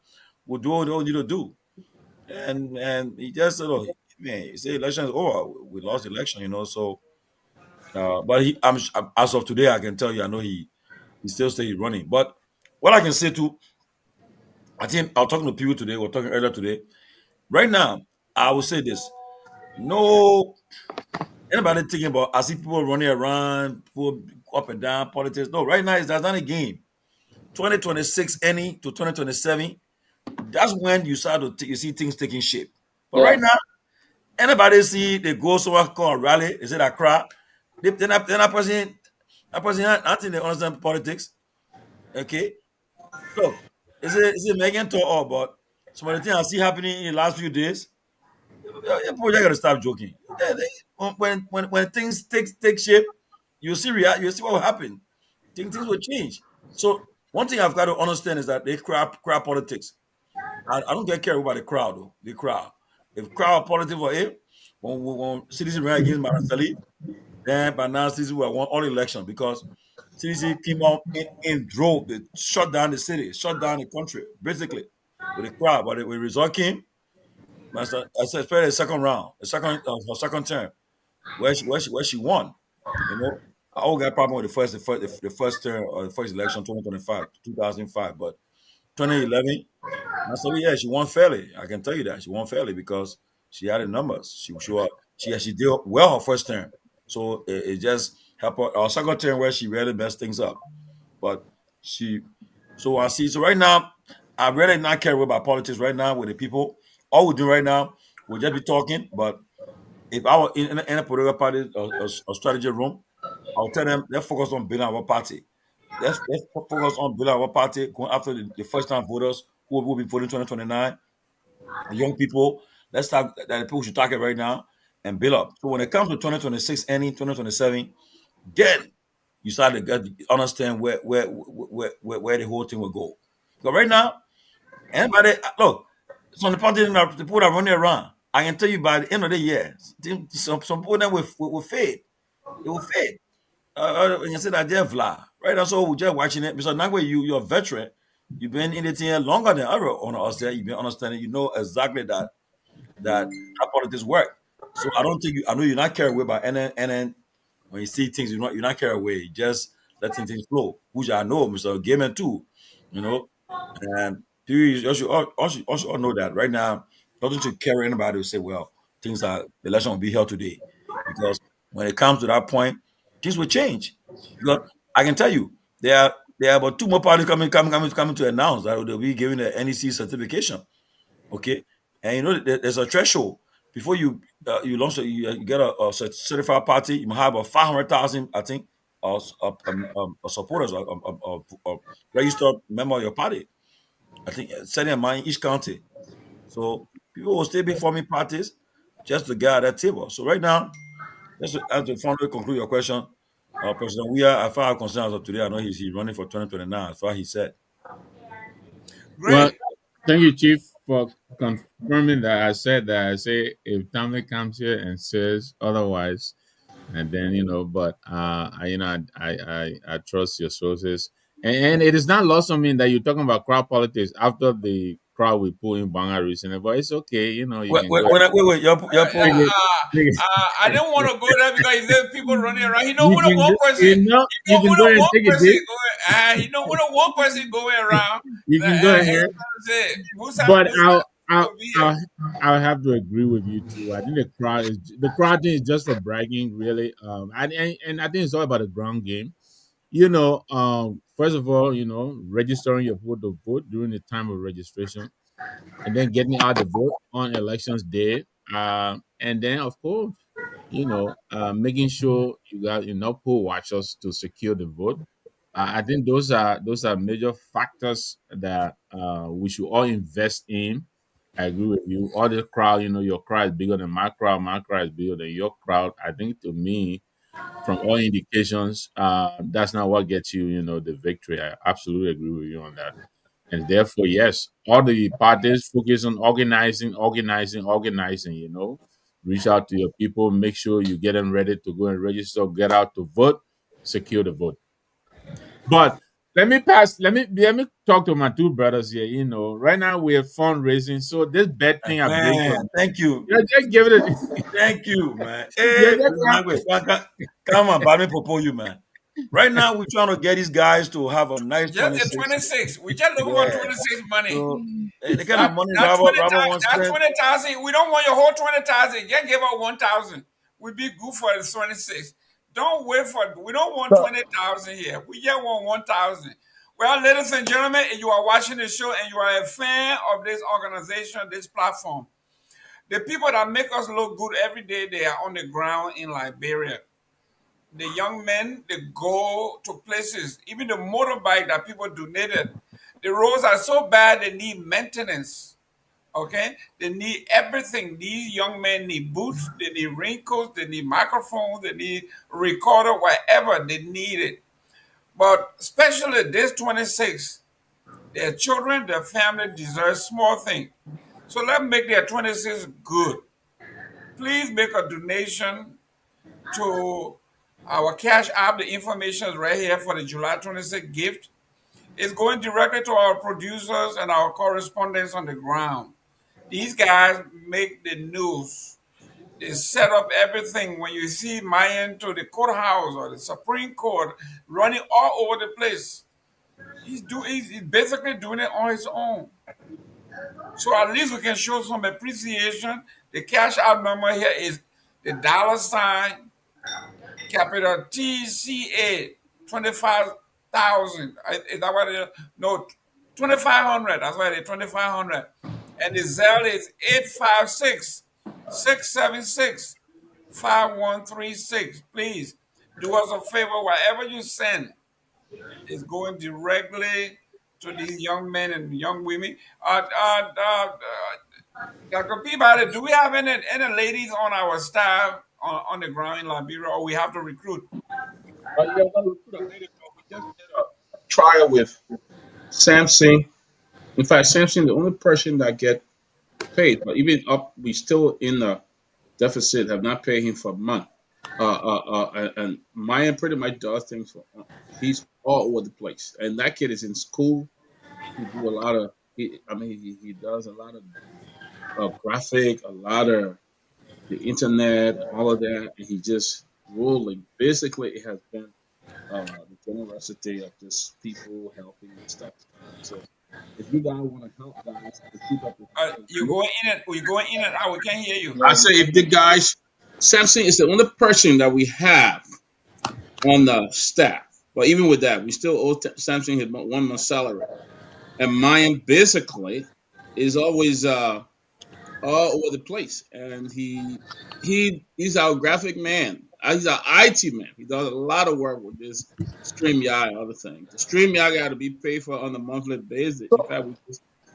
we'll do what we need to do." And he just said, "Oh, man, he said election is over. We lost the election, So, but as of today, I can tell you, I know he still stays running. But what I can say too, I think I was talking to people today. We were talking earlier today. Right now, I will say this. No, anybody thinking about, I see people running around, people up and down, politics. No, right now, that's not a game. 2026 to 2027, that's when you see things taking shape. But right now, anybody see they go somewhere called rally, is it a crowd? They're not person, I think they understand politics. Okay? So, is it Myean talk all about some of the things I see happening in the last few days? People got to stop joking. When things take shape, you see what will happen. Things will change. So one thing I've got to understand is that they crowd politics. I don't get care about the crowd though. The crowd. If crowd politics were it, when CDC ran against Marasali, then by now CDC will won all elections because CDC came out and drove, they shut down the city, shut down the country, basically, with the crowd. But when the result came, I said, especially the second round, her second term, where she won. I all got problem with the first term or the first election, 2005, but 2011, I said, yeah, she won fairly. I can tell you that she won fairly because she had the numbers. She did well her first term, so it just helped her. Our second term where she really messed things up, but so I see. So right now, I really not care about politics right now with the people. All we do right now, we'll just be talking. But if I were in a political party or strategy room, I'll tell them let's focus on building our party. Let's focus on building our party, going after the first-time voters who will be voting 2029. The young people, let's talk that the people should target right now and build up. So when it comes to 2026 ending, 2027, then you start to understand where the whole thing will go. Because right now, anybody look, some of the people that are running around, I can tell you by the end of the year, some people of them will fade. They will fade. You say that they're Vla, right? That's all we're just watching it. Because now you're a veteran, You've been in the team longer than other on us there. You've been understanding. You know exactly that how politics work. So I don't think I know you're not carried away by and then when you see things, you're not carried away. You just letting things flow. Which I know, Mr. Gamer too. You know, and you should all know that right now, nothing to carry anybody who say, well, the election will be held today. Because when it comes to that point, things will change. Because I can tell you, there are about two more parties coming to announce that they'll be giving the NEC certification. Okay, and you know there's a threshold before you launch you get a certified party. You might have about 500,000, I think, supporters or registered member of your party. I think setting a mind in each county. So people will still be forming parties just to get at that table. So right now, just to finally conclude your question, President Weah, as far as concerned as of today, I know he's running for 2029, as far as he said. Well, Great. thank you, Chief, for confirming that. I said that. I say if Tommy comes here and says otherwise, and then but I trust your sources, and it is not lost on me that you're talking about crowd politics after the crowd we pull in Banga recently, but it's okay. You Wait, can wait, go wait, your take poll. it. Take it. I didn't want to go there because there's people running around. He don't You want can one go, person. He you don't can want go ahead and one take it, person Dick. going. He don't want one person going around. You can go He's ahead. trying to say, But Musa I'll will be here. I'll I'll have to agree with you too. I think the crowd thing is just for bragging, really. And I think it's all about the ground game. First of all, registering your vote to vote during the time of registration, and then getting out the vote on elections day. And then of course, making sure you got enough poll watchers to secure the vote. I think those are major factors that we should all invest in. I agree with you. All the crowd, your crowd is bigger than my crowd is bigger than your crowd. I think to me, from all indications, that's not what gets you, the victory. I absolutely agree with you on that. And therefore, yes, all the parties focus on organizing, organizing, organizing, reach out to your people, make sure you get them ready to go and register, get out to vote, secure the vote. But let me talk to my two brothers here. Right now we have fundraising. So this bet thing I break Man, on. thank you. Yeah, just give it a Thank you, man. yeah, Hey, come on, Bobby Popo, you man. Right now, we're trying to get these guys to have a nice Just a 26. 26. We just looking for Yeah. 26 money. So the kind of That, money that 20, Robert wants to that spend. 20,000. We don't want your whole 20,000. Just give us 1,000. We be good for the 26. Don't wait for. We don't want So, 20,000 here. We just want 1,000. Well, ladies and gentlemen, if you are watching the show and you are a fan of this organization, this platform, the people that make us look good every day, they are on the ground in Liberia. The young men, they go to places, even the motorbike that people donated. The roads are so bad, they need maintenance. Okay? They need everything. These young men need boots, they need raincoats, they need microphones, they need recorder, whatever they need it. But especially this 26, their children, their family deserve small things. So let's make their 26 good. Please make a donation to our Cash App. The information is right here for the July 26th gift. It's going directly to our producers and our correspondents on the ground. These guys make the news. They set up everything. When you see Myean to the courthouse or the Supreme Court running all over the place, he's basically doing it on his own. So at least we can show some appreciation. The cash out number here is the $ capital TCA 25,000. Is that what it is? No, 2,500. That's why it is 2,500. And the Zelle is 856-676-5136. Please do us a favor. Whatever you send is going directly to these young men and young women. Dr. Peabody, do we have any ladies on our staff on the ground in Liberia, or we have to recruit? Yeah, we just did a trial with Samson. In fact, Samson, the only person that get paid, but even up, we still in the deficit, have not paid him for a month. And Myean pretty much does things for. He's all over the place, and that kid is in school. He do a lot of. He does a lot of graphic, a lot of the internet, and all of that, and he just ruling. Basically, it has been the generosity of just people helping and stuff. So, if you guys want to help guys to keep up with You going in and we going in and out. We can't hear you. I say if the guys, Samson is the only person that we have on the staff. But even with that, we still owe Samson his 1 month salary. And Myean basically is always all over the place. And he's our graphic man. He's our IT man. He does a lot of work with this StreamYard and other things. The StreamYard got to be paid for on a monthly basis. In fact,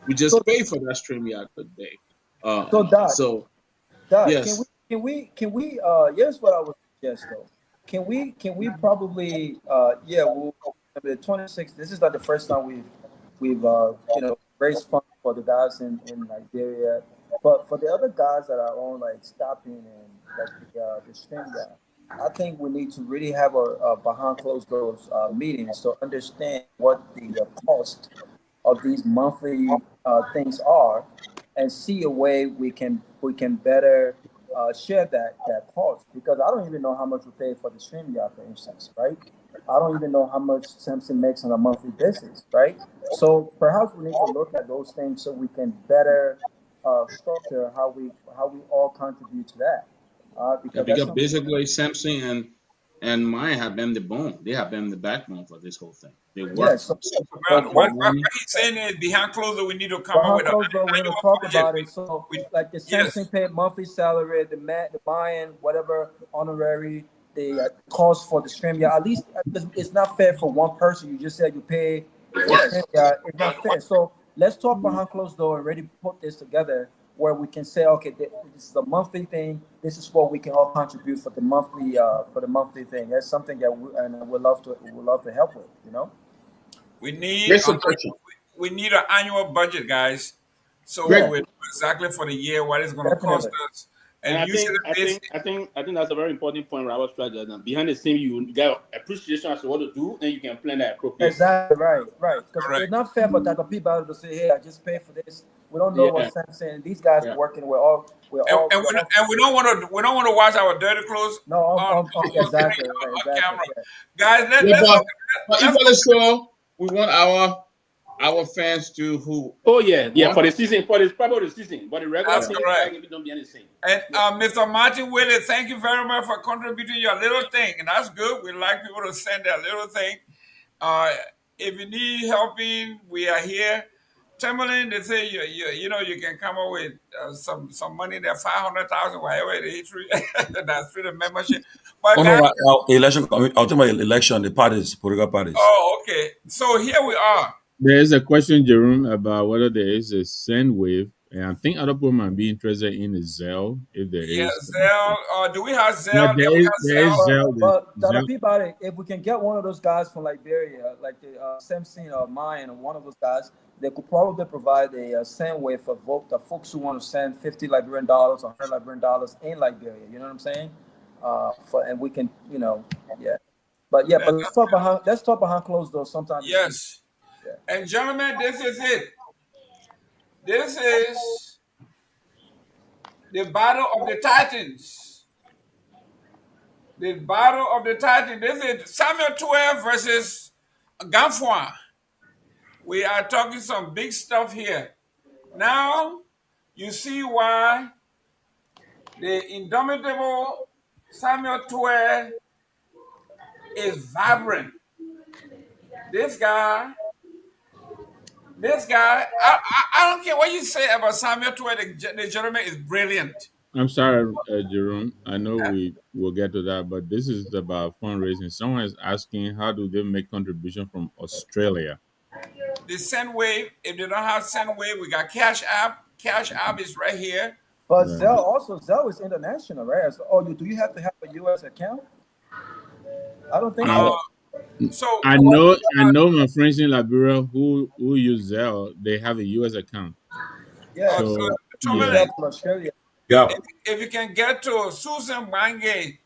we just pay for that StreamYard per day. Doc, yes. can we here's what I would suggest though. Can we probably we'll the 26th. This is not the first time we've raised funds for the guys in Liberia, but for the other guys that are on like stopping and like the stream guy, I think we need to really have a behind closed doors meetings to understand what the cost of these monthly things are, and see a way we can better share that cost, because I don't even know how much we pay for the StreamYard, for instance, right? I don't even know how much Samson makes on a monthly basis, right? So perhaps we need to look at those things so we can better structure how we all contribute to that. Because basically Samson and Myean have been the bone. They have been the backbone for this whole thing. They work. Yeah, so, what he's saying is behind closed door, we need to come up with we're going to talk about it. So like the Samson paid monthly salary, the Myean, whatever honorary, the cost for the StreamYard. At least it's not fair for one person. You just said you pay for StreamYard. It's not fair. So let's talk behind closed door and really put this together where we can say, okay, this is a monthly thing. This is what we can all contribute for the monthly thing. That's something that we'd love to help with. You know, we need an annual budget, guys. So we know exactly for the year what it's going to cost us. And I think that's a very important point, Robert Strategy. Behind the scene, you got appreciation as to what to do, and you can plan that appropriately. Exactly right. Because it's not fair for that people to say, "Hey, I just pay for this." We don't know what Sam's saying. These guys are working. We don't want to wash our dirty clothes. No, exactly. On camera, guys. Let's we want our fans to who. Oh yeah, for the season, for the season, but the regular season, don't be anything. And Mr. Martin Willis, thank you very much for contributing your little thing, and that's good. We like people to send their little thing. If you need helping, we are here. Tomalin, they say you can come up with some money there, 500,000, whatever it is. That's through the membership. But election. I'll talk about election. The parties, political parties. Oh, okay. So here we are. There is a question, Jerome, about whether there is a send wave, and I think other people might be interested in the Zelle, if there is. Yeah, Zelle. Do we have Zelle? Yeah, there is Zelle. But Peabody, if we can get one of those guys from Liberia, like the Samson or Myean, or one of those guys, they could probably provide a send wave for the folks who want to send $50 Liberian dollars or $100 Liberian dollars in Liberia. You know what I'm saying? And we can, But let's talk behind closed doors sometime. Yes. Yeah. And gentlemen, this is it. This is the battle of the Titans. The battle of the Titans. This is Samuel 12 versus Garguah. We are talking some big stuff here. Now, you see why the indomitable Samuel 12 is vibrant. This guy, I don't care what you say about Samuel 12, the gentleman is brilliant. I'm sorry, Jerome. I know we will get to that, but this is about fundraising. Someone is asking, how do they make contribution from Australia? The Sendwave, if they don't have Sendwave, we got Cash App. Cash App is right here. But Zelle is international, right? So, do you have to have a U.S. account? I don't think so. So I know my friends in Liberia who use Zelle. They have a U.S. account. Yeah. If you can get to Susan Wange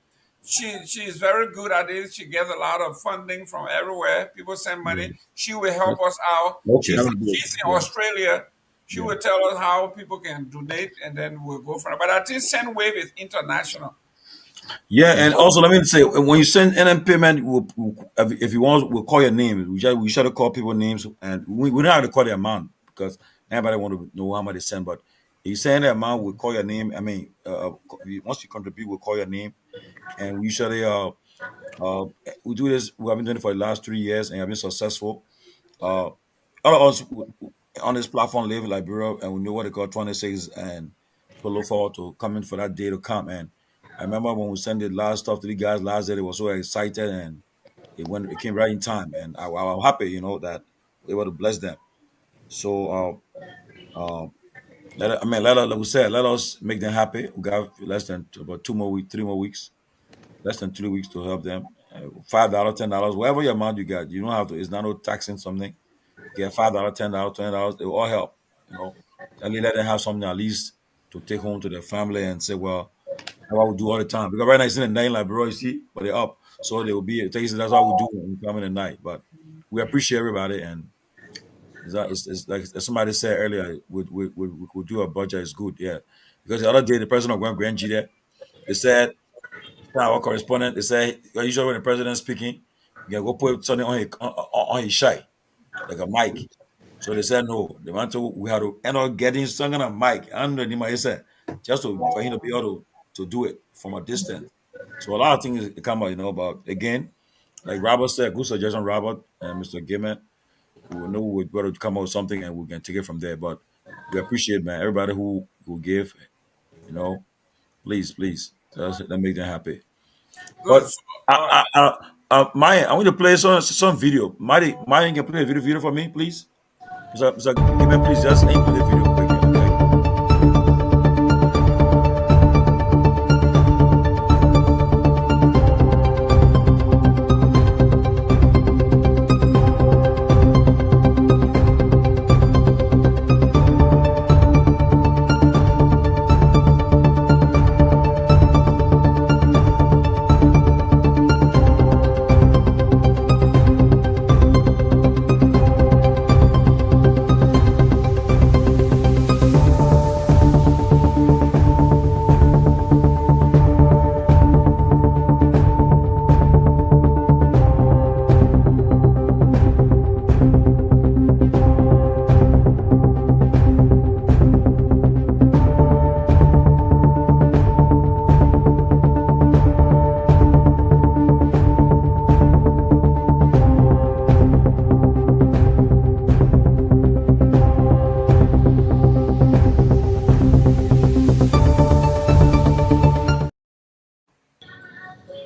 she's very good at it. She gets a lot of funding from everywhere. People send money. She will help us out. Okay. She's in Yeah. Australia. She Yeah. will tell us how people can donate, and then we'll go from it. But I think SendWave is international. Yeah, and also let me say, when you send NM payment, if you want, we'll call your name. We try to call people names, and we don't have to call the amount because everybody want to know how much they send. But if you send the amount, we'll call your name. I mean, once you contribute, we'll call your name, and we usually uh we do this. We have been doing it for the last 3 years, and have been successful. All of us on this platform live in Liberia, and we know what they call 26, and people look forward to coming for that day to come. And I remember when we sent the last stuff to the guys last day, they were so excited, and it came right in time, and I was happy, that we were able to bless them. So, let us, like we said, let us make them happy. We got less than about 2 more weeks, 3 more weeks, less than 3 weeks to help them. $5, $10, whatever your amount you got, you don't have to. It's not no taxing something. Get $5, $10, $20, it will all help. At least let them have something at least to take home to their family and say, well, how I would do all the time. Because right now it's in the night like bro, you see, but they're up. So they will be that's how we do when we come in the night. But we appreciate everybody, and it's like as somebody said earlier, we do a budget, it's good, yeah. Because the other day the president of Grand G there, they said, our correspondent, they said usually when the president's speaking, you can go put something on his shy, like a mic. So they said no. They want to. We had to end up getting some kind of mic. And the said just for him to be able to do it from a distance. So a lot of things come out, about again, like Robert said, good suggestion, Robert and Mr. Gimmett. We will know we're going to come out with something and we can take it from there. But we appreciate, man, everybody who give, please, let's make them happy. Good. But Myean, I want to play some video. Myean, can play a video for me, please. So give me please just play the video quick.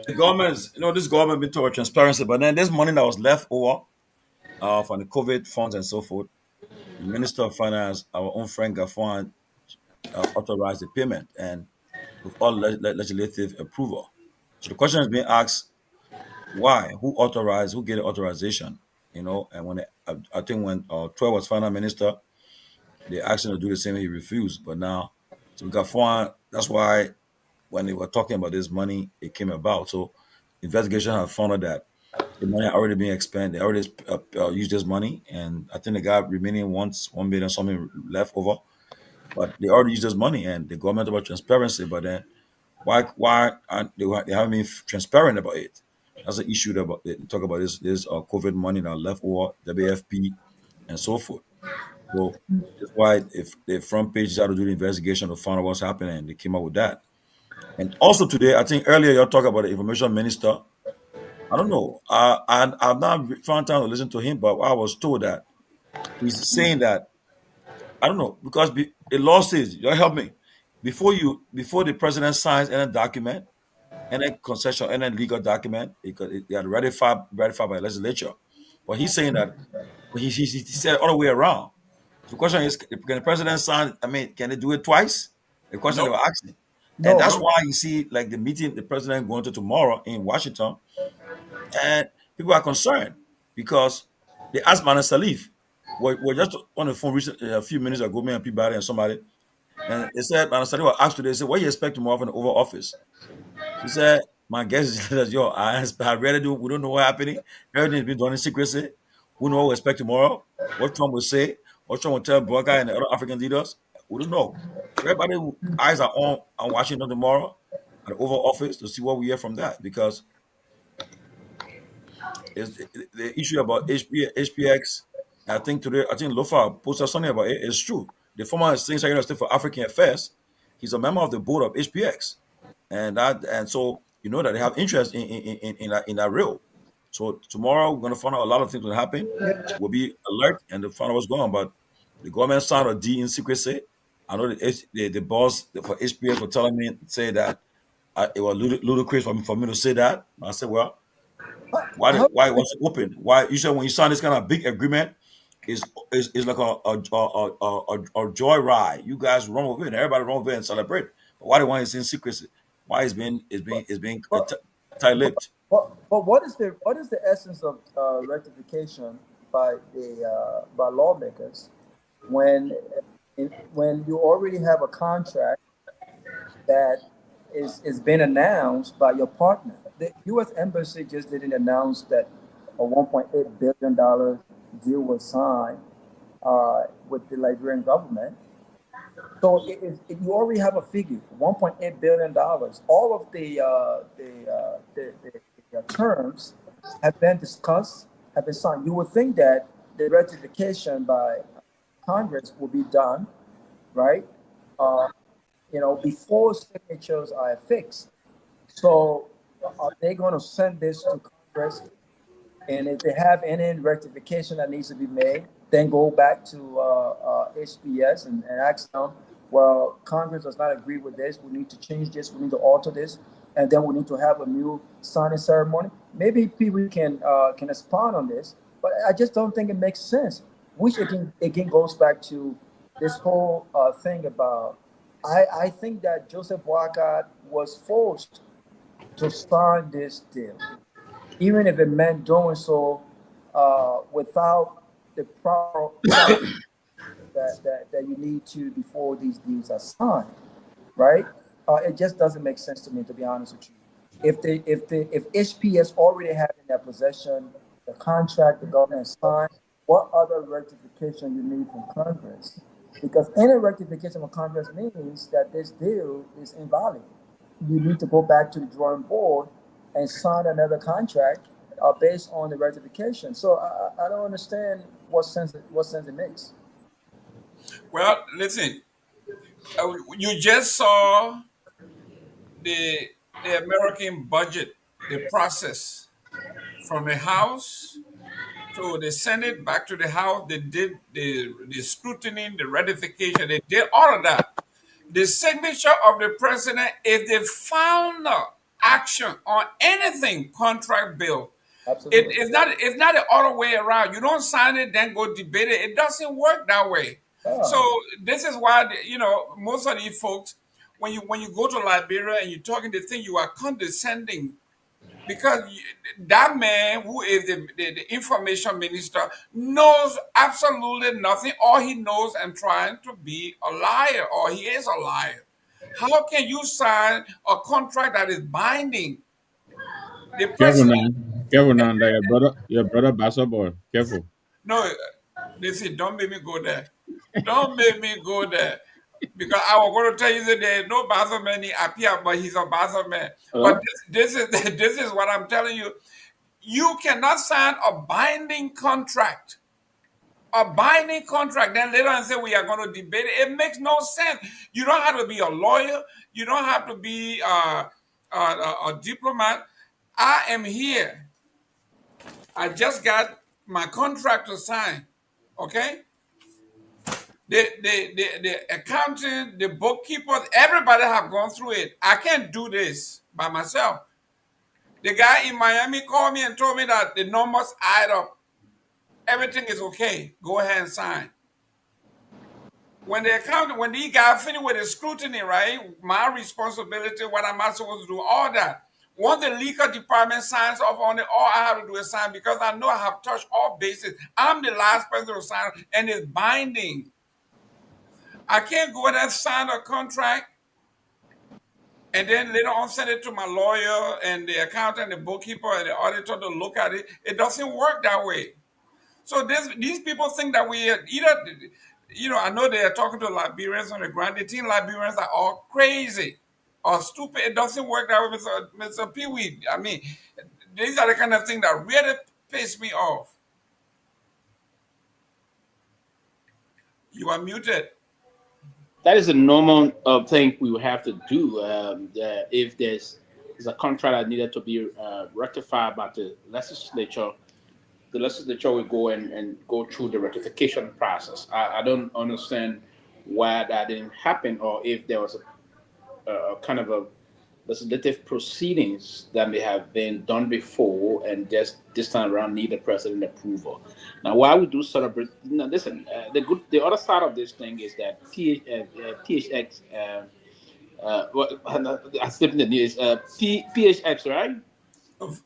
The government, this government been toward transparency, but then there's money that was left over from the COVID funds and so forth. The Minister of Finance, our own friend Gafwan, authorized the payment and with all legislative approval. So the question is being asked, why? Who authorized? Who gave the authorization? And when I think when 12 was finance minister, they asked him to do the same. He refused. But now, so Gafwan, that's why when they were talking about this money, it came about. So investigation have found out that the money had already been expended. They already used this money, and I think they got remaining 1 million something left over. But they already used this money, and the government about transparency. But then, why aren't they haven't been transparent about it? That's an issue about they talk about this COVID money that left over WFP and so forth. So that's why if the front page had to do the investigation to find out what's happening, they came up with that. And also today, I think earlier you talked about the information minister. I don't know. I've not found time to listen to him, but I was told that he's saying that I don't know because the law says you help me before the president signs any document, any concession, any legal document, it got ratified by the legislature. But he's saying that he said all the way around. So the question is, can the president sign? I mean, can they do it twice? The question they were asking. And No, that's why you see, like the meeting the president going to tomorrow in Washington, and people are concerned because they asked Manan Salif. We're just on the phone a few minutes ago, me and Peabody and somebody, and they said Manan Salif was asked today. They said, "What do you expect tomorrow from the Oval Office?" He said, My guess is that I really do. We don't know what's happening. Everything's been done in secrecy. Who know what we expect tomorrow? What Trump will say? What Trump will tell Burger and the other African leaders? We don't know. So everybody eyes are on Washington tomorrow at the Oval Office to see what we hear from that, because the issue about HPX. I think Lofa posted something about it. It's true. The former State Secretary of State for African Affairs, he's a member of the board of HPX, and so you know that they have interest in that rail. So tomorrow we're going to find out a lot of things will happen. We'll be alert and to find out what's going on. But the government signed a deal in secrecy. I know the boss for HPX was telling me say that it was ludicrous for me to say that. I said, well, why it was open? Why you said when you sign this kind of big agreement is like a joy ride. You guys run with it, everybody run with it and celebrate. But why the one is in secrecy? Why is being tight-lipped? But what is the essence of rectification by the by lawmakers when when you already have a contract that is been announced by your partner? The U.S. Embassy just didn't announce that a $1.8 billion deal was signed with the Liberian government. So you already have a figure, $1.8 billion. All of the terms have been discussed, have been signed. You would think that the ratification by Congress will be done, right? Before signatures are affixed. So are they going to send this to Congress? And if they have any rectification that needs to be made, then go back to HBS and ask them, well, Congress does not agree with this. We need to change this. We need to alter this. And then we need to have a new signing ceremony. Maybe people can expound on this, but I just don't think it makes sense. Which again goes back to this whole thing about, I think that Joseph Boakai was forced to sign this deal, even if it meant doing so without the proper that you need to before these deals are signed, right? It just doesn't make sense to me, to be honest with you. If HPS already have in their possession the contract the government signed, what other rectification you need from Congress? Because any rectification from Congress means that this deal is invalid. You need to go back to the drawing board and sign another contract based on the ratification. So I don't understand what sense it makes. Well, listen, you just saw the American budget, the process from the House to the Senate back to the House. They did the scrutiny, the ratification. They did all of that. The signature of the president, if they found action on anything contract bill, it's not the other way around. You don't sign it, then go debate it. It doesn't work that way. So this is why most of these folks, when you go to Liberia and you're talking, they think you are condescending, because that man who is the information minister knows absolutely nothing. All he knows and trying to be a liar, or he is a liar. How can you sign a contract that is binding? The Careful president. now. Careful now. That your brother basketball. Careful. No, listen, don't make me go there. Don't make me go there. Because I was going to tell you that there is no Basel man in Apia, but he's a Basel man. But this is this is what I'm telling you. You cannot sign a binding contract. A binding contract, then later on say we are going to debate it. It makes no sense. You don't have to be a lawyer. You don't have to be a diplomat. I am here. I just got my contract to sign. Okay? The accountant, the bookkeepers, everybody have gone through it. I can't do this by myself. The guy in Miami called me and told me that the numbers add up. Everything is okay. Go ahead and sign. When the guy finished with the scrutiny, right? My responsibility, what am I supposed to do? All that. Once the liquor department signs off on it, all I have to do is sign, because I know I have touched all bases. I'm the last person to sign, and it's binding. I can't go there and sign a contract and then later on send it to my lawyer and the accountant, the bookkeeper, and the auditor to look at it. It doesn't work that way. So these people think that we either, I know they are talking to Liberians on the ground. They think Liberians are all crazy or stupid. It doesn't work that way, Mr. Pewee. I mean, these are the kind of things that really piss me off. You are muted. That is a normal thing we would have to do if there's a contract that needed to be ratified by the legislature. The legislature will go and go through the ratification process. I don't understand why that didn't happen, or if there was a kind of a legislative proceedings that may have been done before, and just this time around need the president approval. Now, why we do celebrate? Now, listen, the other side of this thing is that PHX. I slipped in the news. PHX, right?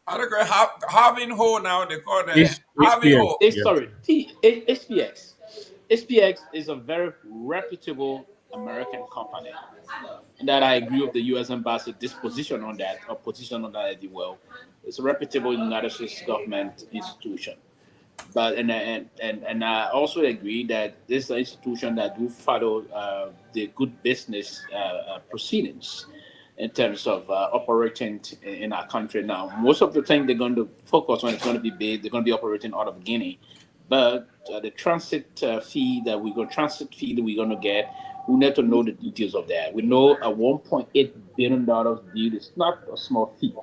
I don't know Harvin Ho now they call them. Harvin Ho. Sorry, HPX. HPX is a very reputable American company, and that I agree with the U.S. Embassy disposition on that, or position on that as well. It's a reputable United States government institution, but and I also agree that this is an institution that do follow the good business proceedings in terms of operating in our country. Now, most of the time they're going to focus on it's going to be big. They're going to be operating out of Guinea, but the transit fee that we're going to get, we need to know the details of that. We know a $1.8 billion deal is not a small fee,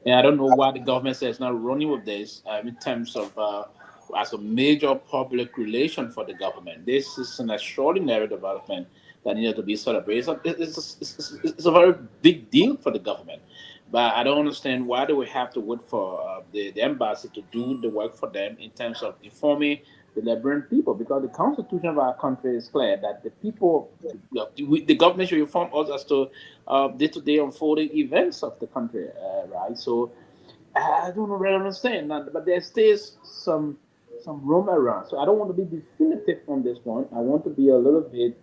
and I don't know why the government says not running with this in terms of as a major public relation for the government. This is an extraordinary development that needed to be celebrated. It's a very big deal for the government. But I don't understand why do we have to wait for the embassy to do the work for them in terms of informing the Liberian people, because the constitution of our country is clear that the people, the government should inform us as to day-to-day unfolding events of the country, right? So I don't really understand, but there stays some room around. So I don't want to be definitive on this one. I want to be a little bit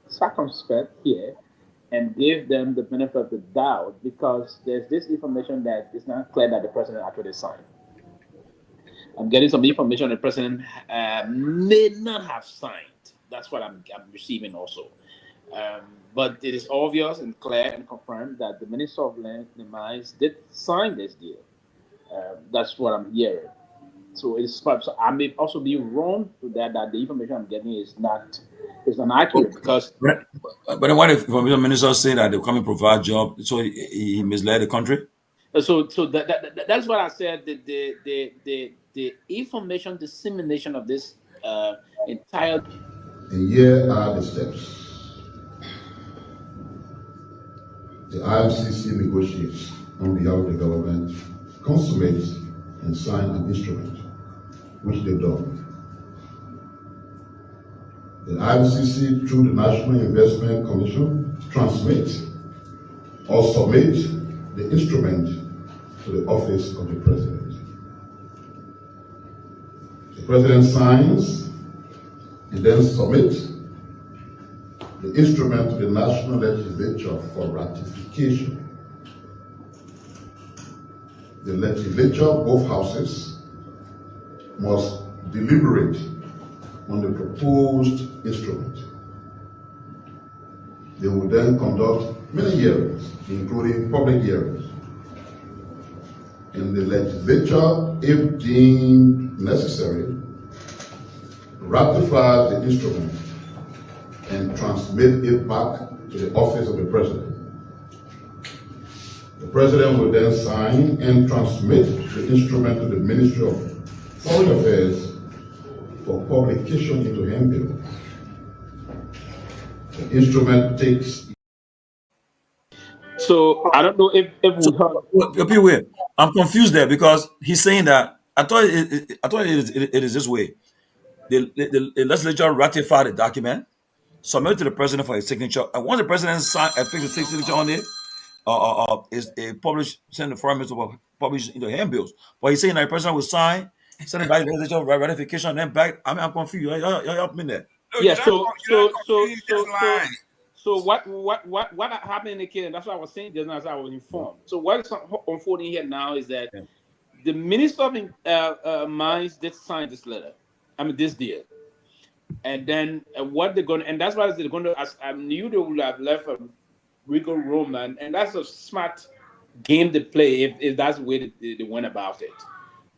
circumspect here and give them the benefit of the doubt, because there's this information that is not clear that the president actually signed. I'm getting some information the president may not have signed. That's what I'm receiving also. But it is obvious and clear and confirmed that the Minister of Land and Mines did sign this deal. That's what I'm hearing. So I may also be wrong to that the information I'm getting is not accurate, because. But what if the minister say that they come and provide job, so he misled the country? So that's what I said. The information dissemination of this entire. And here are the steps. The IMCC negotiates on behalf of the government, consummates and sign an instrument, which they've done. The IMCC, through the National Investment Commission, transmits or submits the instrument to the office of the president. The president signs and then submits the instrument to the national legislature for ratification. The legislature, both houses, must deliberate on the proposed instrument. They will then conduct many hearings, including public hearings. And the legislature, if deemed necessary, ratifies the instrument and transmit it back to the office of the president. The president will then sign and transmit the instrument to the Ministry of Foreign Affairs for publication into handbill. The instrument takes. So I don't know if we heard. I'm confused there, because he's saying that I thought it is this way. The legislature ratified the document, submit it to the president for his signature, and once the president sign and fix the signature on it, is published, send the foreign minister to publish into handbills. But he's saying that the president will sign, send it back to the legislature, ratification, and then back. I'm confused. Y'all help me there. Yeah. So what happened in the case, and that's what I was saying just now as I was informed. So what is unfolding here now is that the Minister of Mines did sign this letter. I mean, this deal. And then what they're going to, and that's why they're going to, I knew they would have left a wiggle room, and that's a smart game to play if that's the way they went about it.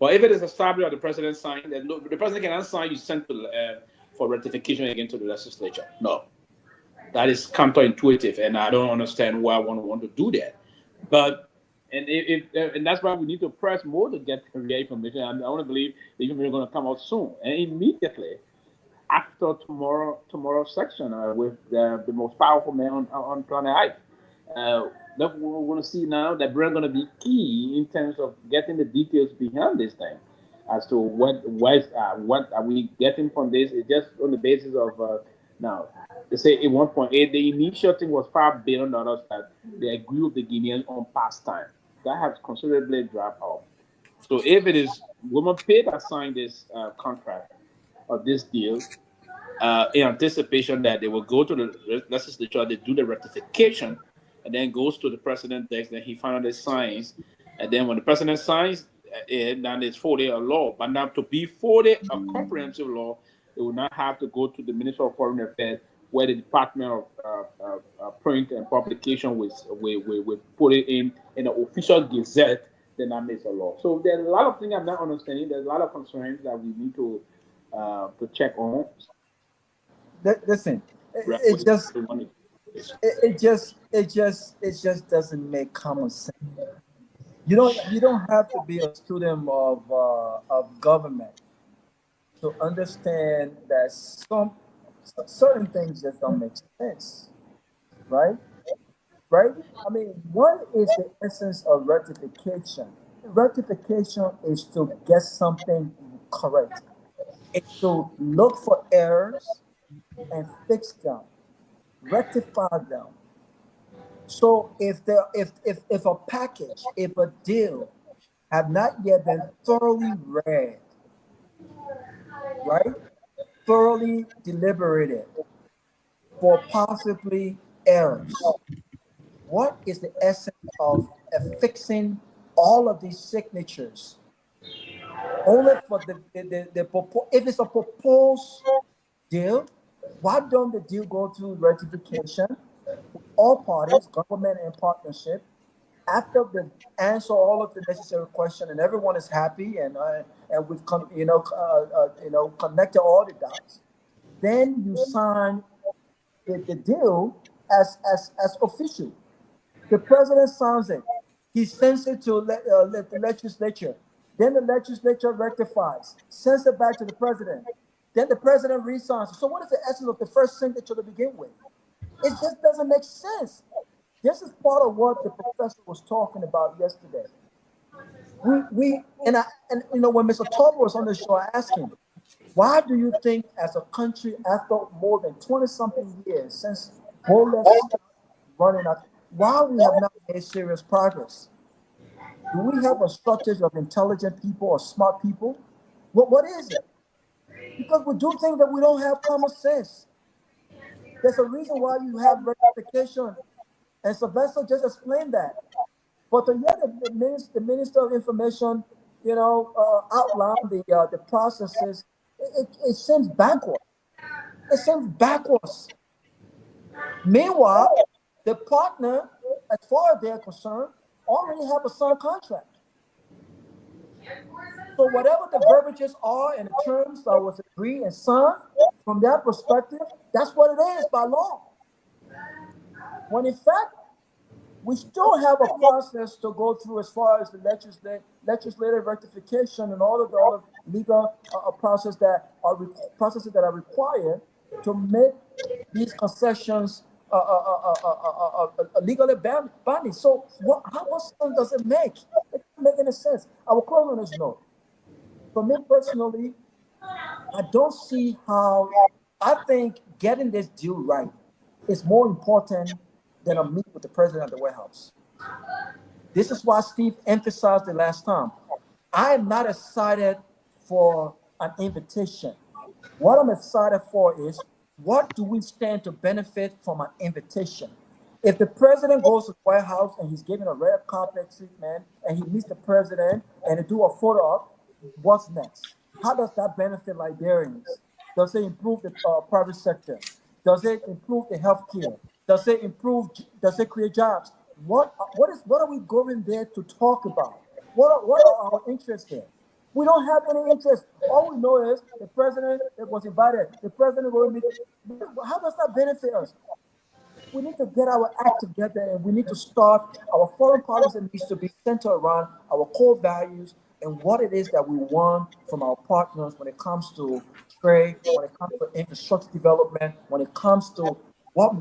But if it is established that the president signed, the president cannot sign, you send for ratification again to the legislature. No. That is counterintuitive, and I don't understand why one want to do that. But and that's why we need to press more to get the information. I want to believe the information is going to come out soon and immediately after tomorrow's section with the most powerful man on planet Earth. That we're going to see now that we're going to be key in terms of getting the details behind this thing, as to what are we getting from this. It's just on the basis of now. They say at 1.8, the initial thing was $5 billion that they agree with the Guineans on past time. That has considerably dropped off. So if it is women paid that signed this contract or this deal in anticipation that they will go to the legislature, they do the ratification, and then goes to the president next, then he finally signs. And then when the president signs, then it's 40 a law. But now to be 40 a comprehensive law, it will not have to go to the Minister of Foreign Affairs, where the Department of Print and Publication will put it in the official gazette, then that makes a law. So there's a lot of things I'm not understanding. There's a lot of concerns that we need to check on. Listen, it just doesn't make common sense. You don't have to be a student of government to understand that certain things just don't make sense, right? Right? I mean, what is the essence of rectification? Rectification is to get something correct. It's to look for errors and fix them, rectify them. So if a package, if a deal have not yet been thoroughly read, right, thoroughly deliberated for possibly errors, what is the essence of affixing all of these signatures only for if it's a proposed deal? Why don't the deal go through ratification? All parties, government and partnership, after they answer all of the necessary questions and everyone is happy and we've connected all the dots, then you sign the deal as official. The president signs it. He sends it to the legislature. Then the legislature rectifies, sends it back to the president. Then the president re-signs. So what is the essence of the first signature to begin with? It just doesn't make sense. This is part of what the professor was talking about yesterday. When Mr. Torgbean was on the show, I asked him, why do you think as a country, after more than 20-something years since Bolas running out, why we have not made serious progress? Do we have a shortage of intelligent people or smart people? What is it? Because we do things that we don't have common sense. There's a reason why you have rectification, and Sylvester just explained that. But to hear the Minister of Information, outline the processes, it seems backwards. It seems backwards. Meanwhile, the partner, as far as they're concerned, already have a signed contract. So whatever the verbiages are and the terms that was agreed and signed, from their perspective, that's what it is by law. When in fact, we still have a process to go through as far as the legislative rectification and all of the other legal processes that are required to make these concessions legally binding. So what sense does it make? It doesn't make any sense. I will close on this note. For me personally, I don't see how. I think getting this deal right is more important than a meet with the president at the White House. This is why Steve emphasized the last time. I am not excited for an invitation. What I'm excited for is what do we stand to benefit from an invitation? If the president goes to the White House and he's given a red carpet treatment and he meets the president and they do a photo op, what's next? How does that benefit Liberians? Does it improve the private sector? Does it improve the healthcare? Does it improve? Does it create jobs? What are we going there to talk about? What are our interests there? We don't have any interest. All we know is the president was invited. The president will meet. How does that benefit us? We need to get our act together and we need to start. Our foreign policy needs to be centered around our core values and what it is that we want from our partners when it comes to trade, when it comes to infrastructure development, when it comes to what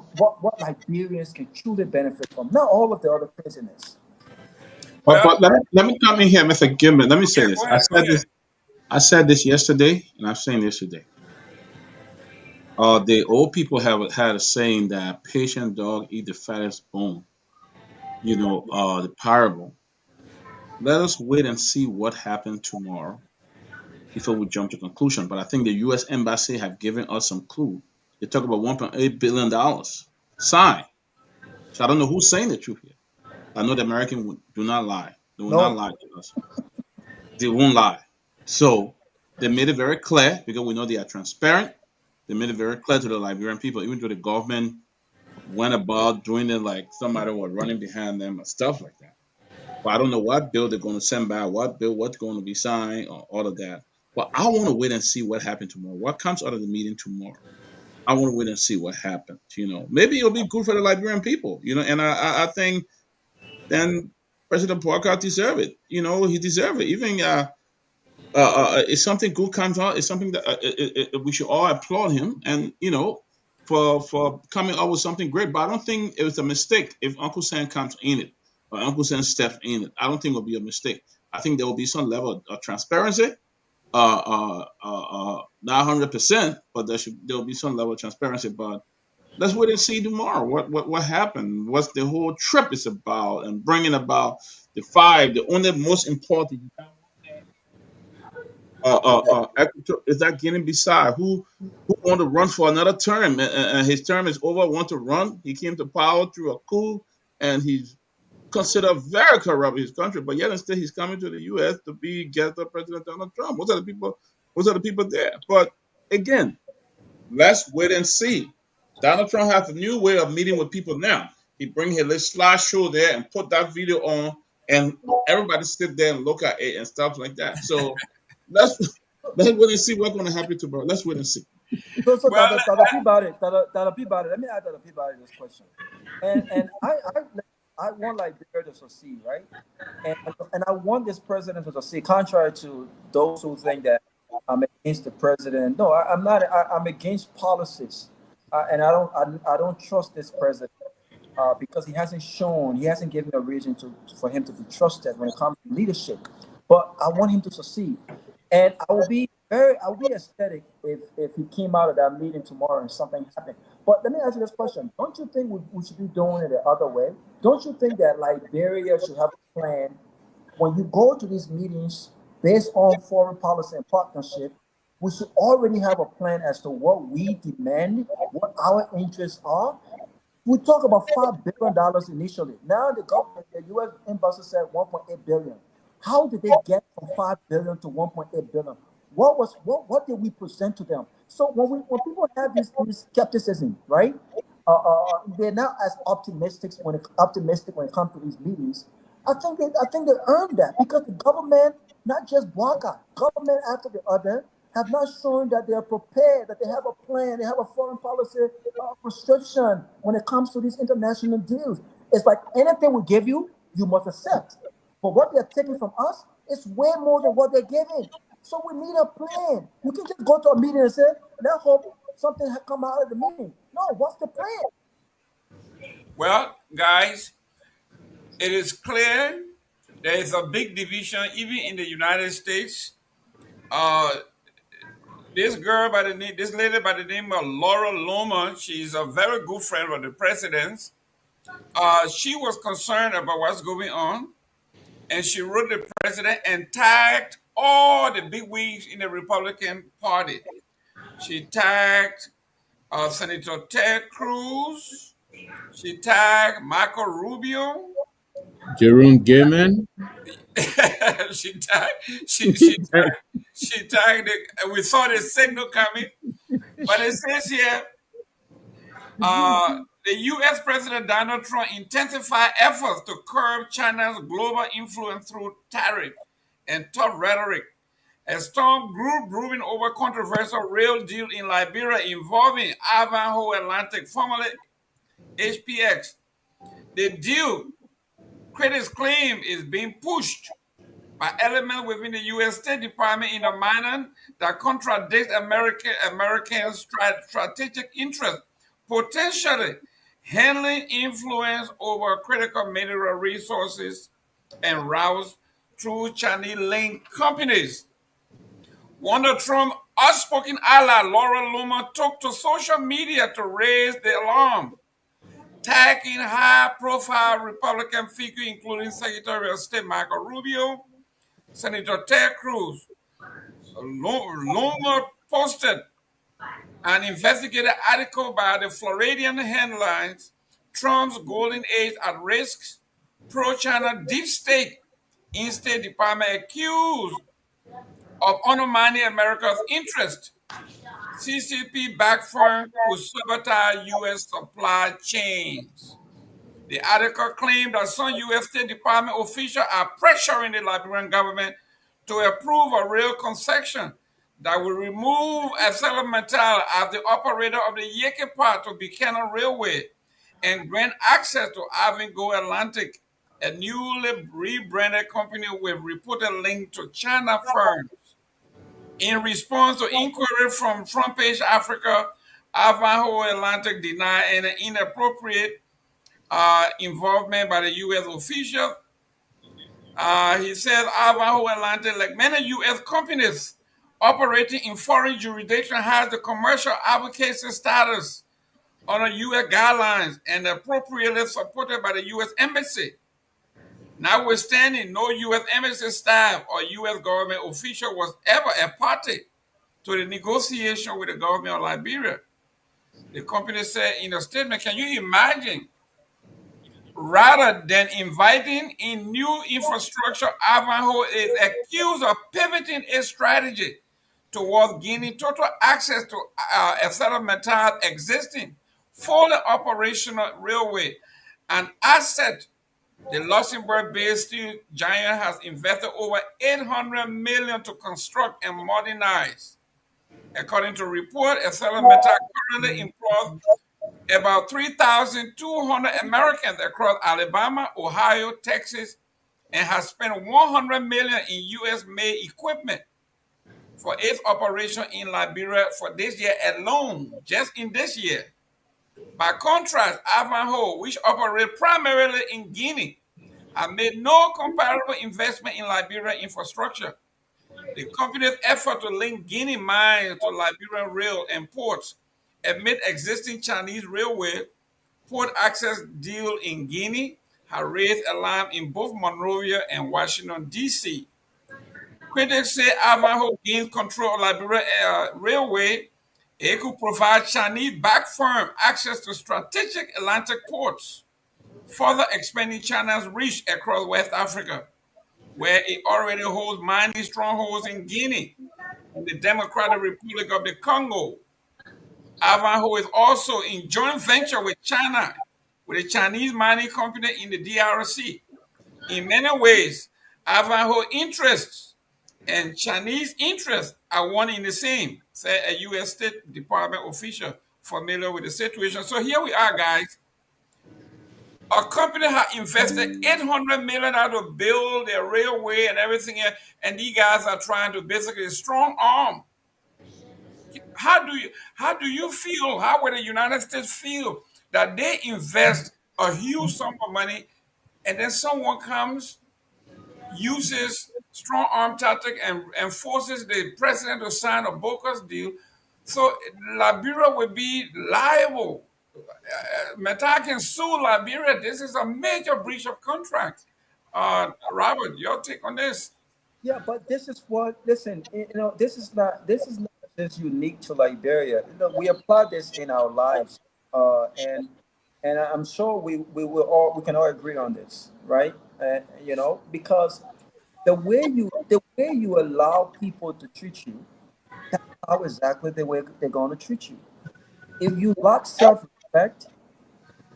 Liberians can truly benefit from, not all of the other craziness. But let me come in here, Mr. Gilman. Let me say this. Go ahead. I said this yesterday, and I've saying this today. The old people have had a saying that patient dog eat the fattest bone. The parable. Let us wait and see what happened tomorrow before we jump to conclusion. But I think the U.S. Embassy have given us some clue. They talk about $1.8 billion signed. So I don't know who's saying the truth here. I know the American do not lie. They will not No, lie to us. They won't lie. So they made it very clear because we know they are transparent. They made it very clear to the Liberian people, even though the government went about doing it like somebody was running behind them and stuff like that. But I don't know what bill they're going to send back, what's going to be signed, or all of that. But I want to wait and see what happens tomorrow. What comes out of the meeting tomorrow? I want to wait and see what happens. Maybe it'll be good for the Liberian people. And I think then President Parker deserve it. He deserve it. Even if something good comes out, it's something that we should all applaud him, and for coming up with something great. But I don't think it was a mistake if Uncle Sam comes in it or Uncle Sam Steph in it. I don't think it'll be a mistake. I think there will be some level of transparency. Not 100%, but there'll be some level of transparency. But let's wait and see tomorrow what happened, what the whole trip is about, and bringing about the only most important is that getting beside who want to run for another term, and his term is over, want to run. He came to power through a coup, and he's considered very corrupt in his country, but yet instead he's coming to the US to be guest of President Donald Trump. Those are the people there. But again, let's wait and see. Donald Trump has a new way of meeting with people now. He bring his little slideshow there and put that video on, and everybody sit there and look at it and stuff like that. So let's wait and see what's going to happen tomorrow. Let's wait and see. So Dada Peabody, let me ask Dada Peabody this question. And I want Liberia to succeed, right? And I want this president to succeed, contrary to those who think that I'm against the president. No, I'm not. I'm against policies, and I don't trust this president because he hasn't given a reason for him to be trusted when it comes to leadership. But I want him to succeed, and I will be ecstatic if he came out of that meeting tomorrow and something happened. But let me ask you this question: don't you think we should be doing it the other way? Don't you think that Liberia should have a plan when you go to these meetings based on foreign policy and partnership? We should already have a plan as to what we demand, what our interests are. We talk about $5 billion initially. Now the government, the U.S. embassy said 1.8 billion. How did they get from 5 billion to 1.8 billion? What did we present to them? So when people have this skepticism, right? They're not as optimistic when it comes to these meetings. I think they earned that because the government, not just Waka, government after the other, have not shown that they are prepared, that they have a plan, they have a foreign policy prescription when it comes to these international deals. It's like anything we give you, you must accept. But what they're taking from us is way more than what they're giving. So we need a plan. You can just go to a meeting and say, let's hope something come out of the meeting. No, what's the plan? Well, guys, it is clear there is a big division even in the United States. This lady by the name of Laura Loma, she's a very good friend of the president's. She was concerned about what's going on, and she wrote the president and tagged all the big wigs in the Republican Party. She tagged Senator Ted Cruz. She tagged Marco Rubio. Jerome Gaiman. she tagged it. We saw the signal coming, but it says here, the U.S. President Donald Trump intensified efforts to curb China's global influence through tariff and tough rhetoric. A storm grew brewing over controversial rail deal in Liberia involving Ivanhoe Atlantic, formerly HPX. The deal, critics claim, is being pushed by elements within the U.S. State Department in a manner that contradicts American strategic interests, potentially handling influence over critical mineral resources and routes through Chinese-linked companies. One of Trump's outspoken ally, Laura Loomer, took to social media to raise the alarm, tagging high-profile Republican figures, including Secretary of State Marco Rubio, Senator Ted Cruz. Loomer posted an investigative article by the Floridian headlines, Trump's Golden Age at Risk, pro-China deep state in State Department accused of undermining America's interest. CCP-backed firm to sabotage U.S. supply chains. The article claimed that some U.S. State Department officials are pressuring the Liberian government to approve a rail concession that will remove ArcelorMittal as the operator of the Yeke part to Buchanan Railway and grant access to Ivanhoe Atlantic, a newly rebranded company with reported link to China firms. In response to inquiry from Front Page Africa, Ivanhoe Atlantic denied any inappropriate involvement by the U.S. official. He said Ivanhoe Atlantic, like many U.S. companies operating in foreign jurisdiction, has the commercial advocacy status under U.S. guidelines and appropriately supported by the U.S. Embassy. Notwithstanding, no U.S. Embassy staff or U.S. government official was ever a party to the negotiation with the government of Liberia. The company said in a statement, can you imagine, rather than inviting in new infrastructure, Ivanhoe is accused of pivoting its strategy towards gaining total access to ArcelorMittal's existing, fully operational railway, an asset the Luxembourg-based steel giant has invested over $800 million to construct and modernize. According to report, ArcelorMittal currently employs about 3,200 Americans across Alabama, Ohio, Texas, and has spent $100 million in U.S.-made equipment for its operation in Liberia for this year alone, just in this year. By contrast, Ivanhoe, which operates primarily in Guinea, have made no comparable investment in Liberian infrastructure. The company's effort to link Guinea mines to Liberian rail and ports amid existing Chinese railway port access deal in Guinea have raised alarm in both Monrovia and Washington, D.C. Critics say Ivanhoe gains control of Liberia railway. It could provide Chinese-backed firm access to strategic Atlantic ports, further expanding China's reach across West Africa, where it already holds mining strongholds in Guinea and the Democratic Republic of the Congo. Ivanhoe is also in joint venture with China, with a Chinese mining company in the DRC. In many ways, Ivanhoe interests and Chinese interests are one in the same, said a U.S. State Department official familiar with the situation. So here we are, guys. A company has invested $800 million to build their railway and everything else, and these guys are trying to basically strong arm. How do you feel? How would the United States feel that they invest a huge sum of money, and then someone comes, uses strong arm tactic, and forces the president to sign a bogus deal? So Liberia will be liable. Meta can sue Liberia. This is a major breach of contract. Robert, your take on this? Yeah, but this is what. Listen, this is not is unique to Liberia. You know, we apply this in our lives, and I'm sure we can all agree on this, right? You know, because the way you allow people to treat you, that's how exactly the way they're going to treat you. If you lack self-respect,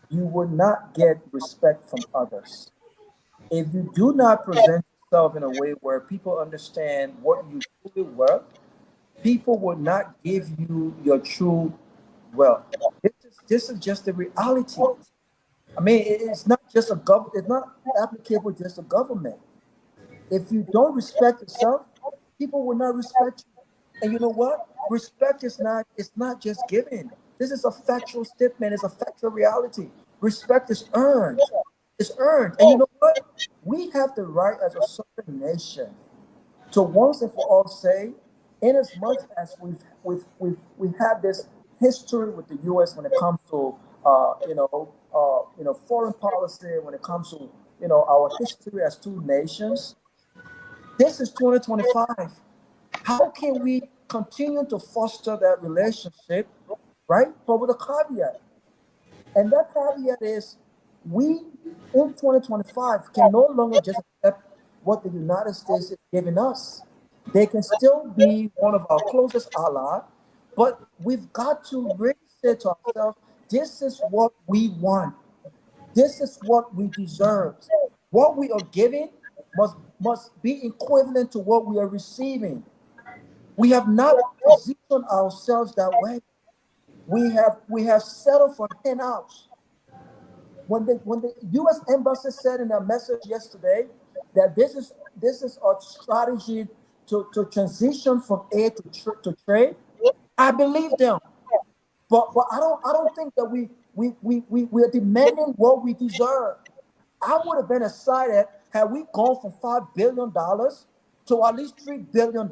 you will not get respect from others. If you do not present yourself in a way where people understand what you truly worth, people will not give you your true wealth. This is just the reality. I mean, it's not just it's not applicable just to government. If you don't respect yourself, people will not respect you. And you know what? Respect is not, it's not just given. This is a factual statement, it's a factual reality. Respect is earned. It's earned. And you know what? We have the right as a sovereign nation to once and for all say, in as much as we've had this history with the U.S. when it comes to foreign policy, when it comes to our history as two nations. This is 2025. How can we continue to foster that relationship, right? But with a caveat. And that caveat is we in 2025 can no longer just accept what the United States is giving us. They can still be one of our closest allies, but we've got to really say to ourselves, this is what we want. This is what we deserve. What we are giving must be equivalent to what we are receiving. We have not positioned ourselves that way. We have settled for handouts. When the U.S. embassy said in their message yesterday that this is our strategy to transition from aid to trade, I believe them. But I don't think that we are demanding what we deserve. I would have been excited had we gone from $5 billion to at least $3 billion.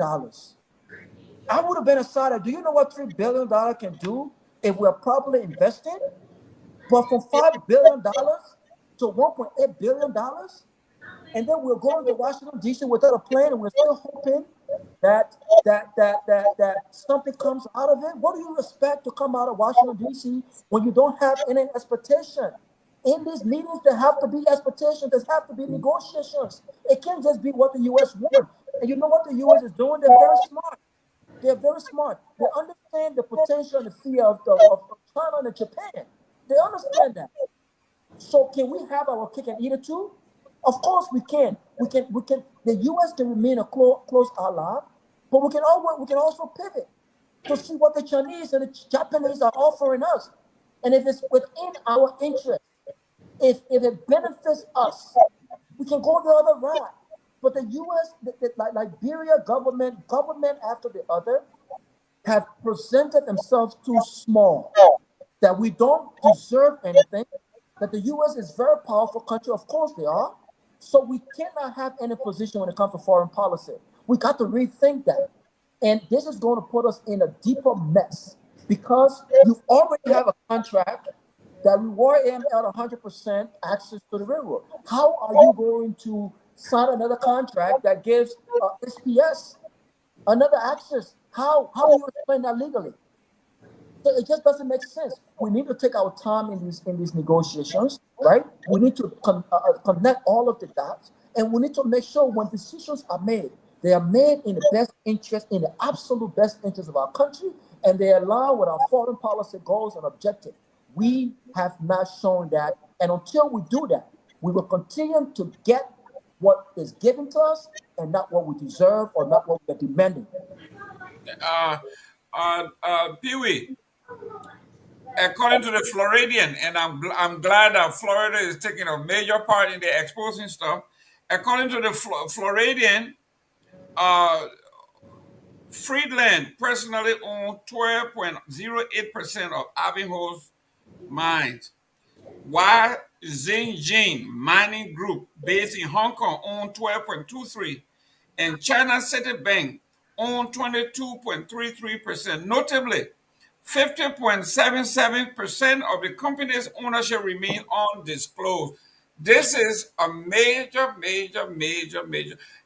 I would have been excited. Do you know what $3 billion can do if we're properly invested? But from $5 billion to $1.8 billion, and then we're going to Washington D.C. without a plan, and we're still hoping that something comes out of it. What do you expect to come out of Washington D.C. when you don't have any expectation? In these meetings, there have to be expectations. There have to be negotiations. It can't just be what the U.S. wants. And you know what the U.S. is doing? They're very smart. They're very smart. They understand the potential and the fear of China and Japan. They understand that. So can we have our cake and eat it too? Of course we can. We can. The U.S. can remain a close ally, but we can also pivot to see what the Chinese and the Japanese are offering us, and if it's within our interest, if it benefits us, we can go the other route. But the U.S., like Liberia government after the other, have presented themselves too small, that we don't deserve anything, that the U.S. is a very powerful country. Of course they are. So we cannot have any position when it comes to foreign policy. We got to rethink that. And this is going to put us in a deeper mess because you already have a contract that reward AML 100% access to the railroad. How are you going to sign another contract that gives SPS another access? How do you explain that legally? So it just doesn't make sense. We need to take our time in these negotiations, right? We need to connect all of the dots, and we need to make sure when decisions are made, they are made in the best interest, in the absolute best interest of our country, and they align with our foreign policy goals and objectives. We have not shown that, and until we do that, we will continue to get what is given to us and not what we deserve or not what we are demanding. Pewee, according to the Floridian, and I'm glad that Florida is taking a major part in the exposing stuff. According to the Floridian, Friedland personally owned 12.08% of Ivanhoe's mines, while Xinjiang Mining Group, based in Hong Kong, owned 12.23%, and China Citibank owned 22.33%. Notably, 50.77% of the company's ownership remain undisclosed. This is a major.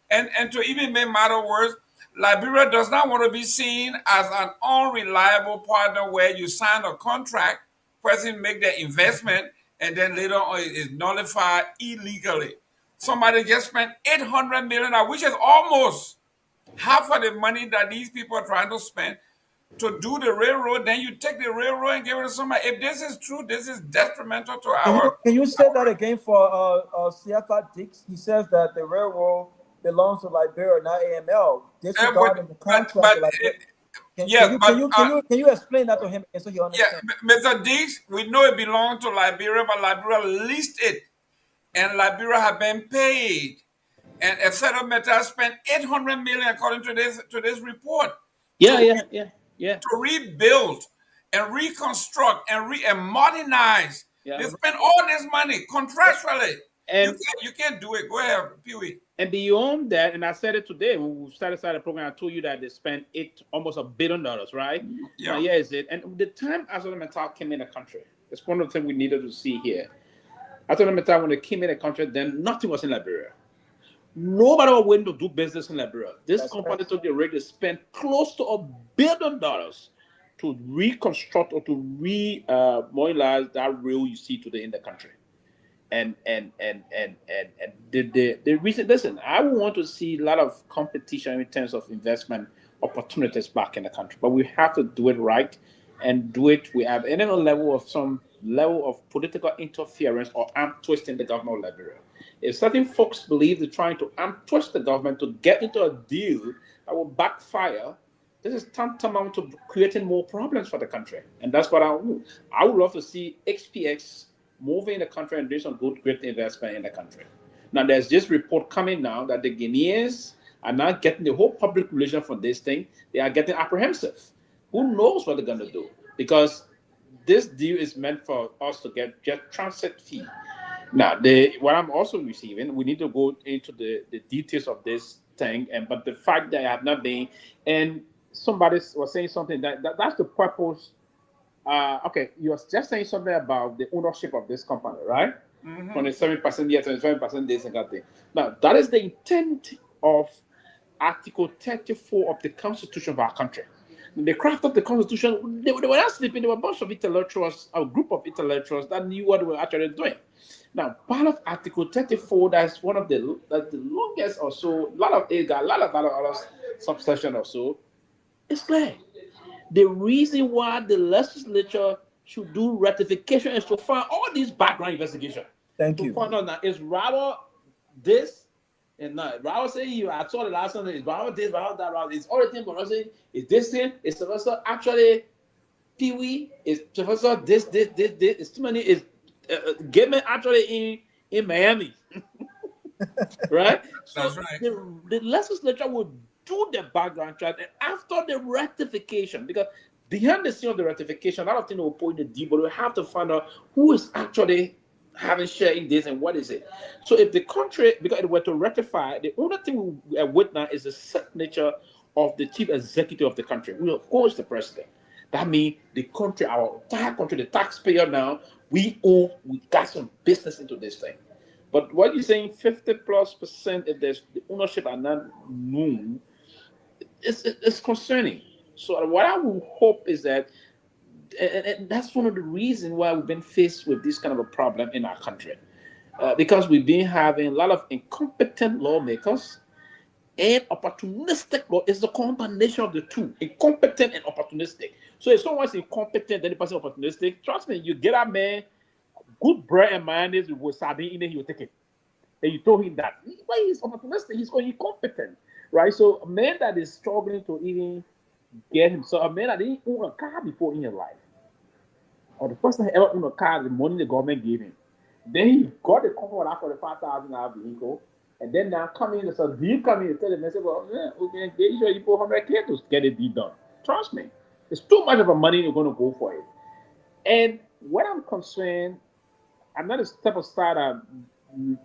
And to even make matter worse, Liberia does not want to be seen as an unreliable partner where you sign a contract, person make their investment, and then later on it is nullified illegally. Somebody just spent $800 million, which is almost half of the money that these people are trying to spend to do the railroad. Then you take the railroad and give it to somebody. If this is true, this is detrimental to our. Can you say that again for CFI Dix? He says that the railroad belongs to Liberia, not AML, disregarding the contract. Can you explain that to him so he understands? Yeah, Mr. Dix, we know it belongs to Liberia, but Liberia leased it, and Liberia have been paid. And a settlement has spent $800 million according to this report. Yeah. To rebuild and reconstruct and modernize. Yeah. They spend all this money contractually. And you can't do it. Go ahead, Pewee. And beyond that, and I said it today when we started the program, I told you that they spent almost $1 billion, right? Yeah. Now, is it? And the time ArcelorMittal came in the country, it's one of the things we needed to see here. ArcelorMittal, when they came in the country, then nothing was in Liberia. Nobody was willing to do business in Liberia. This company took the rate to spend close to $1 billion to reconstruct or to modernize that rail you see today in the country. And the reason, listen, I want to see a lot of competition in terms of investment opportunities back in the country, but we have to do it right and do it. We have any some level of political interference or arm twisting the government of Liberia. If certain folks believe they're trying to arm twist the government to get into a deal that will backfire, this is tantamount to creating more problems for the country. And that's what I would love to see XPX moving the country and doing some great investment in the country. Now, there's this report coming now that the Guineans are not getting the whole public relation for this thing. They are getting apprehensive. Who knows what they're going to do? Because this deal is meant for us to get transit fee. Now, what I'm also receiving, we need to go into the details of this thing, but the fact that I have not been, and somebody was saying something that's the purpose. Okay, you were just saying something about the ownership of this company, right? 27% yes, 27% this and that thing. Now, that is the intent of Article 34 of the Constitution of our country. When they crafted the Constitution, they were not sleeping. There were a bunch of intellectuals, a group of intellectuals that knew what they were actually doing. Now, part of Article 34, that's one of the longest or so, a lot of other subsection or so, is clear. The reason why the legislature should do ratification is to find all these background investigation. Thank you. Find out now, is rather this and not. Rather say you, I saw the last one, is rather this, rather that, rather it's all the thing, but I say, is this thing, is Sylvester actually Pewee, is Professor this, is too many, is Gateman actually in Miami. Right? That's right. The legislature will do the background check, and after the ratification, because behind the scene of the ratification, a lot of things will point the deal, but we have to find out who is actually having share in this and what is it. So if the country, because it were to ratify, the only thing we are with now is the signature of the chief executive of the country, who of course the president. That means the country, our entire country, the taxpayer now, we got some business into this thing. But what you're saying, 50+%, if there's the ownership are not known, it's concerning. So what I would hope is that, and that's one of the reasons why we've been faced with this kind of a problem in our country, because we've been having a lot of incompetent lawmakers and opportunistic law. Is the combination of the two, incompetent and opportunistic. So if someone's incompetent, then the person opportunistic. Trust me, you get a man good bread and mayonnaise with sardine in it, he will take it. And you told him that. Why he's opportunistic? He's incompetent, right? So a man that is struggling to even get himself, a man that didn't own a car before in his life, or the first time he ever owned a car, the money the government gave him. Then he got the comfort of that for the $5,000 vehicle, and then now come in, so do you come in and tell the man, well, yeah, okay, engage you put $100K to get it done. Trust me, it's too much of a money you're going to go for it. And when I'm concerned, I'm not a type of star that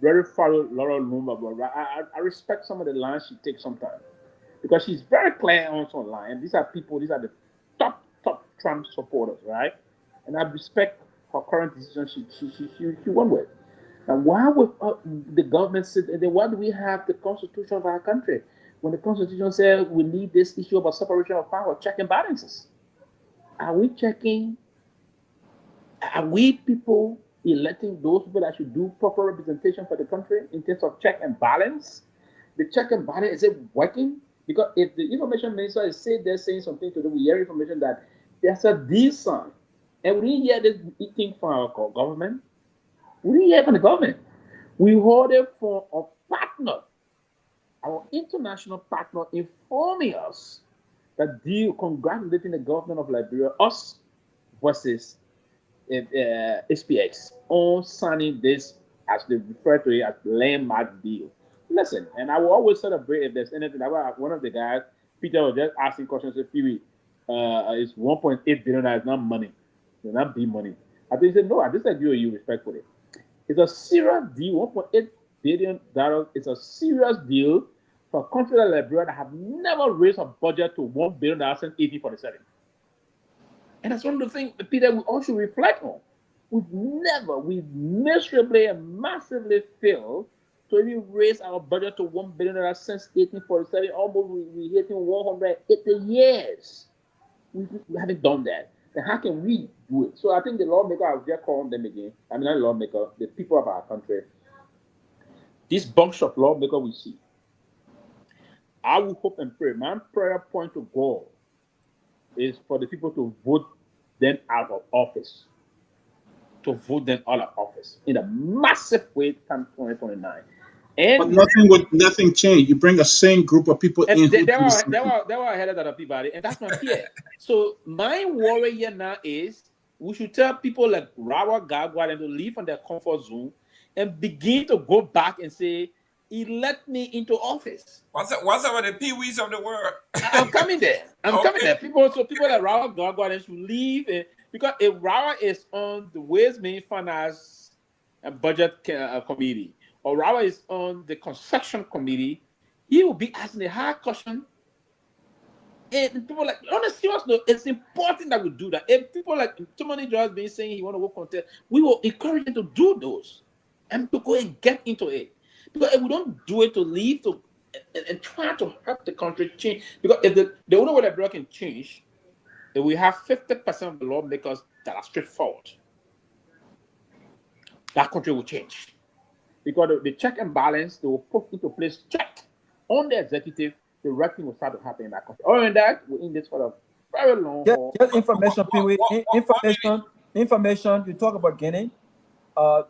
very follow Laura Lumba, but I respect some of the lines she takes sometimes, because she's very clear on online. And these are the top Trump supporters, right? And I respect her current decision she went with. And why would the government sit? Why do we have the Constitution of our country? when the Constitution says we need this issue about separation of power, check and balances. Are we checking? Are we people electing those people that should do proper representation for the country in terms of check and balance? The check and balance, is it working? Because if the information minister is saying something to do with your information that there's a deal signed, and we didn't hear this thing from our government, we didn't hear from the government. We heard it from a partner, our international partner, informing us that deal congratulating the government of Liberia, us versus SPX, on signing this, as they refer to it, as landmark deal. Listen, and I will always celebrate if there's anything. One of the guys, Peter, was just asking questions. Said, Pewee, it's 1.8 billion. It's not money. It's not big money. I think he said, no, I just agree with you respectfully. It's a serious deal. $1.8 billion. It's a serious deal for a country like Liberia that have never raised a budget to $1 billion since 1847. And that's one of the things, Peter, we all should reflect on. We've miserably and massively failed to even raise our budget to $1 billion since 1847. Almost we're hitting 180 years. We haven't done that. Then how can we do it? So I think the lawmaker, I'll just call on them again. I mean, not the lawmaker, the people of our country. This bunch of lawmaker we see, I will hope and pray. My prayer point to God is for the people to vote them out of office. To vote them out of office in a massive way come 2029. And but nothing changed. You bring a same group of people in. They were ahead of the Peabody, and that's my fear. So my worry here now is we should tell people like Rawa Garguah to leave from their comfort zone and begin to go back and say, elect me into office. What's up with the Peewees of the world? I'm coming there. Coming there. People like Rawa Garguah should leave, because if Rawa is on the Ways, Means, Finance and Budget Committee, or Rawa is on the Construction Committee, he will be asking a hard question. And people like, on a serious note, it's important that we do that. If people like Tomalin just been saying he want to work contest, we will encourage him to do those and to go and get into it. Because if we don't do it, to leave to and try to help the country change, because if the only way that Liberia can change, if we have 50% of the lawmakers that are straightforward, that country will change. Because the check and balance, they will put into place check on the executive, the right thing will start to happen in that country. Other than that, we're in this for a very long haul. Just information, Pewee. Information. You talk about Guinea.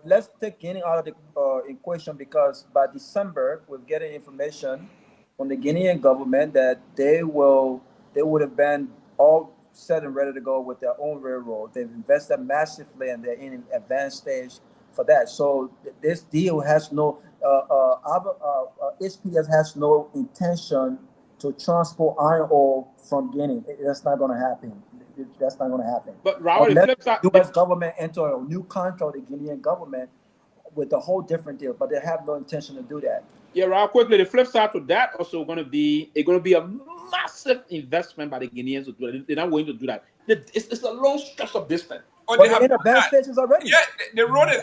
Let's take Guinea out of the equation, because by December we're getting information from the Guinean government that they would have been all set and ready to go with their own railroad. They've invested massively and they're in an advanced stage for that. So this deal has no SPS has no intention to transport iron ore from Guinea. That's not going to happen. That's not going to happen. But Raul, the U.S. government enter a new contract with the Guinean government with a whole different deal, but they have no intention to do that. Yeah, Raul, quickly, the flip side to that also going to be a massive investment by the Guineans to do it. They're not going to do that. It's a long stretch of distance. But they're in advanced stages already. Yeah, the road is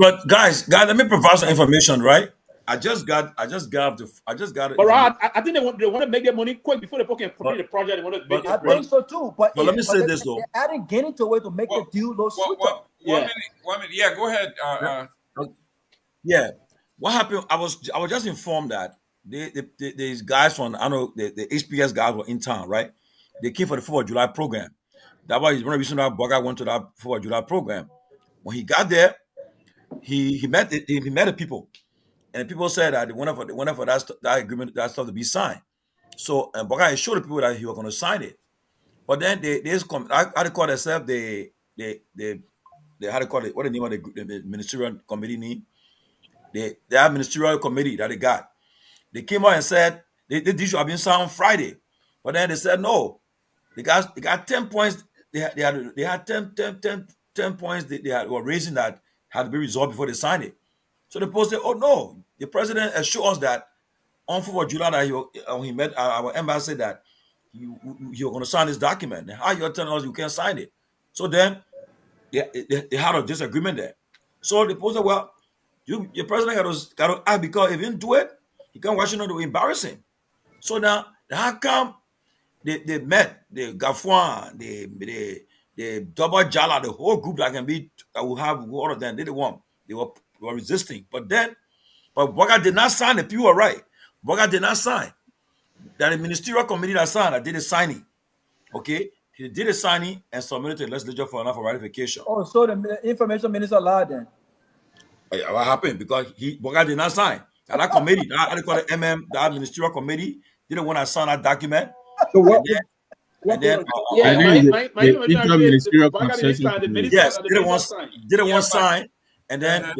but guys, let me provide some information, right? I just got. But I think they want to make their money quick before they can complete the project. They want to make I think so too. But let me say this though. They're adding Guinea to it to make the deal look sweeter. One minute. Yeah, go ahead. Yeah, what happened? I was just informed that these guys from the HPS guys were in town, right? They came for the 4th of July program. That was one of the reasons that Bugger went to that 4th of July program. When he got there, he met the people, and the people said that whenever that agreement, that stuff to be signed. So and Bugger showed the people that he was going to sign it. But then how they call themselves they how they call it, what the name of the ministerial committee name? They have ministerial committee that they got. They came out and said this should have been signed on Friday, but then they said no. They got 10 points. They had 10 points they were raising that had to be resolved before they signed it. So the post said, "Oh no, the president assured us that on 4th of July that he met our embassy that you're going to sign this document. And how you're telling us you can't sign it?" So then they had a disagreement there. So the post said, "Well, your president got to act, because if he didn't do it, He come Washington to embarrass him. So now, how come they met the Gafwan, the Double Jala, the whole group that will have all of them. They didn't want. They were resisting. But Boga did not sign. The people were right. Boga did not sign. That the ministerial committee that signed, that did the signing. Okay, he did the signing and submitted to the legislature for ratification. Oh, so the information minister lied then. What happened? Because Boga did not sign. And that committee, they call it that ministerial committee, didn't want to sign that document. So what? And then, the interministerial consensus committee. Yes, didn't want sign, and then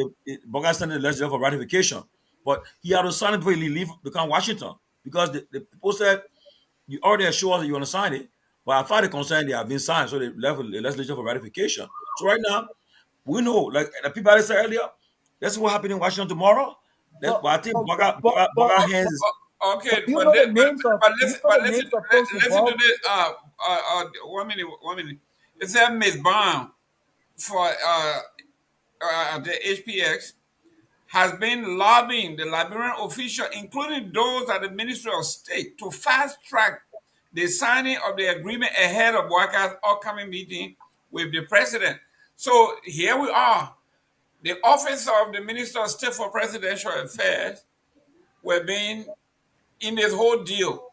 Boga sent the legislature for ratification. But he had to sign it before he leave to come Washington, because the people said, you already assure us that you want to sign it, but as far as concerned, they have been signed, so they left the legislature for ratification. So right now, we know, like the people I said earlier, that's what happened in Washington tomorrow. But I think Boga hands is... Okay, but listen to this. 1 minute. It said Ms. Brown for the HPX has been lobbying the Liberian official, including those at the Ministry of State, to fast track the signing of the agreement ahead of Boaka's upcoming meeting with the president. So here we are. The office of the Minister of State for Presidential Affairs were being in this whole deal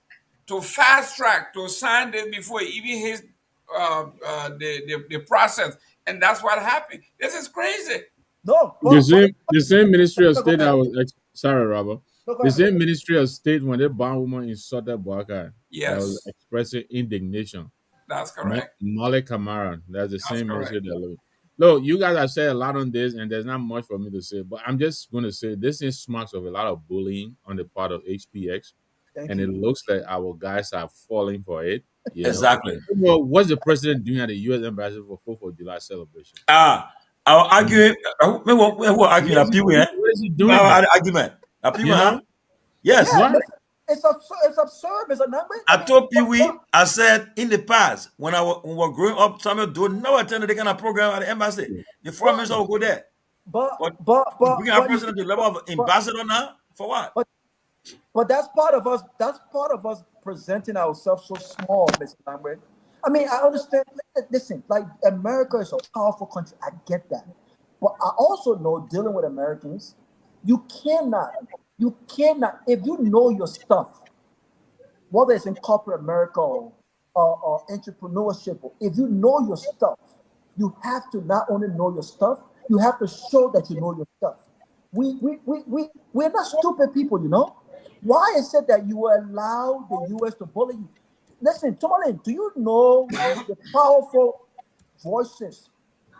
to fast track, to sign this before it even hits the process. And that's what happened. This is crazy. No. The same Ministry of State that was... Sorry, Robert. The same Ministry of State, when the bond woman insulted Boaka, that was expressing indignation. That's correct. Molly Kamara, that's the same Ministry that... Look, you guys have said a lot on this, and there's not much for me to say, but I'm just going to say this is smacks of a lot of bullying on the part of HPX, and it looks like our guys are falling for it. Exactly. Well, what's the president doing at the U.S. Embassy for 4th of July celebration? I'll argue. We'll argue that Pewee. What is he doing? Argument. Yes. Yeah, it's absurd, Mr. Number. I told Pewee, I said in the past, when we were growing up, Samuel do never attend the kind of program at the embassy. The foreign minister will go there. But bring our president to the level of ambassador now? For what? But that's part of us. That's part of us presenting ourselves so small, Mr. Number. I mean, I understand. Listen, like America is a powerful country. I get that. But I also know, dealing with Americans, you cannot, if you know your stuff, whether it's in corporate America or entrepreneurship, if you know your stuff, you have to not only know your stuff, you have to show that you know your stuff. We're not stupid people, you know. Why is it that you allow the U.S. to bully you? Listen, Tomalin, do you know the powerful voices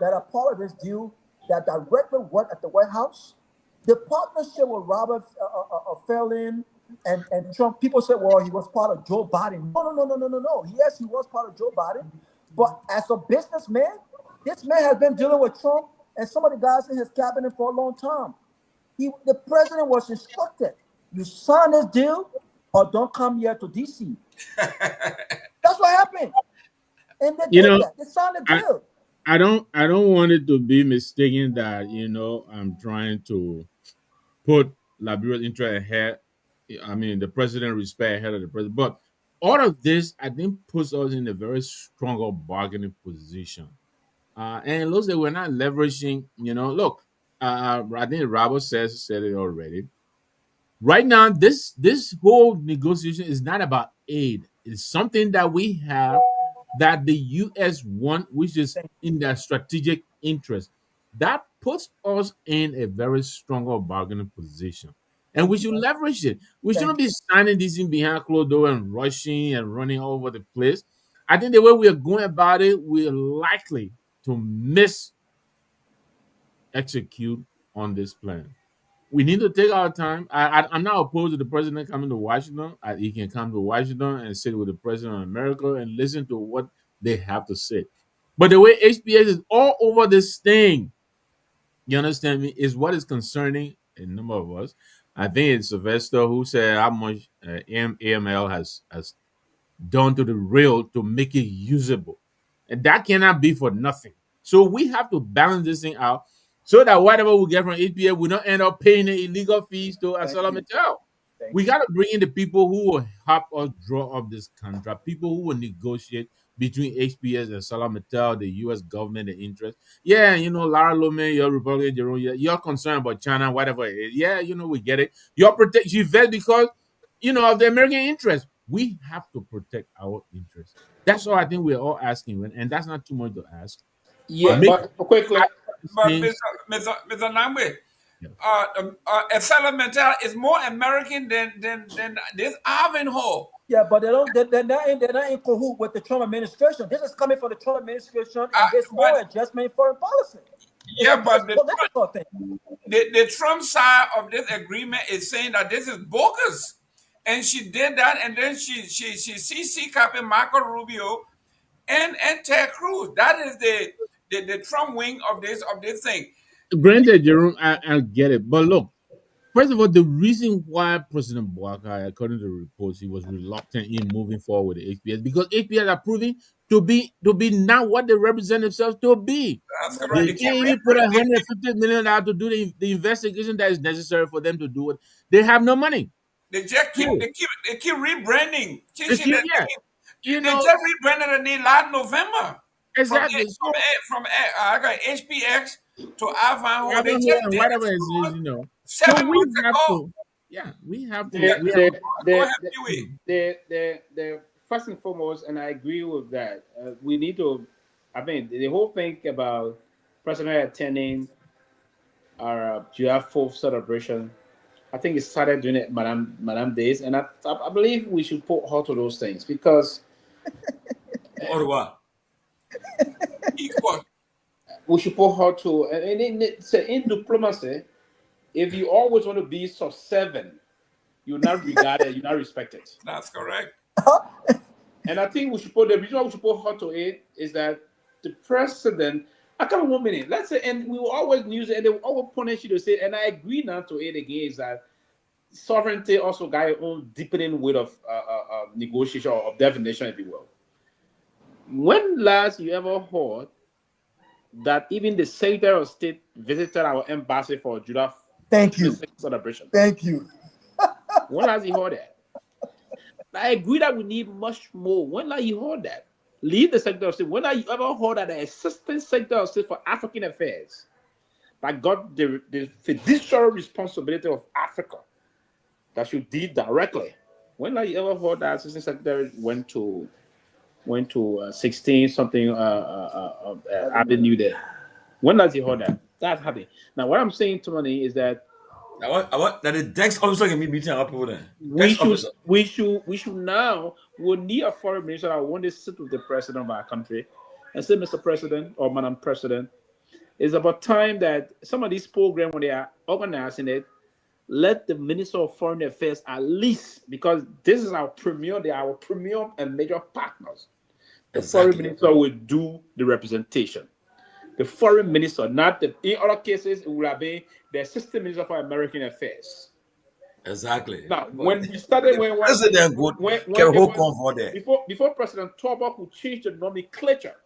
that are part of this deal that directly work at the White House? The partnership with Robert Fellin and Trump, people say, well, he was part of Joe Biden. No. Yes, he was part of Joe Biden. But as a businessman, this man has been dealing with Trump and some of the guys in his cabinet for a long time. The president was instructed, you sign this deal or don't come here to D.C. That's what happened. And they did that. They signed the deal. I don't want it to be mistaken that, I'm trying to put Liberia's interest ahead. I mean, the president respect ahead of the president. But all of this, I think, puts us in a very stronger bargaining position. And it looks like we're not leveraging, look, I think Robert said it already. Right now, this whole negotiation is not about aid. It's something that we have that the U.S. want, which is in their strategic interest. That puts us in a very stronger bargaining position. And we should leverage it. We shouldn't be signing this in behind closed door and rushing and running all over the place. I think the way we are going about it, we're likely to execute on this plan. We need to take our time. I'm not opposed to the president coming to Washington. He can come to Washington and sit with the president of America and listen to what they have to say. But the way HPS is all over this thing, you understand me, is what is concerning a number of us. I think it's Sylvester who said how much AML has done to the rail to make it usable. And that cannot be for nothing. So we have to balance this thing out so that whatever we get from HPS, we don't end up paying the illegal fees to Asala Mitchell. We got to bring in the people who will help us draw up this contract, people who will negotiate between HPS and Salametel, the U.S. government, the interest. Yeah, Lara Lome, you're Republican, you're concerned about China, whatever it is. Yeah, we get it. You vet because, of the American interest. We have to protect our interests. That's all I think we're all asking, and that's not too much to ask. Yeah, but quickly. But Mr. Namwe, Salametel is more American than this Ivanhoe. Yeah, but they're not in cahoot with the Trump administration. This is coming from the Trump administration, and there's more adjustment in foreign policy. Yeah, but the Trump side of this agreement is saying that this is bogus, and she did that, and then she CC copied Marco Rubio and Ted Cruz. That is the Trump wing of this thing. Granted, Jerome, I get it, but look. First of all, the reason why President Bouakai, according to the reports, he was reluctant in moving forward with the HPS because HPS are proving to be not what they represent themselves to be. That's correct. They can't even put $150 million out to do the investigation that is necessary for them to do it. They have no money. They just keep rebranding. They just rebranded it last November. Exactly. From I got HPX to Ivanhoe. They just did whatever it is, 7 months ago. We have to. The first and foremost, and I agree with that. We need to. I mean, the whole thing about President attending our July 4th celebration. I think he started doing it, Madame Days, and I believe we should put her to those things because. Or what? Equal. We should put her to, and in diplomacy, if you always want to be subservient, you're not regarded, you're not respected. That's correct. And I think the reason why we should put her to it is that the president, I come 1 minute, let's say, and we will always use it, and they will always punish you to say, and I agree now to it again, is that sovereignty also got its own deepening way of negotiation or of definition, if you will. When last you ever heard that even the Secretary of State visited our embassy for Judah celebration? Thank you. When last you heard that? I agree that we need much more. When last you heard that? Leave the Secretary of State. When last you ever heard that the Assistant Secretary of State for African Affairs that got the fiduciary responsibility of Africa that should deal directly? When last you ever heard that Assistant Secretary went to 16 something avenue there? When does he hold that? That's happening. Now, what I'm saying, Tony, is that I want that the desk officer can be meeting up people there. We should now. We'll need a foreign minister that want to sit with the president of our country and say, Mr. President or Madam President, it's about time that some of these programs, when they are organizing it, let the Minister of Foreign Affairs at least, because this is our premier, they are our premier and major partners. The foreign minister will do the representation. The foreign minister, not the, in other cases, it will have been the assistant minister for American Affairs. Exactly. Now, when we started, before President Torgbean could change the nomenclature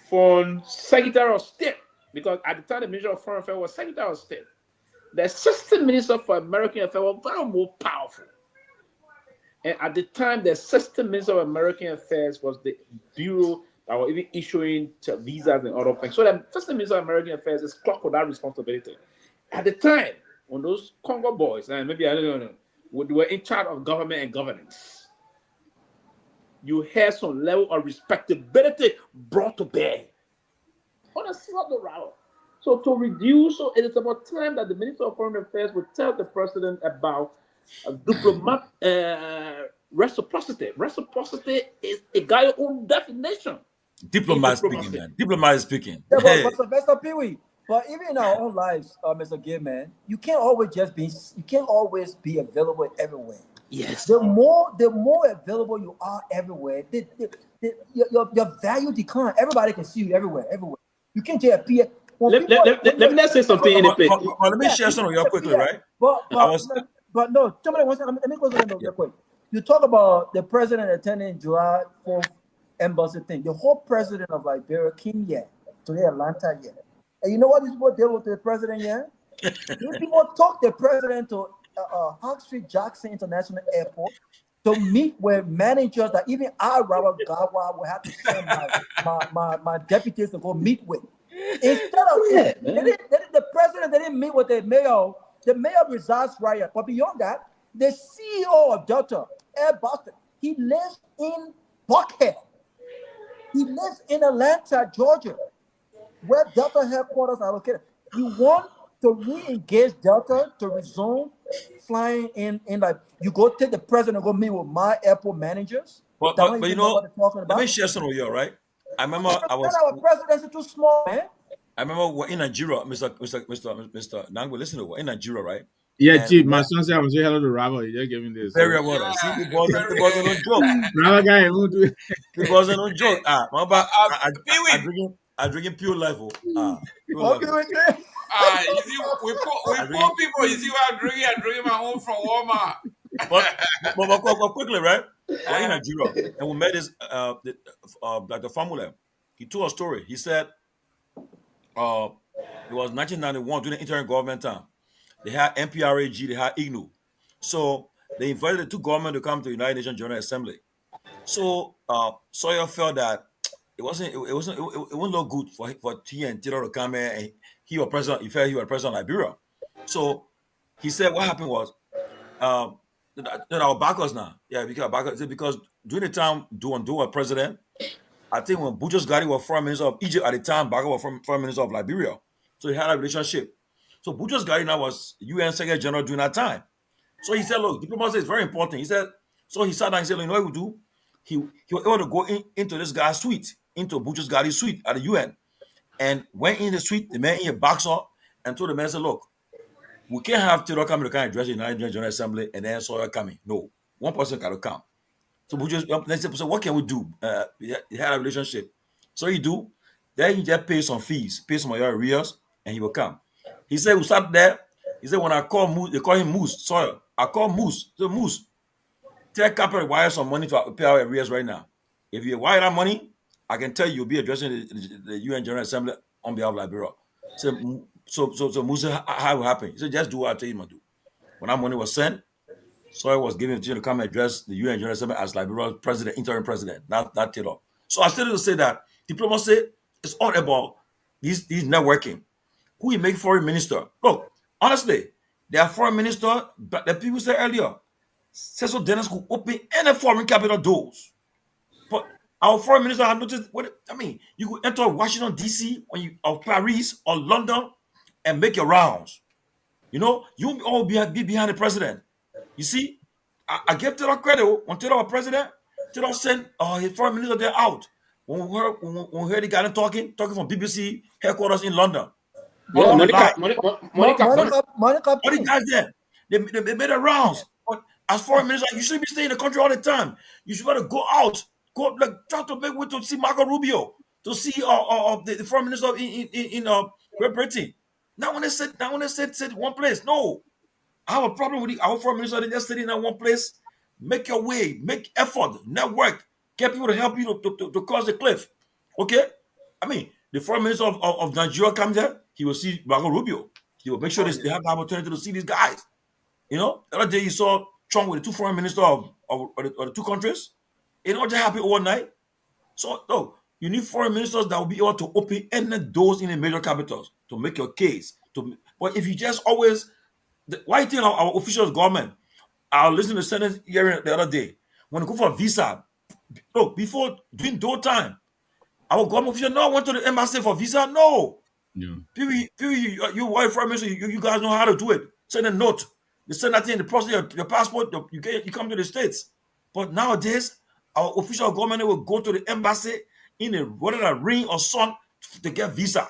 from Secretary of State, because at the time the Minister of Foreign Affairs was Secretary of State, the assistant minister for American Affairs was very more powerful. And at the time, the assistant minister of American Affairs was the bureau that was even issuing visas and other things. So the assistant minister of American Affairs is clocked with that responsibility. At the time, when those Congo boys, and maybe I don't know, were in charge of government and governance, you had some level of respectability brought to bear on a slaughter route. So to reduce, so it is about time that the Minister of Foreign Affairs would tell the president about reciprocity. Reciprocity is a guy's own definition. Diplomat speaking, man. Diplomat speaking. Yeah, but Sylvester Pewee, but even in our own lives, Mr. Gay, man, you can't always be available everywhere. Yes. The more available you are everywhere, your value decline. Everybody can see you everywhere. You can't just appear. Let me say something in the place. Let me share some of your quickly, right? But no, somebody wants to, let me go to real quick. You talk about the president attending July 4th embassy thing. The whole president of Liberia came here to the Atlanta here. And you know what these people did with the president here? These people took the president to Huxley Jackson International Airport to meet with managers that even I, Robert Garguah, will have to send my deputies to go meet with. Instead of the president didn't meet with the mayor. The mayor resides right here. But beyond that, the CEO of Delta, Air Boston, he lives in Buckhead. He lives in Atlanta, Georgia, where Delta headquarters are located. You want to re-engage Delta to resume flying in like you go take the president and go meet with my airport managers. But you know, what they're talking about. Let me share some with you, right? I remember our presidency too small, man. I remember in Nigeria, Mr. Nyenwolo, listen to in Nigeria, right? Yeah, Chief, my son said I was saying hello to Robert. You're giving this. Very well. Yeah, see, it wasn't no joke. Robert guy, won't do it. It wasn't no joke. I'm drinking pure life. You see, we poor people. You see what I'm drinking my own from Walmart. but quickly, right? In Nigeria, and we met this Dr. Famule. He told a story. He said, it was 1991 during the interim government time. They had MPRAG, they had IGNU. So they invited the two governments to come to the United Nations General Assembly. So Sawyer felt that it wouldn't look good for he and Tito to come here, and he was president. He felt he was president of Liberia. So he said what happened was our backers now. Yeah, because during the time Duan was president, I think when Boutros Ghali was foreign minister of Egypt at the time, Barker was foreign minister of Liberia. So they had a relationship. So Boutros Ghali now was UN Secretary General during that time. So he said, look, diplomacy is very important. He said, so he sat down and said, you know what we do? He was able to go into this guy's suite, into Boutros Ghali's suite at the UN. And went in the suite, the man in a boxer, and told the man, said, look, we can't have Tito coming to come and address the United Nations General Assembly and then Sawyer coming. No, one person got to come. So they said, so what can we do? He had a relationship. So he do. Then he just pay some fees, pay some of your arrears, and he will come. He said, we sat there. He said, when I call Moose, they call him Moose. Sawyer. I call Moose. So Moose, tell Capital wire some money to pay our arrears right now. If you wire that money, I can tell you you'll be addressing the UN General Assembly on behalf of Liberia. So Moose said, how will happen? He said, just do what I tell you to do. When that money was sent, Sawyer was given to come and address the UN General Assembly as Liberia's president, interim president, not Taylor. So I started to say that diplomacy is all about these networking. Who you make foreign minister? Look, honestly, there are foreign minister, but the people said earlier, Cecil Dennis could open any foreign capital doors. But our foreign minister had noticed you could enter Washington, D.C. or Paris or London and make your rounds. You know, you won't all be behind the president. You see, I give Taylor credit. When Taylor was president, Taylor sent his foreign minister there out. When we heard the guy talking from BBC headquarters in London. Yeah, Monica. All the guys there, they made the rounds. But as foreign minister, you shouldn't be staying in the country all the time. You should better go out, try to make way to see Marco Rubio, to see the foreign minister in Great Britain. Now when they said one place, no. I have a problem with our foreign minister. They just sitting in one place. Make your way, make effort, network, get people to help you to cross the cliff. Okay? I mean, the foreign minister of Nigeria comes there, he will see Marco Rubio. He will make sure they have the opportunity to see these guys. You know, the other day you saw Trump with the two foreign ministers of the two countries. It not just happen overnight. So, no, you need foreign ministers that will be able to open any doors in the major capitals to make your case. But if you just always... Why do you think our officials, government, I was listening to Senate hearing the other day, when they go for a visa, look, before, during those time, our government official went to the embassy for visa? No. Yeah. You white foreign minister, you guys know how to do it. Send a note. They send that thing, the process your passport, you come to the States. But nowadays, our official government will go to the embassy in whether a rain or sun to get visa.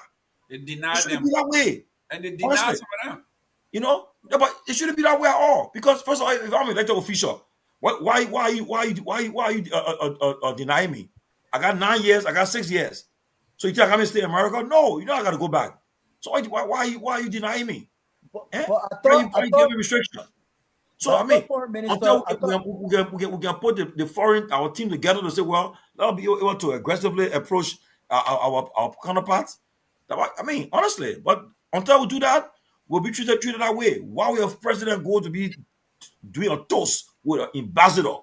They deny them. Be that way. And they deny some of them. You know, but it shouldn't be that way at all. Because first of all, if I'm an elected official, why are you denying me? I got 9 years, I got 6 years. So you think I'm gonna stay in America? No, you know I gotta go back. So why are you denying me? But why you give me restriction? So I mean, until we can put our team together to say, well, that'll be able to aggressively approach our counterparts. I mean, honestly, but until we do that, will be treated that way. Why will a president go to be doing a toast with an ambassador?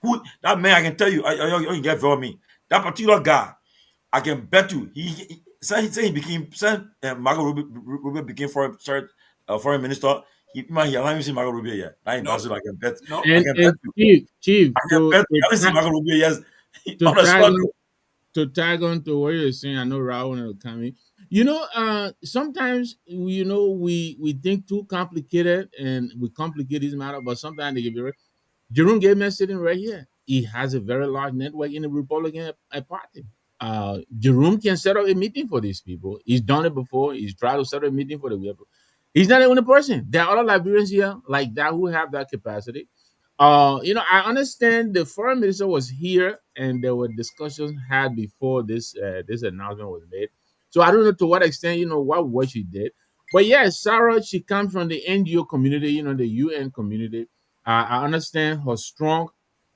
Who that man? I can tell you, you can get from me. That particular guy, I can bet you, he Marco Rubio became foreign minister. He haven't seen Marco Rubio yet. That ambassador, I can bet. No. I can bet you. Chief, I can bet you. I haven't seen Marco Rubio yet. To tag on to what you're saying, I know Raul will come in. Sometimes we think too complicated and we complicate this matter, but sometimes they give you. Jerome Gateman sitting right here. He has a very large network in the Republican Party. Jerome can set up a meeting for these people. He's done it before. He's tried to set up a meeting for the people. He's not the only person. There are other Liberians here like that who have that capacity. I understand the foreign minister was here and there were discussions had before this announcement was made. So I don't know to what extent, what she did. But yes, Sarah, she comes from the NGO community, the UN community. I understand her strong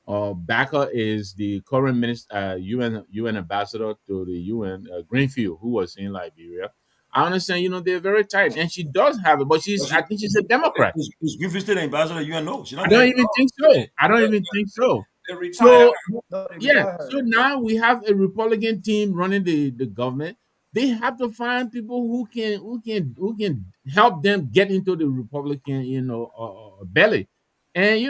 backer is the current minister, UN ambassador to the UN, Greenfield, who was in Liberia. I understand, they're very tight, and she does have it, but I think she's a Democrat. Is Greenfield still ambassador? You know, I don't even think so. I don't even think so. So now we have a Republican team running the government. They have to find people who can help them get into the Republican, belly. And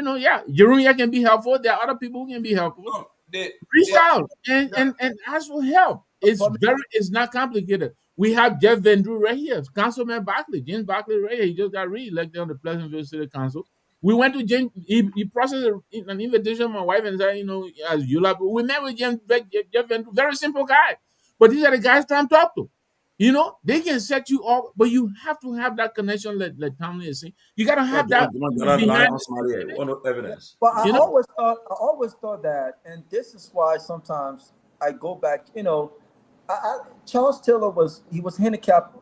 Jerome can be helpful. There are other people who can be helpful. Reach out and ask for help. It's not complicated. We have Jeff Vendrew right here, Councilman Barkley, James Barkley right here. He just got re-elected on the Pleasantville City Council. We went to James. He processed an invitation. My wife and I, as Yula, we met with Jeff Vendrew. Very simple guy, but these are the guys trying to talk to. They can set you up, but you have to have that connection. Like Tomalin is saying, you got to have that evidence. But I always thought that, and this is why sometimes I go back. Charles Taylor was handicapped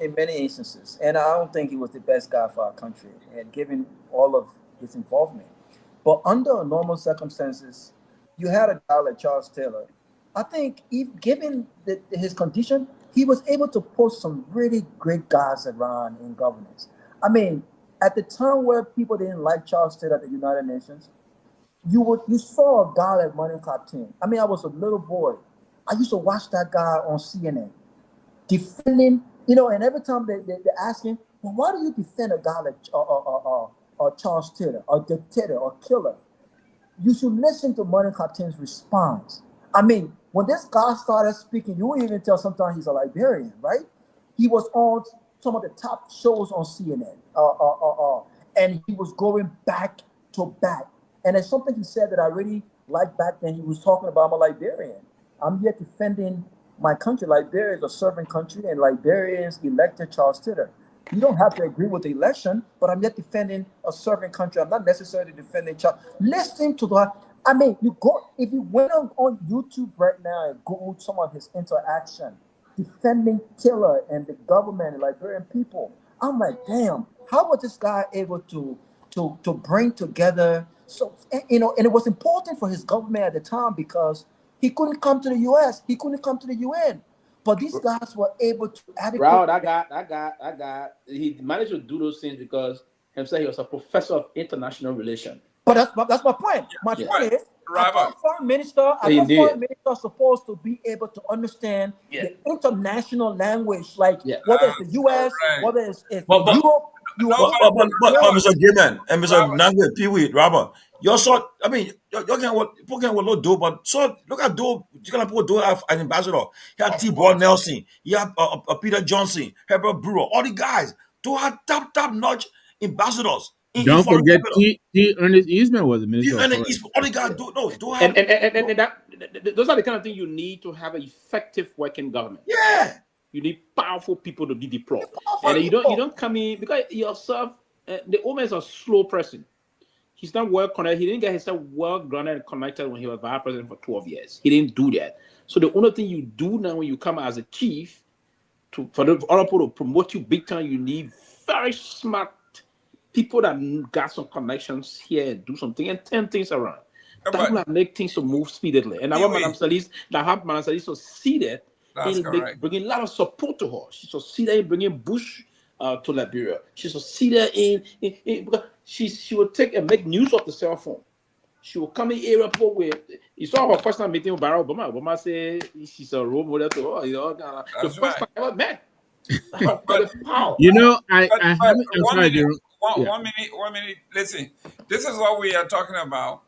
in many instances, and I don't think he was the best guy for our country, and given all of his involvement. But under normal circumstances, you had a guy like Charles Taylor. I think, given his condition, he was able to post some really great guys around in governance. I mean, at the time where people didn't like Charles Taylor at the United Nations, you saw a guy like Myean Captain. I mean, I was a little boy. I used to watch that guy on CNN defending, and every time they ask him, well, why do you defend a guy like Charles Taylor, a dictator, or killer? You should listen to Myean Captain's response. I mean, when this guy started speaking, you would even tell sometimes he's a Liberian, right? He was on some of the top shows on CNN, and he was going back to back. And there's something he said that I really liked back then. He was talking about, I'm a Liberian. I'm here defending my country. Liberia is a sovereign country, and Liberians elected Charles Taylor. You don't have to agree with the election, but I'm yet defending a sovereign country. I'm not necessarily defending Charles. Listen to that. I mean, if you went on YouTube right now and Google some of his interaction defending Taylor and the government and Liberian people, I'm like, damn, how was this guy able to bring together? So, and it was important for his government at the time because he couldn't come to the U.S. He couldn't come to the UN. But these guys were able to adequately. I got. He managed to do those things because himself, he was a professor of international relations. But that's my point. My point is, a foreign minister are supposed to be able to understand the international language, like whether it's the U.S., whether it's Europe. But Mr. Gayman and Mr. Nyenwolo, Pewee, Robert, you can do, but so look at Do. You can put Do as an ambassador. You have T. Ball Nelson, you have Peter Johnson, Herbert Brewer, all the guys. Do have top notch ambassadors. Don't forget T. Ernest Eastman was the minister. All the guys do have. And those are the kind of things you need to have an effective working government. Yeah. You need powerful people to be deployed, and you don't come in because yourself. The old man is a slow person. He's not well connected. He didn't get himself well grounded and connected when he was vice president for 12 years. He didn't do that. So the only thing you do now when you come as a chief, for the other people to promote you big time, you need very smart people that got some connections here and do something and turn things around. That will make things to move speedily. And I want Madam Salis to see that. Bringing a lot of support to her. She succeeded in bringing Bush to Liberia. She should see that because she would take and make news of the cell phone. She will come in airport with. You saw her first time meeting with Barack Obama. Obama said she's a role model to her. The first time I ever met. You know, I but haven't. I'm one sorry, minute, Jerome. Yeah. 1 minute, 1 minute. Listen, this is what we are talking about.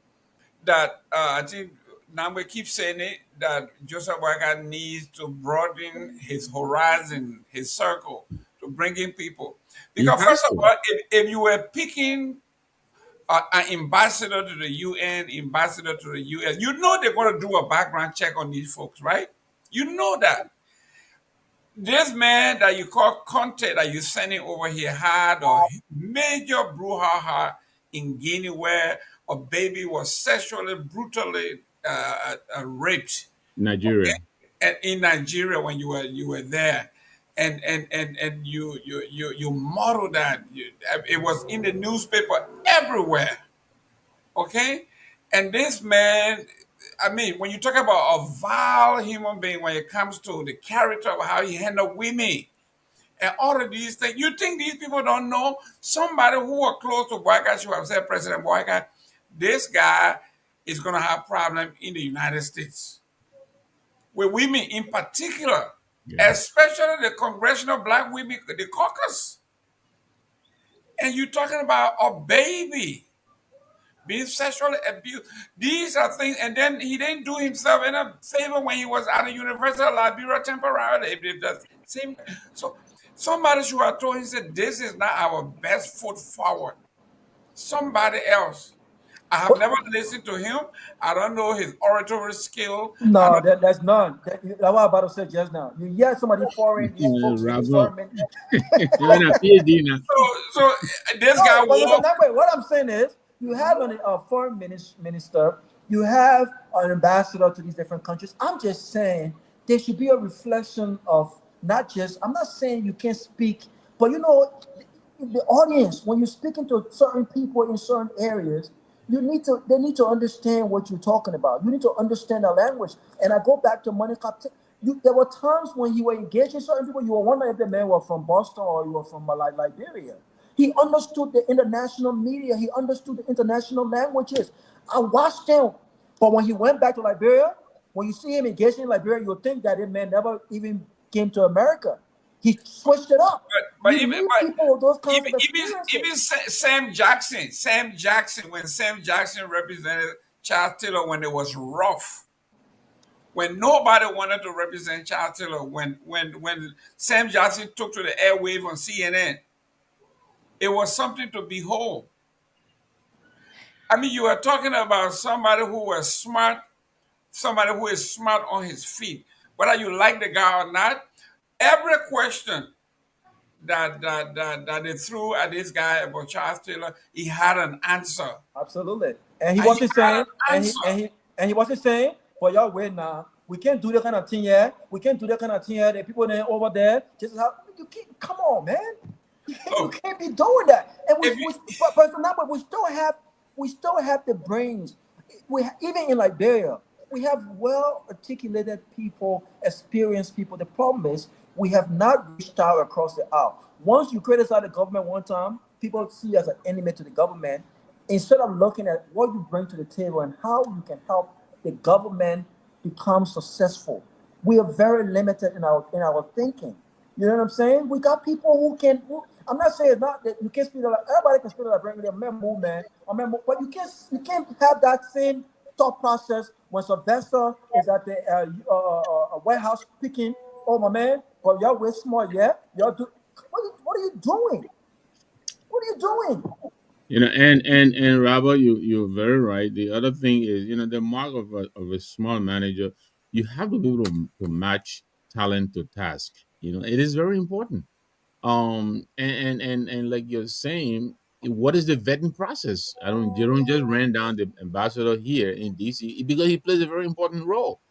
That I think now we keep saying it that Joseph Boyka needs to broaden his horizon, his circle, to bring in people. Because first of all, if you were picking an ambassador to the UN, ambassador to the US, you know they're going to do a background check on these folks, right? You know that. This man that you call Conte that you're sending over here had a major brouhaha in Guinea where a baby was sexually, brutally raped. Nigeria. And in Nigeria when you were there. And you model that. It was in the newspaper everywhere. Okay? And this man, I mean, when you talk about a vile human being, when it comes to the character of how he handled women and all of these things, you think these people don't know? Somebody who was close to Boyka should have said, President Boyka, this guy is going to have problem in the United States with women in particular, especially the congressional black women, the caucus. And you're talking about a baby being sexually abused. These are things, and then he didn't do himself any favor when he was at the University of Liberia temporarily. If the same, so somebody should have told him, said, this is not our best foot forward. Somebody else. I have never listened to him. I don't know his oratory skill. No, that's none. That's what I'm about to say just now. You hear somebody foreign, these folks in foreign. So this guy. What I'm saying is, you have a foreign minister, you have an ambassador to these different countries. I'm just saying there should be a reflection of not just. I'm not saying you can't speak, but you know, the audience when you're speaking to certain people in certain areas. They need to understand what you're talking about. You need to understand the language. And I go back to money cap. There were times when you were engaging certain people, you were wondering if the man was from Boston or you were from Liberia. He understood the international media. He understood the international languages. I watched him. But when he went back to Liberia, when you see him engaging in Liberia, you'll think that this man never even came to America. He switched it up. But even Sam Jackson, when Sam Jackson represented Charles Taylor when it was rough, when nobody wanted to represent Charles Taylor, when Sam Jackson took to the airwave on CNN, it was something to behold. I mean, you are talking about somebody who was smart, somebody who is smart on his feet. Whether you like the guy or not, every question that they threw at this guy about Charles Taylor, he had an answer. Absolutely. And he wasn't saying, and he wasn't saying, well, y'all wait now. We can't do that kind of thing here. We can't do that kind of thing here. The people over there, just how you can't, come on, man. You can't be doing that. And we still have the brains. Even in Liberia, we have well articulated people, experienced people. The problem is we have not reached out across the aisle. Once you criticize the government one time, people see you as an enemy to the government. Instead of looking at what you bring to the table and how you can help the government become successful, we are very limited in our thinking. You know what I'm saying? We got people who can. I'm not saying not that you can't speak like everybody can speak like bringing their movement, but you can't have that same thought process when Sylvester is at the White House speaking. Oh my man, well y'all way smart, yeah. Y'all do. What are you doing? What are you doing? You know, and Robert, you're very right. The other thing is, you know, the mark of a small manager, you have to be able to match talent to task. You know, it is very important. And like you're saying, what is the vetting process? Jerome just ran down the ambassador here in DC because he plays a very important role.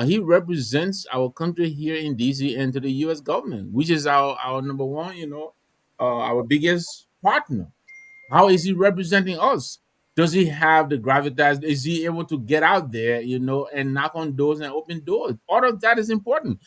He represents our country here in DC and to the U.S. government, which is our number one, you know, our biggest partner. How is he representing us? Does he have the gravitas? Is he able to get out there, you know, and knock on doors and open doors? All of that is important.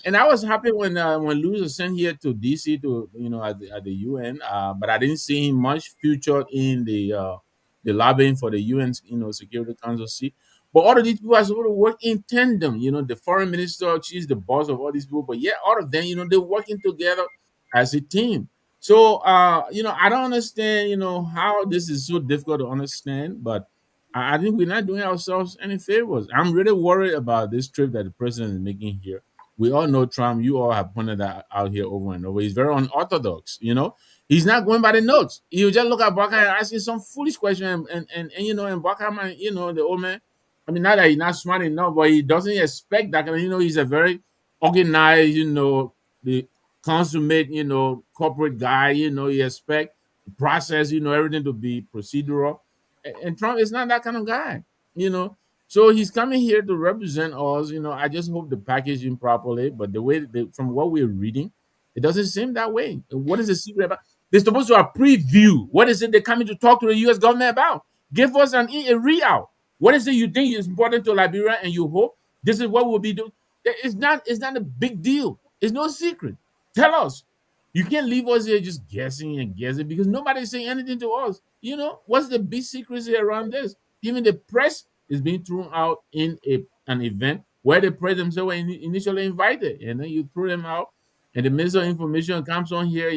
And I was happy when Louis was sent here to DC to at the UN, but I didn't see him much future in the lobbying for the UN Security Council seat. But all of these people are supposed to work in tandem. The foreign minister, she's the boss of all these people, but yeah, all of them, they're working together as a team. So I don't understand, how this is so difficult to understand, but I think we're not doing ourselves any favors. I'm really worried about this trip that the president is making here. We all know Trump. You all have pointed that out here over and over. He's very unorthodox. He's not going by the notes. You just look at Barker and asking some foolish question, and Barker, man, the old man. I mean, not that he's not smart enough, but he doesn't expect that. He's a very organized, the consummate, corporate guy. He expect the process, everything to be procedural. And Trump is not that kind of guy. You know, so he's coming here to represent us. I just hope the packaging properly, but the way from what we're reading, it doesn't seem that way. What is the secret about? They're supposed to have preview. What is it they're coming to talk to the U.S. government about? Give us a readout. What is it you think is important to Liberia, and you hope this is what we'll be doing? It's not a big deal. It's no secret. Tell us. You can't leave us here just guessing and guessing because nobody's saying anything to us. What's the big secrecy around this? Even the press is being thrown out in an event where the press themselves were initially invited, and then you throw them out, and the Minister of Information comes on here.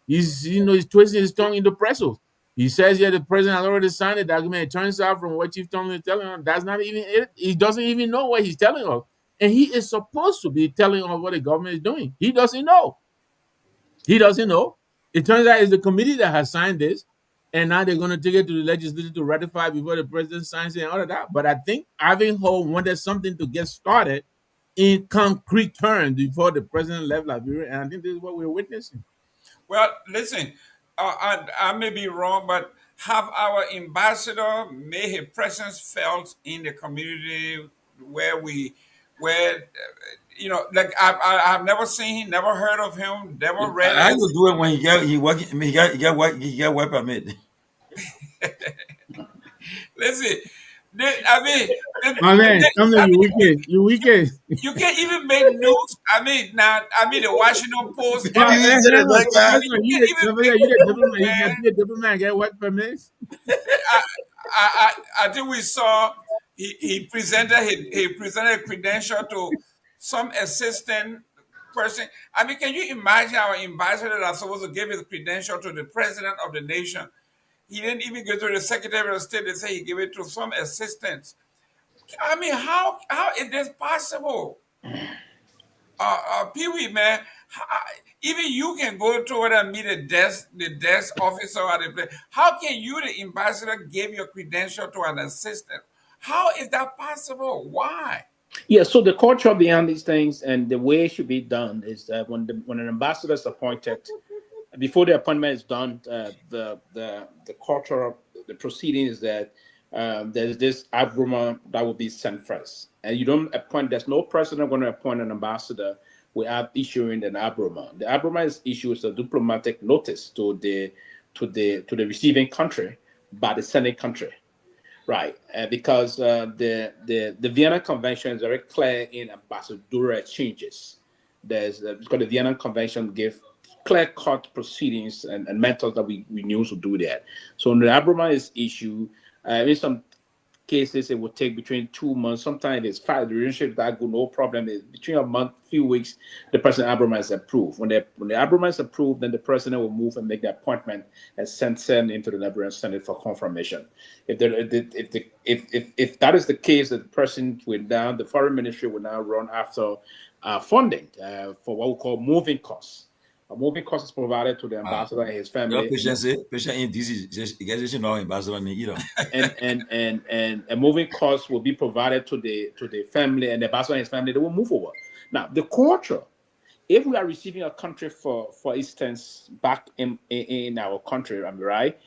He's twisting his tongue into pretzels. He says here the president has already signed the document. It turns out from what Chief Tomlin is telling us, that's not even it. He doesn't even know what he's telling us, and he is supposed to be telling us what the government is doing. He doesn't know. He doesn't know. It turns out it's the committee that has signed this, and now they're going to take it to the legislature to ratify before the president signs it and all of that. But I think Ivan Ho wanted something to get started in concrete terms before the president left Liberia, and I think this is what we're witnessing. Well, listen, I may be wrong, but have our ambassador made his presence felt in the community where like I've never seen him, never heard of him, never read. How you do it when he get work permit? Listen, I mean, You wicked. You can't even make news. The Washington Post. You diplomat get work permits. I think we saw he presented a credential to some assistant person. Can you imagine our ambassador that's supposed to give his credential to the president of the nation? He didn't even go to the Secretary of State. They say he gave it to some assistants. How is this possible? Pewee, man, even you can go to it and meet the desk officer at the place. How can you, the ambassador, give your credential to an assistant? How is that possible? Why? Yeah, so the culture behind these things and the way it should be done is that when an ambassador is appointed, before the appointment is done, the culture of the proceeding is that there's this agreement that will be sent first, and you don't appoint. There's no president going to appoint an ambassador without issuing an agreement. The agreement is issued a diplomatic notice to the receiving country by the sending country, right? Because the Vienna Convention is very clear in ambassadorial exchanges. Because the Vienna Convention gives clear-cut proceedings and methods that we use to do that. So when the agreement is issued, in some cases it will take between 2 months. Sometimes it's 5. The relationship that go no problem. It's between a month, few weeks. The president agreement is approved. When the agreement is approved, then the president will move and make the appointment and send into the Liberian Senate for confirmation. If that is the case, that the person the foreign ministry will now run after funding for what we call moving costs. A moving cost is provided to the ambassador and his family. Patient in DC, no ambassador either. And a moving cost will be provided to the family, and the ambassador and his family, they will move over. Now, the culture, if we are receiving a country, for instance, back in our country, right?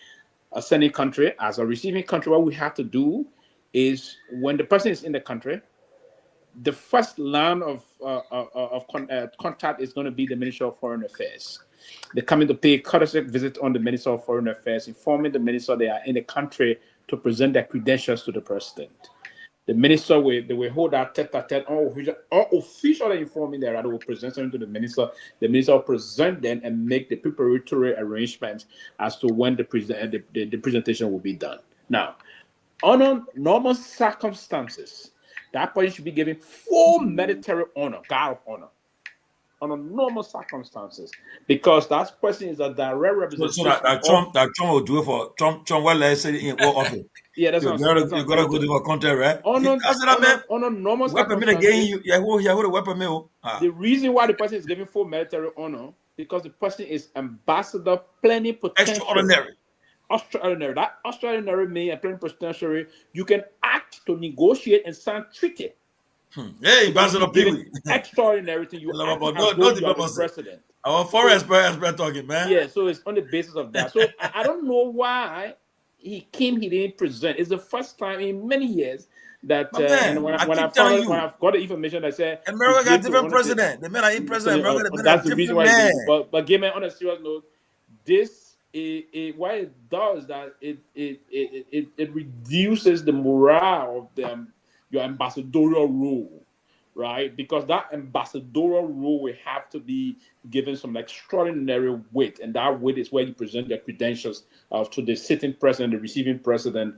A sending country, as a receiving country, what we have to do is when the person is in the country, the first line of contact is going to be the Minister of Foreign Affairs. They're coming to pay a courtesy visit on the Minister of Foreign Affairs, informing the minister they are in the country to present their credentials to the president. The minister will hold that tete-a-tete, officially informing that they will present something to the minister. The minister will present them and make the preparatory arrangements as to when the presentation will be done. Now, under normal circumstances, that person should be given full military honor, guard of honor, under normal circumstances, because that person is a direct representation. So that Trump will do it for Trump. What let's say in what office? Yeah, that's you gotta go to a contract, right? On a normal circumstances, the reason why the person is given full military honor because the person is ambassador plenipotentiary. Extraordinary. That extraordinary means and plenipotentiary. You can act to negotiate and sign treaty. Hey, Ambassador Pewee. Extraordinary thing. You act no president. Our foreign expert talking, man. Yeah, so it's on the basis of that. So I don't know why he didn't present. It's the first time in many years that when I've got the information that said America got different president. The men are in president. America, that's the reason why. But Gay Man, on a serious note, this why it does that it reduces the morale of your ambassadorial role, right? Because that ambassadorial role will have to be given some extraordinary weight, and that weight is where you present your credentials to the sitting president, the receiving president,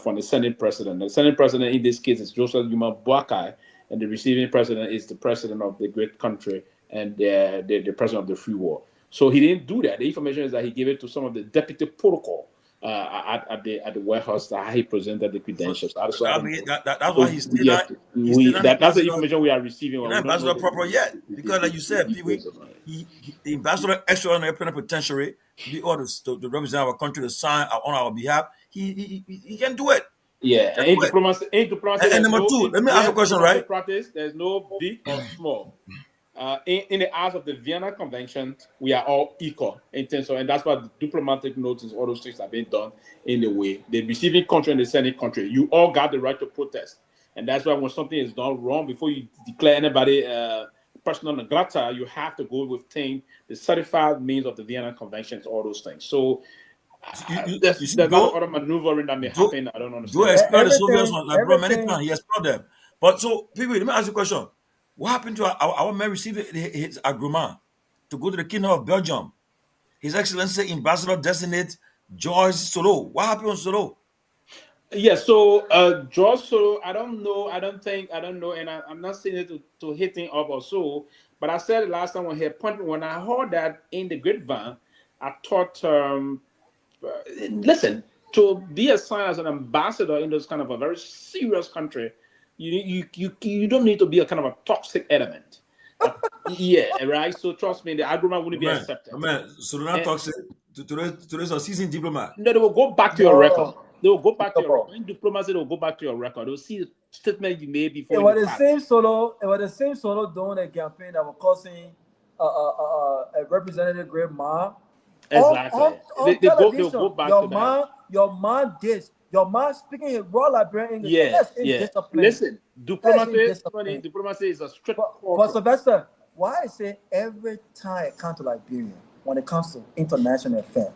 from the Senate president. The Senate president in this case is Joseph Yuma Boakai, and the receiving president is the president of the great country and the president of the free world. So he didn't do that. The information is that he gave it to some of the deputy protocol at the White House that he presented the credentials. That's why he's still that's the information we are receiving. Not ambassador proper yet, because like you said, the ambassador extraordinary plenipotentiary to be ordered to represent our country to sign on our behalf. He can do it. Yeah, and diplomacy. And number two, let me ask a question, right? Practice, there's no big or small. In the eyes of the Vienna Convention, we are all equal in terms of, and that's why the diplomatic notice, all those things have been done in a way. The receiving country and the sending country, you all got the right to protest. And that's why when something is done wrong, before you declare anybody persona non grata, you have to go within the certified means of the Vienna Conventions, all those things. So there's a lot of other maneuvering that may happen. I don't understand. Do expel the Soviets like bro, many times he expelled them. But so, people, let me ask you a question. What happened to our man received his agreement to go to the Kingdom of Belgium? His Excellency Ambassador Designate George Solo. What happened on Solo? Yeah, so George Solo, I don't know, and I'm not saying it to hit him up or so, but I said last time when I heard that in the grapevine, I thought, listen, to be assigned as an ambassador in this kind of a very serious country, you don't need to be a kind of a toxic element. Yeah, right. So trust me, the agreement wouldn't be accepted. So they're not toxic. Today's a seasoned diplomat. No, they will go back to your record. They will go back to your record. In diplomacy, they will go back to your record. They'll see the statement you made before. It was the same solo doing a campaign that was causing a representative great man. Exactly. They'll go back to that. Your man this. Your man speaking in raw Liberian English. Yeah. Listen, diplomacy is a strict. But Sylvester, why I say every time it comes to Liberia, when it comes to international affairs,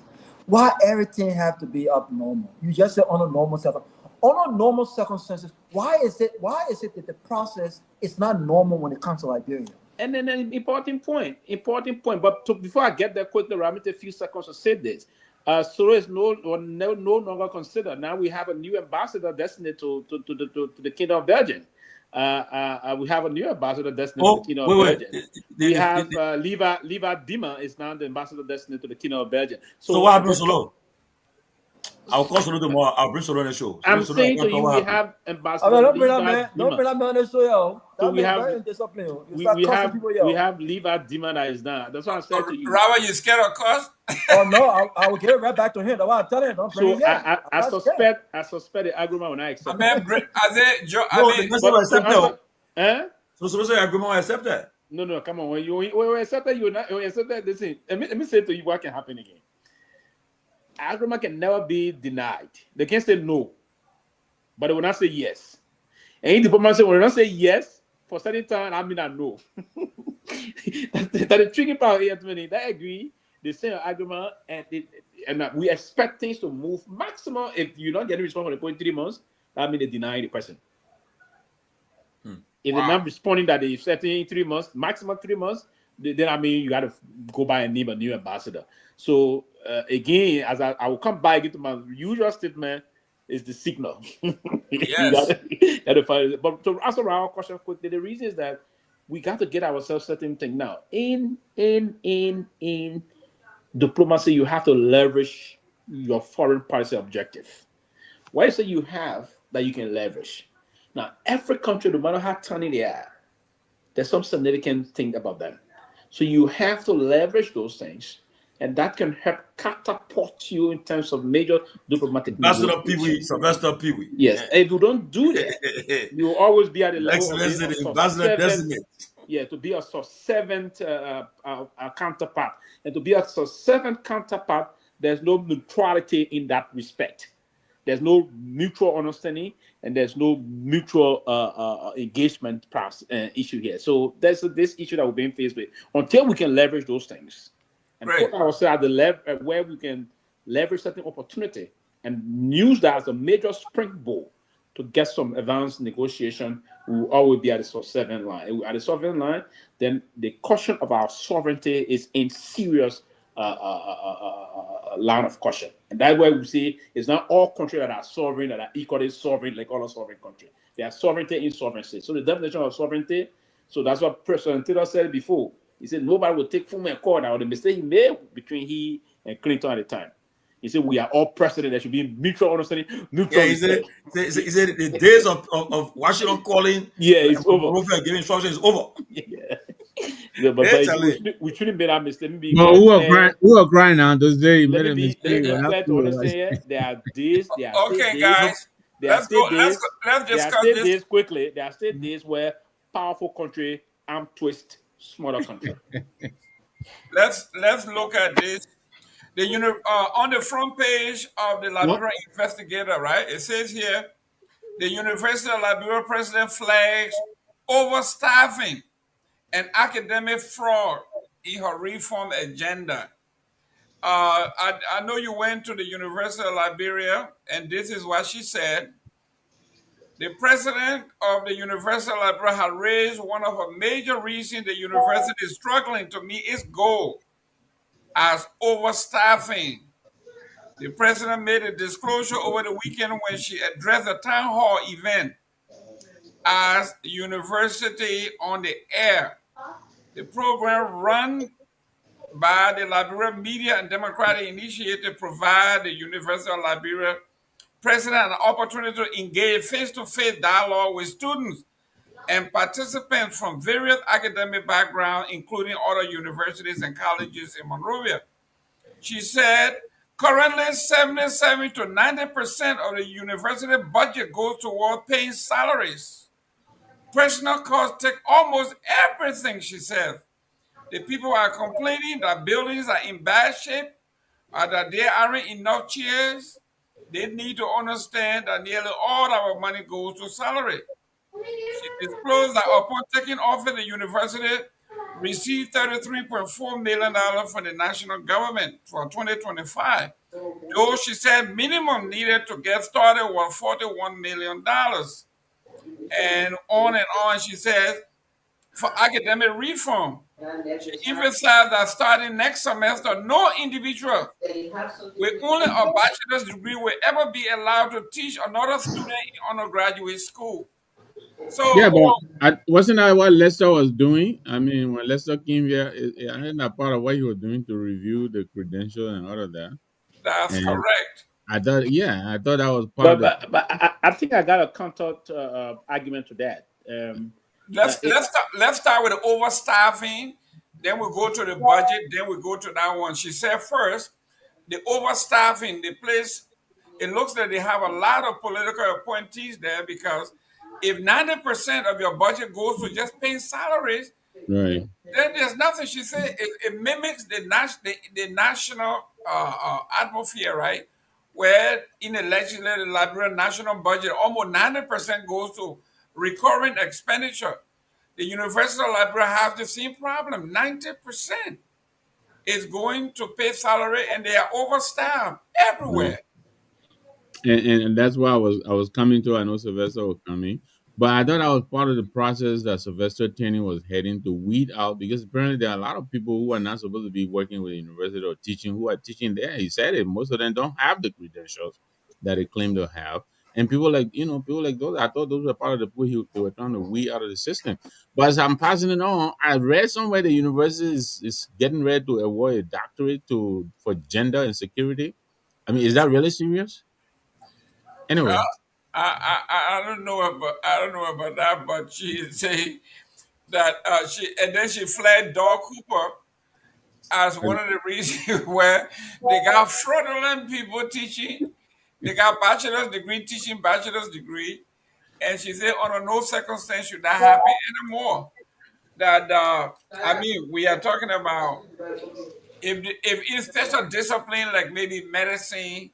why everything have to be abnormal? You just say on a normal circumstances. Why is it that the process is not normal when it comes to Liberia? And then an important point. But before I get there quickly, I'm going to take a few seconds to say this. So is no longer considered. Now we have a new ambassador destined to the Kingdom of Belgium. We have a new ambassador destined to the Kingdom of Belgium. We have Leva Dima is now the ambassador destined to the Kingdom of Belgium. So what happens, Solo? I'll call Solo tomorrow. I'll bring Solo on the show. I'm saying to you, we have ambassador. Don't bring that man on the show, yo. So we have Leva Dima that is now. That's what I'm saying to you. Robert, you scared of course? Oh no, I will give it right back to him. That's what I'm telling him. Don't bring it yet. I suspect the agreement when I accept. So the agreement will accept that. No, come on. When you accept that, you accept that. Listen, let me say to you what can happen again. Agreement can never be denied. They can say no, but they will not say yes. And in diplomacy, when they not say yes for certain time, I mean I know. That's the tricky part here. They agree. They say an agreement, and we expect things to move maximum. If you're not getting response for the point 3 months, that means they deny the person. If they're not responding that they set in 3 months, maximum 3 months, then I mean you got to go by and name a new ambassador. So again, as I will come back into my usual statement, is the signal. Yes. gotta find it. But to answer our question quickly, the reason is that we got to get ourselves certain thing now. In diplomacy, you have to leverage your foreign policy objective. What is it you have that you can leverage? Now, every country, no matter how tiny they are, there's some significant thing about them. So you have to leverage those things, and that can help catapult you in terms of major diplomatic negotiations. Sylvester Pewee. Yes, if you don't do that, you will always be at the level of being a subservient. Yeah, to be a subservient counterpart, and to be a subservient counterpart, there's no neutrality in that respect. There's no mutual understanding, and there's no mutual engagement issue here. So there's this issue that we're being faced with. Until we can leverage those things and put ourselves at the level where we can leverage certain opportunity and use that as a major springboard to get some advanced negotiation, we will always be at the subservient line. At the subservient line, then the question of our sovereignty is in serious line of question. And that's why we see it's not all countries that are sovereign, that are equally sovereign like other sovereign countries. They are sovereignty in sovereignty. So the definition of sovereignty, so that's what President Taylor said before. He said nobody will take full accord out of the mistake he made between he and Clinton at the time. He said we are all president. There should be mutual understanding. Mutual he said the days of Washington calling, it's over. Giving instructions is over. But we shouldn't make that mistake. No, who are crying now? Those days you made a mistake. There are days. Okay, guys. Let's discuss this quickly. There are still days where powerful country arm twist smaller country. Let's look at this. On the front page of the Liberia Investigator, right? It says here, the University of Liberia president flags overstaffing and academic fraud in her reform agenda. I know you went to the University of Liberia, and this is what she said. The president of the University of Liberia had raised one of the major reasons the university is struggling to meet its goal as overstaffing. The president made a disclosure over the weekend when she addressed a town hall event as University on the Air. The program run by the Liberia Media and Democratic Initiative provide the University of Liberia president an opportunity to engage face-to-face dialogue with students and participants from various academic backgrounds, including other universities and colleges in Monrovia. She said, currently 77 to 90% of the university budget goes toward paying salaries. Personal costs take almost everything, she said. The people are complaining that buildings are in bad shape, or that there aren't enough chairs. They need to understand that nearly all our money goes to salary. She disclosed that upon taking office, the university received $33.4 million from the national government for 2025. Though she said minimum needed to get started was $41 million. And on, she says, for academic reform. She emphasized that starting next semester, no individual with only a bachelor's degree will ever be allowed to teach another student in undergraduate school. So yeah, but wasn't that what Lester was doing? I mean, when Lester came here, I think that part of what he was doing to review the credentials and all of that. That's correct. I thought that was part of it. But I think I got a counter argument to that. Let's start with the overstaffing. Then we go to the budget. Then we go to that one. She said first, the overstaffing, the place. It looks like they have a lot of political appointees there because if 90% of your budget goes to just paying salaries, right, then there's nothing. She said it mimics the national atmosphere, right? Where in the legislative Liberian national budget, almost 90% goes to recurring expenditure. The University of Liberia has the same problem. 90% is going to pay salary, and they are overstaffed everywhere. And that's why I was coming to. I know Sylvester was coming. But I thought that was part of the process that Sylvester Pewee was heading to weed out, because apparently there are a lot of people who are not supposed to be working with the university or teaching who are teaching there. He said it. Most of them don't have the credentials that they claim to have. And people like, people like those, I thought those were part of the people they were trying to weed out of the system. But as I'm passing it on, I read somewhere the university is getting ready to award a doctorate for gender and security. I mean, is that really serious? Well, Anyway. I don't know about that, but she say that and then she flagged Doug Cooper as one of the reasons where they got fraudulent people teaching. They got bachelor's degree teaching bachelor's degree, and she said under no circumstance should that happen anymore. That I mean, we are talking about if it's such a discipline like maybe medicine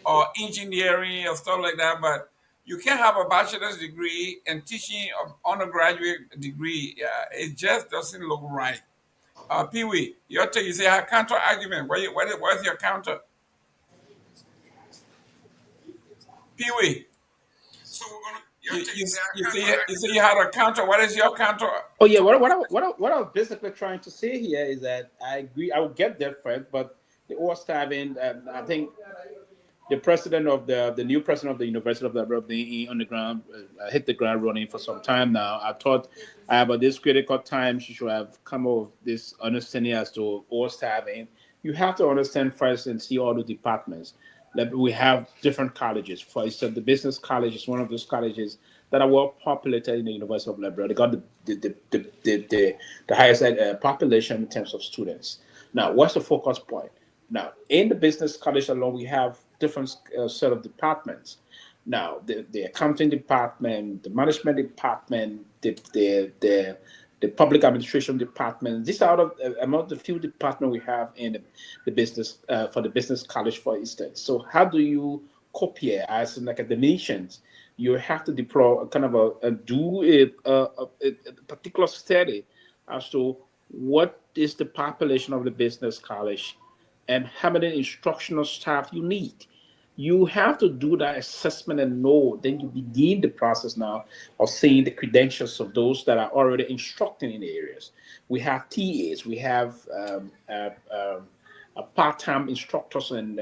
or engineering or stuff like that, but you can't have a bachelor's degree and teaching an undergraduate degree. It just doesn't look right. Pewee, your turn. You say a counter argument. What's your counter? Pewee. So we're gonna. You say you had a counter. What is your counter? Oh yeah, what I was basically trying to say here is that I agree. I will get that, Fred, but the overstaffing. I think the president of the new president of the University of Liberia on the ground hit the ground running for some time now. I thought at this critical time she should have come up with this understanding as to overstaffing. You have to understand first and see all the departments. That we have different colleges. For instance, the business college is one of those colleges that are well populated in the University of Liberia. They got the highest population in terms of students. Now, what's the focus point? Now, in the business college alone, we have different set of departments. Now, the accounting department, the management department, the public administration department. These are among the few departments we have in the business for the business college, for instance. So, how do you copy as an academicians? You have to deploy kind of a particular study as to what is the population of the business college and how many instructional staff you need. You have to do that assessment and know, then you begin the process now of seeing the credentials of those that are already instructing in the areas. We have TAs, we have part-time instructors and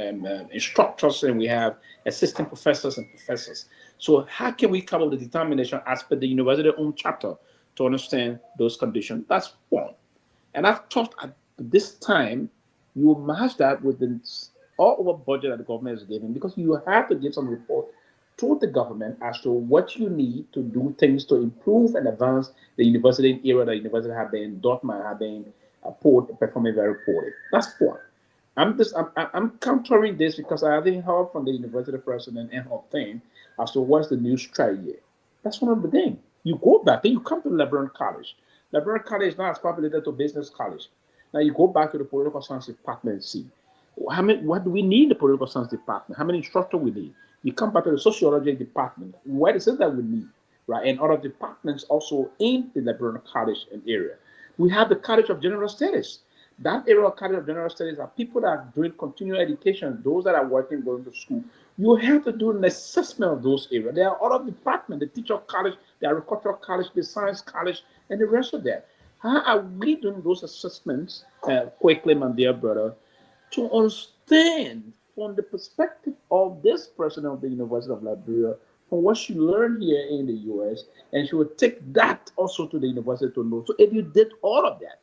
we have assistant professors and professors. So how can we come up with the determination as per the university own chapter to understand those conditions? That's one. And I thought at this time you match that with the all over budget that the government is giving, because you have to give some report to the government as to what you need to do things to improve and advance the university area that the university have been, Dortmund have been performing very poorly. That's one. I'm countering this because I haven't heard from the university president and her thing as to what's the new strategy. That's one of the things. You go back, then you come to Liberia College. Liberia College is not as populated to business college. Now you go back to the political science department and see what do we need in the political science department? How many instructors we need? You come back to the sociology department. What is it that we need, right? And other departments also in the Liberia College and area. We have the College of General Studies. That area of College of General Studies are people that are doing continuing education, those that are working, going to school. You have to do an assessment of those areas. There are other departments, the teacher college, the agricultural college, the science college, and the rest of that. How are we doing those assessments quickly, my dear brother, to understand from the perspective of this president of the University of Liberia, from what she learned here in the US, and she would take that also to the university to know. So if you did all of that,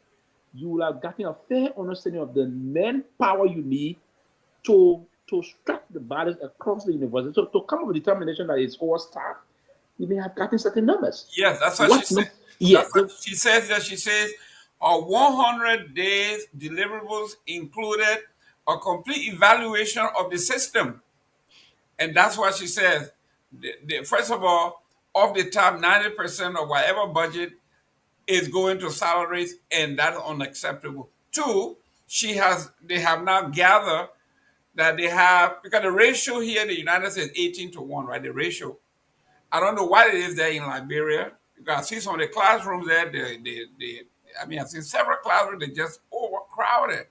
you will have gotten a fair understanding of the manpower you need to strike the balance across the university. So to come up with determination that it's overstaffed, you may have gotten certain numbers. Yes, that's what she said. Yeah, she says that she says 100 days deliverables included a complete evaluation of the system, and that's what she says. First of all, off the top, 90% of whatever budget is going to salaries, and that's unacceptable. Two, they have now gathered that they have, because the ratio here in the United States is 18-1, right? The ratio. I don't know what it is there in Liberia. Because I see some of the classrooms there. I've seen several classrooms. They're just overcrowded.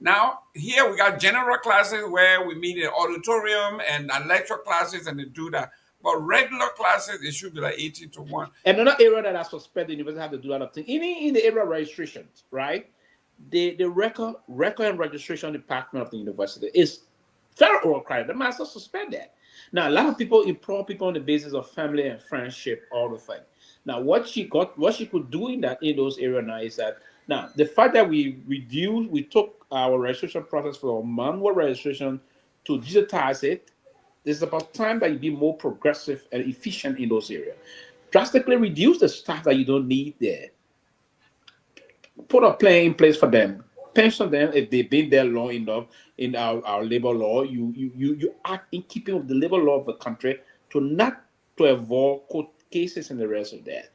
Now here we got general classes where we meet in the auditorium and lecture classes, and they do that. But regular classes, it should be like 18-1. And another area that I suspect the university have to do a lot of things, even in the area of registrations, right? The record and registration department of the university is very overcrowded. The master suspend that. Now a lot of people employ people on the basis of family and friendship, all the thing. Now what she could do in those areas now is that now the fact that we took our registration process from manual registration to digitize it. It's about time that you be more progressive and efficient in those areas. Drastically reduce the staff that you don't need there. Put a plan in place for them. Pension them if they've been there long enough in our labor law. You act in keeping with the labor law of the country to avoid court cases and the rest of that.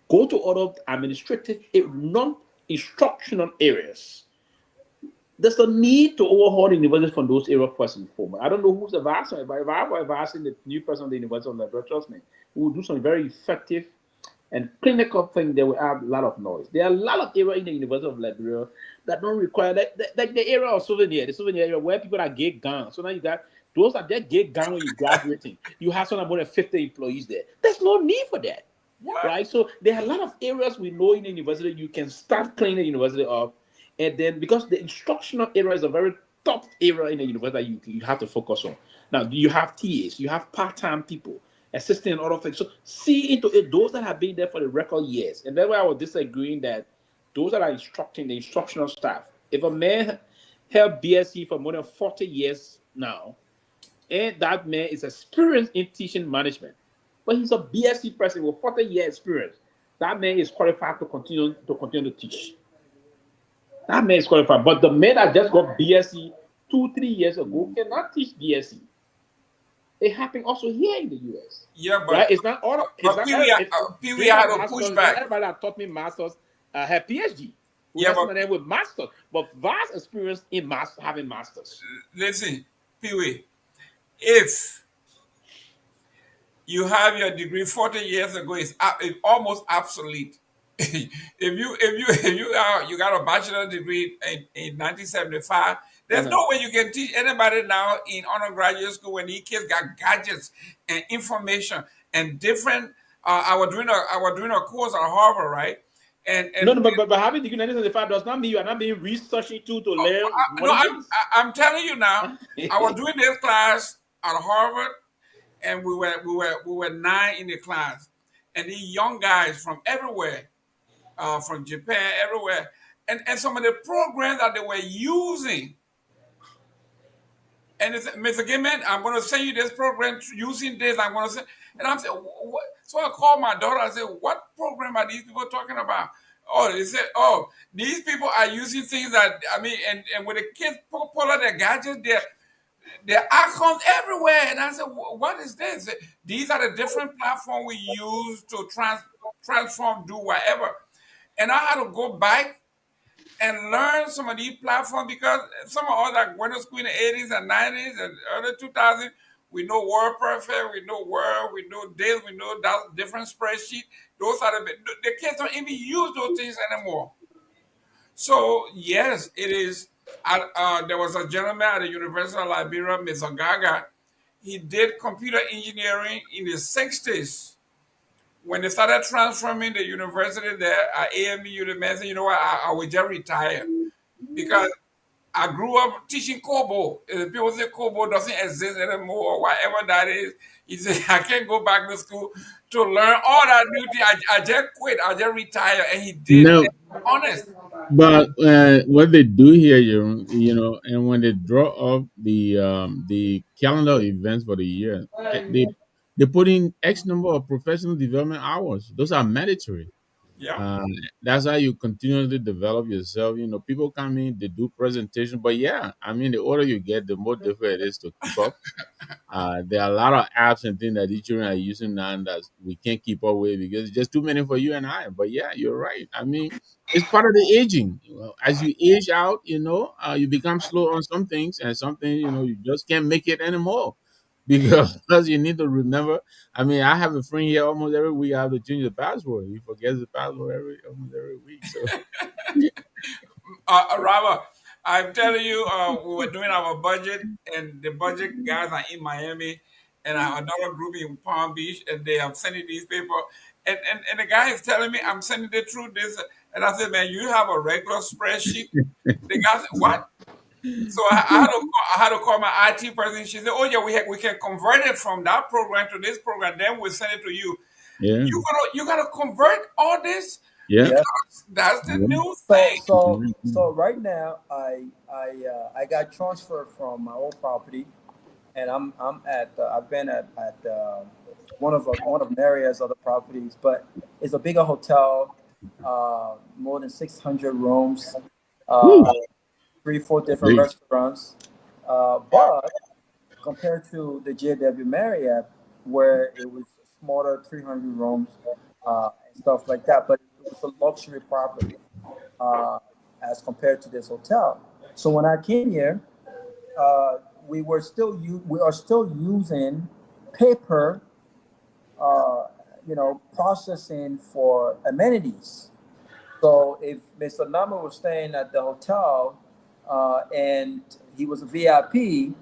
Go to other administrative, non-instructional areas. There's a need to overhaul the university from those areas first and foremost. I don't know who's advising, but if I were advising the new person of the University of Liberia, trust me, we will do some very effective and clinical thing that will add a lot of noise. There are a lot of areas in the University of Liberia that don't require that, like the area of the souvenir area where people are gate gang. So now you got those are that gate gang when you're graduating. You have some more than 50 employees there. There's no need for that. What? Right? So there are a lot of areas we know in the university you can start cleaning the university up. And then because the instructional area is a very top area in the university that you have to focus on. Now you have TAs, you have part-time people, assisting and other things. So see into it, those that have been there for the record years. And that's why I was disagreeing that those that are instructing the instructional staff, if a man held BSc for more than 40 years now, and that man is experienced in teaching management, but he's a BSc person with 40 years experience, that man is qualified to continue to teach. That man is qualified. But the man that just got BSc 2-3 years ago cannot teach BSc. It happened also here in the US. Yeah, but right? It's not all. Pewee had a pushback. Everybody that taught me masters had PhD. Yeah, but with masters, but vast experience in having masters. Listen, Pewee, if you have your degree 40 years ago, it's almost obsolete. if you got a bachelor degree in 1975, there's no way you can teach anybody now in undergraduate school when these kids got gadgets and information and different. I was doing a course at Harvard, right? And but having degree in 1975 does not mean you are not being researching to learn. I'm telling you now. I was doing this class at Harvard, and we were 9 in the class, and these young guys from everywhere. From Japan, everywhere, and some of the programs that they were using. And it's, Mr. Gimman, I'm going to send you this program using this. I'm going to say, and I'm saying, what? So I called my daughter. I said, what program are these people talking about? Oh, they said, oh, these people are using things that and when the kids pull out their gadgets, their icons everywhere. And I said, what is this? These are the different platforms we use to transform, do whatever. And I had to go back and learn some of these platforms because some of us that went to school in the 80s and 90s and early 2000s, we know WordPerfect, we know Word, we know this, we know that different spreadsheet. Those are the kids don't even use those things anymore. So yes, it is. There was a gentleman at the University of Liberia, Mr. Garguah. He did computer engineering in the 60s. When they started transforming the university there at AMU University, you know what, I would just retire because I grew up teaching Kehleboe. People say Kehleboe doesn't exist anymore or whatever that is. He said, I can't go back to school to learn all that new thing. I just quit. I just retire. And he did. No, honest. But what they do here, you know, and when they draw up the calendar events for the year, they put in X number of professional development hours. Those are mandatory. Yeah. That's how you continually develop yourself. You know, people come in, they do presentation, but yeah, I mean, the older you get, the more difficult it is to keep up. There are a lot of apps and things that these children are using now that we can't keep up with because it's just too many for you and I. But yeah, you're right. I mean, it's part of the aging. As you age out, you know, you become slow on some things, and some things, you know, you just can't make it anymore because you need to remember. I mean, I have a friend here almost every week. I have to change the password. He forgets the password almost every week. So, Robert, I'm telling you, we were doing our budget, and the budget guys are in Miami, and another group in Palm Beach, and they are sending these people. And the guy is telling me I'm sending it through this, and I said, man, you have a regular spreadsheet. The guy said, what? So I had to call my IT person. She said, "Oh yeah, we can convert it from that program to this program. Then we'll send it to you. Yeah. You gotta convert all this Yeah. Yeah. because that's the new So thing." so right now I got transferred from my old property, and I'm at I've been at one of Marriott's other properties, but it's a bigger hotel, more than 600 rooms, Woo. uh, 3 4 different Big. restaurants, but compared to the JW Marriott, where it was smaller, 300 rooms, and stuff like that, but it was a luxury property, uh, as compared to this hotel. So when I came here, we are still using paper, uh, processing for amenities. So if Mr. Nama was staying at the hotel, and he was a VIP,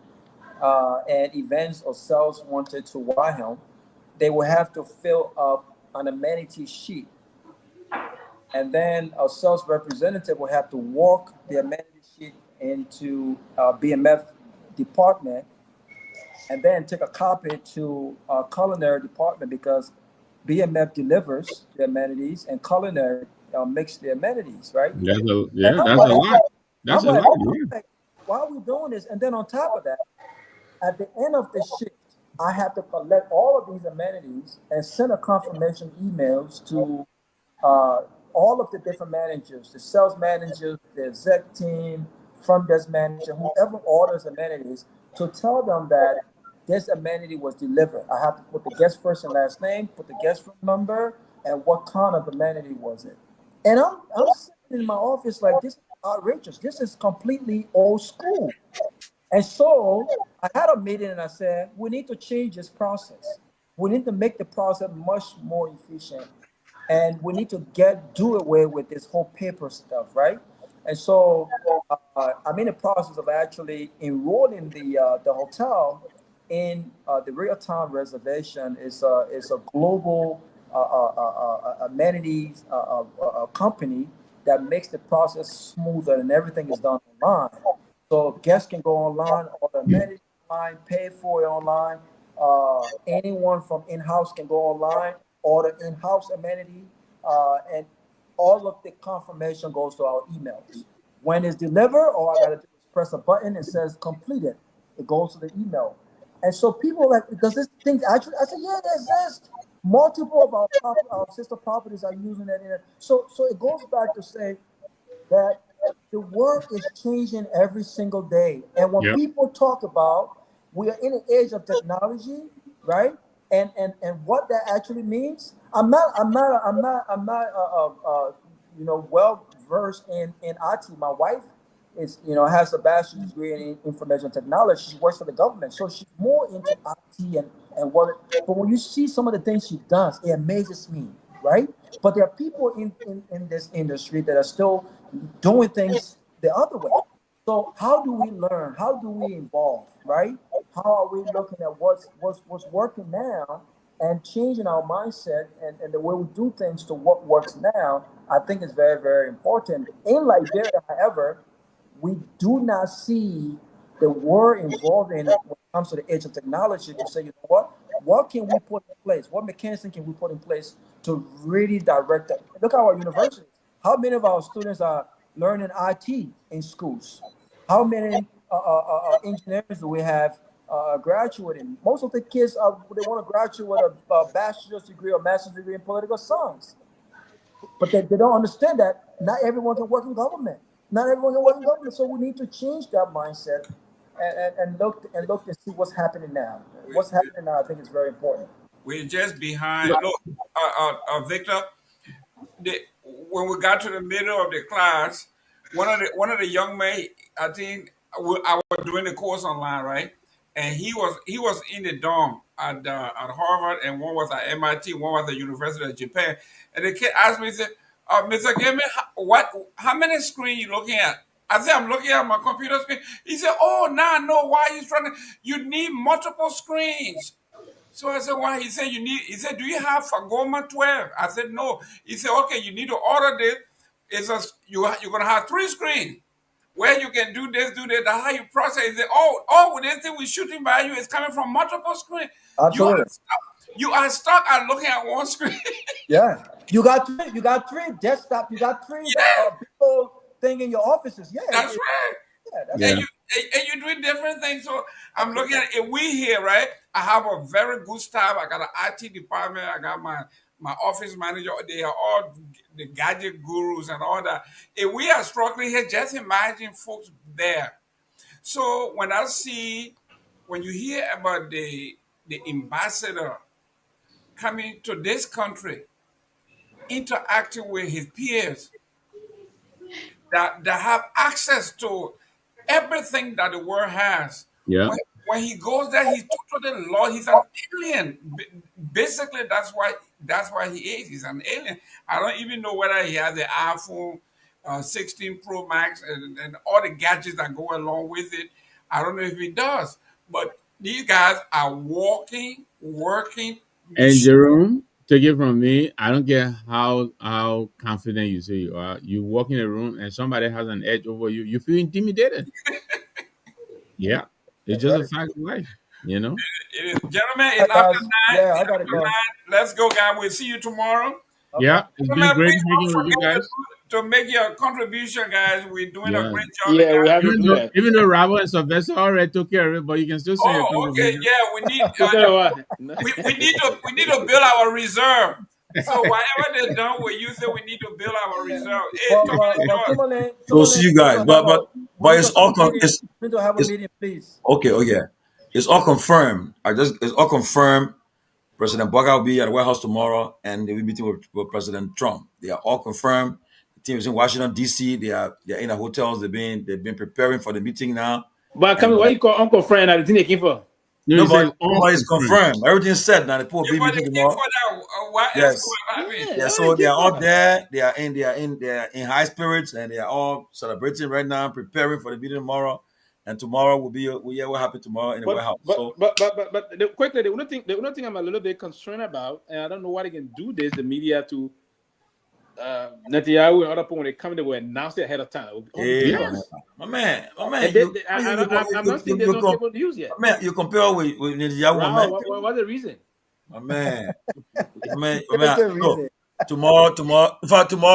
and events or sales wanted to wire him, they would have to fill up an amenity sheet, and then a sales representative will have to walk the amenity sheet into BMF department, and then take a copy to culinary department, because BMF delivers the amenities and culinary makes the amenities, right? And I'm That's a like, lot. That's a lot. I'm Yeah. like, why are we doing this? And then on top of that, at the end of the shift, I have to collect all of these amenities and send a confirmation emails to uh, all of the different managers, the sales managers, the exec team, front desk manager, whoever orders amenities, to tell them that this amenity was delivered. I have to put the guest first and last name, put the guest phone number, and what kind of amenity was it. And I'm sitting in my office like, this is outrageous. This is completely old school. And so I had a meeting and I said, we need to change this process. We need to make the process much more efficient. And we need to do away with this whole paper stuff, right? And so I'm in the process of actually enrolling the hotel in the real time reservation. Is a global amenities company that makes the process smoother, and everything is done online. So guests can go online, order amenities online, pay for it online. Anyone from in-house can go online, order in-house amenity, and all of the confirmation goes to our emails. When it's delivered, all I gotta do is press a button. It says completed. It goes to the email. And so people are like, does this thing actually? I said, yeah, it exists. Multiple of our sister properties are using that. So it goes back to say that the world is changing every single day. And when Yep. people talk about we are in an age of technology, right? And what that actually means, I'm not well versed in IT. My wife has a bachelor's degree in information technology. She works for the government, so she's more into IT and what. But when you see some of the things she does, it amazes me, right? But there are people in this industry that are still doing things the other way. So how do we learn? How do we evolve, right? How are we looking at what's working now and changing our mindset and the way we do things to what works now? I think is very, very important. In Liberia, however, we do not see the world involving when it comes to the age of technology to say, you know what can we put in place? What mechanism can we put in place to really direct that? Look at our universities. How many of our students are learning IT in schools? How many engineers do we have graduating? Most of the kids they want to graduate with a bachelor's degree or master's degree in political science, but they don't understand that not everyone can work in government. Not everyone can work in government. So we need to change that mindset and look and see what's happening now. We, What's happening now, I think, is very important. we're just behind. Look, Victor, when we got to the middle of the class, one of the young men, I think I was doing the course online, right? And he was in the dorm at Harvard, and one was at MIT, one was at the University of Japan. And the kid asked me, he said, "Mr. Gamer, how many screen you looking at?" I said, "I'm looking at my computer screen." He said, "Oh, now I know why you're trying to. You need multiple screens." So I said, why? He said, he said, do you have Fagoma 12? I said, no. He said, okay, you need to order this. You're going to have 3 screens where you can do this, do that. That's how you process it. With this thing we're shooting by you is coming from multiple screens. Absolutely. You are stuck at looking at one screen. Yeah. You got 3 desktop. You got 3 people thing in your offices. Yeah. That's right. Yeah, and you're doing different things. So I'm looking at it. We here, right? I have a very good staff. I got an IT department. I got my office manager. They are all the gadget gurus and all that. If we are struggling here, just imagine folks there. So when you hear about the ambassador coming to this country, interacting with his peers that have access to everything that the world has. Yeah. When he goes there, he's totally lost. He's an alien. Basically, that's why he is. He's an alien. I don't even know whether he has the iPhone 16 Pro Max and all the gadgets that go along with it. I don't know if he does. But these guys are walking, working. And Jerome, take it from me, I don't care how confident you say you are. You walk in a room and somebody has an edge over you, you feel intimidated. Yeah. It's just a fact of life, you know? It is. Gentlemen, it's after 9. Yeah, I gotta go. Let's go, guys. We'll see you tomorrow. Okay. Yeah, it's been great Please don't hanging with you forget guys. to make your contribution, guys. We're doing a great job. Yeah, we have to do that. Even though Rabo and Sylvester already took care of it, but you can still say your Okay. contribution. Yeah, we need to build our reserve. So whatever they're done with you, say we need to build our reserve. Hey, We'll see you guys, but it's all it's to have a meeting, please. okay. Oh yeah, it's all confirmed. It's all confirmed. President Boga will be at the White House tomorrow, and they'll be meeting with President Trump. They are all confirmed. The team is in Washington D.C. They're in the hotels. They've been preparing for the meeting now. But come why you call Uncle Friend at the thing they came for? Nobody's confirmed. Everything's set now. The poor be meeting tomorrow. Yes. Yeah. So they are all there. They are in high spirits, and they are all celebrating right now, preparing for the meeting tomorrow. And tomorrow what happened tomorrow in the White House. Quickly, the only thing I'm a little bit concerned about, and I don't know why they can do this, the media to Netanyahu and other people when they come, they will announce it ahead of time. My man. I'm not saying there's no cable news yet. Man, you compare with Netanyahu. What's the reason? My man. Look, tomorrow,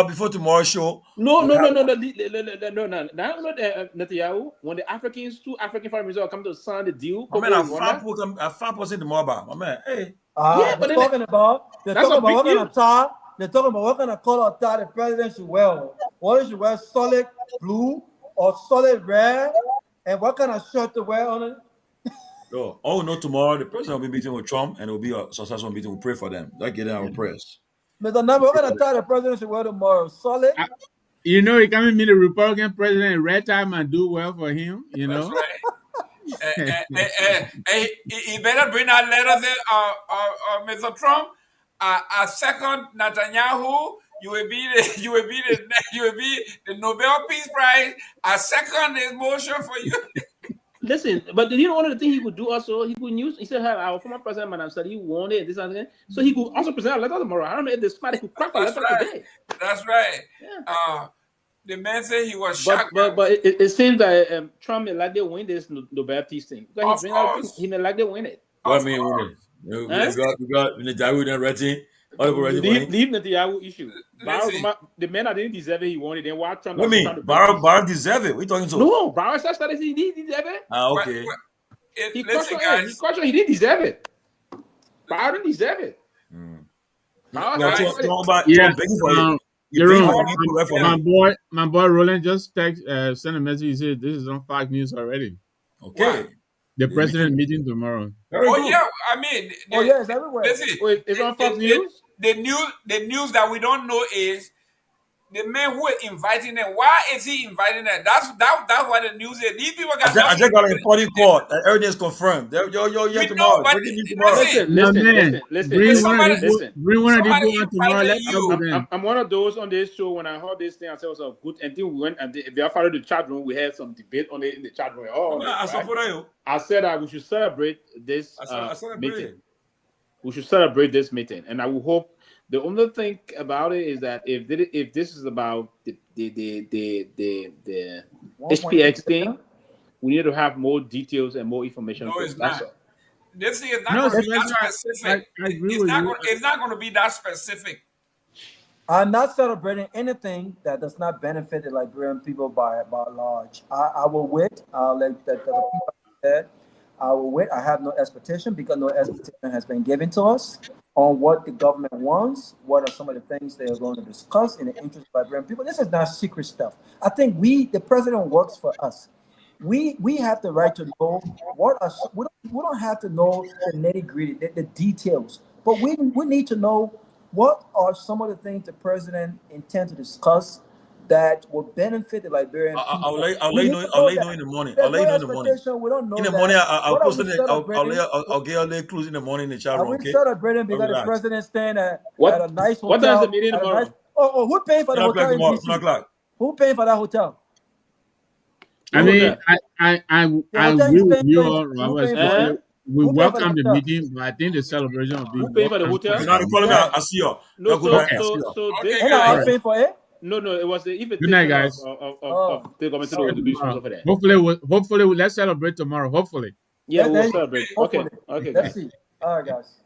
before tomorrow's show. No. Netanyahu, when the two African farmers come to sign the deal. My man, I'm 5% tomorrow, my man. Hey. They're talking about they're talking about what kind of color tie the president should wear. What should wear, solid blue or solid red? And what kind of shirt to wear on it? No, tomorrow the president will be meeting with Trump, and it will be a successful meeting. We'll pray for them. They'll get our prayers. Mr. Number, what kind of tie the president should wear tomorrow? Solid? You know, he can't meet the Republican president in red tie and do well for him, you know? That's right. He better bring that letter there, Mr. Trump. A second Netanyahu, you will be the Nobel Peace Prize. A second is motion for you. Listen, but you know one of the things he could do also, he could use, he said, our former president, Madam said he wanted this and that. So he could also present a letter tomorrow. I don't know if the spot could crack a letter today. That's right. Yeah. The man said he was shocked. But it seems that Trump may like to win this Nobel Peace thing. He may like to win it. What mean win it? We got Netanyahu then ready. Leave Netanyahu issue. The man that didn't deserve it, he wanted. Then why Trump? What mean? Barack deserve it. We talking to? No, Barack started he didn't deserve it. Okay. He questioned he didn't deserve it. Barack didn't deserve it. My boy Roland just sent a message. He said this is on Fox News already. Okay. Wow. The president meeting tomorrow. Yeah, I mean, it's everywhere. Listen, it's on Fox News. The news that we don't know is the man who is inviting them. Why is he inviting them? That's what the news is. These people got. I just got a reporting call. Everything is confirmed. Yo, tomorrow. Listen. Bring one of these people tomorrow. Let's go with them. I'm one of those on this show. When I heard this thing, I said it was a good. And then we went and if you followed the chat room, we had some debate on it in the chat room. I said that we should celebrate this meeting. we should celebrate this meeting. And I will hope. The only thing about it is that if this is about the HPX thing, we need to have more details and more information. No, it's not. This thing is not No, going to be that Sylvester, specific. I agree with you. It's not going to be that specific. I'm not celebrating anything that does not benefit the Liberian people by large. I will wait. I'll let the people said. I will wait. I have no expectation because no expectation has been given to us on what the government wants. What are some of the things they are going to discuss in the interest of Liberian people? This is not secret stuff. I think the president works for us. We have the right to know we don't have to know the nitty-gritty, the details, but we need to know what are some of the things the president intends to discuss that will benefit the Liberian people. I'll let you know in the morning. I'll let you know in the morning. We don't know in the morning, I'll post it. I'll get all the clues in the morning in the chat room. Are we celebrating because the president staying at a nice hotel? What does the meeting tomorrow? Who paying for the hotel in DC? 9 o'clock. Who paying for that hotel? I mean, I agree with you all, Robert. We welcome the meeting, but I think the celebration will be. Who paying for the hotel? You're not calling me. I see you. No, so this guy paying for it. No, it was the invitation. Good night, guys. Of the committee to be responsible for that. Hopefully, let's celebrate tomorrow. Hopefully. Yeah, we'll celebrate. Okay, Let's see. All right, guys.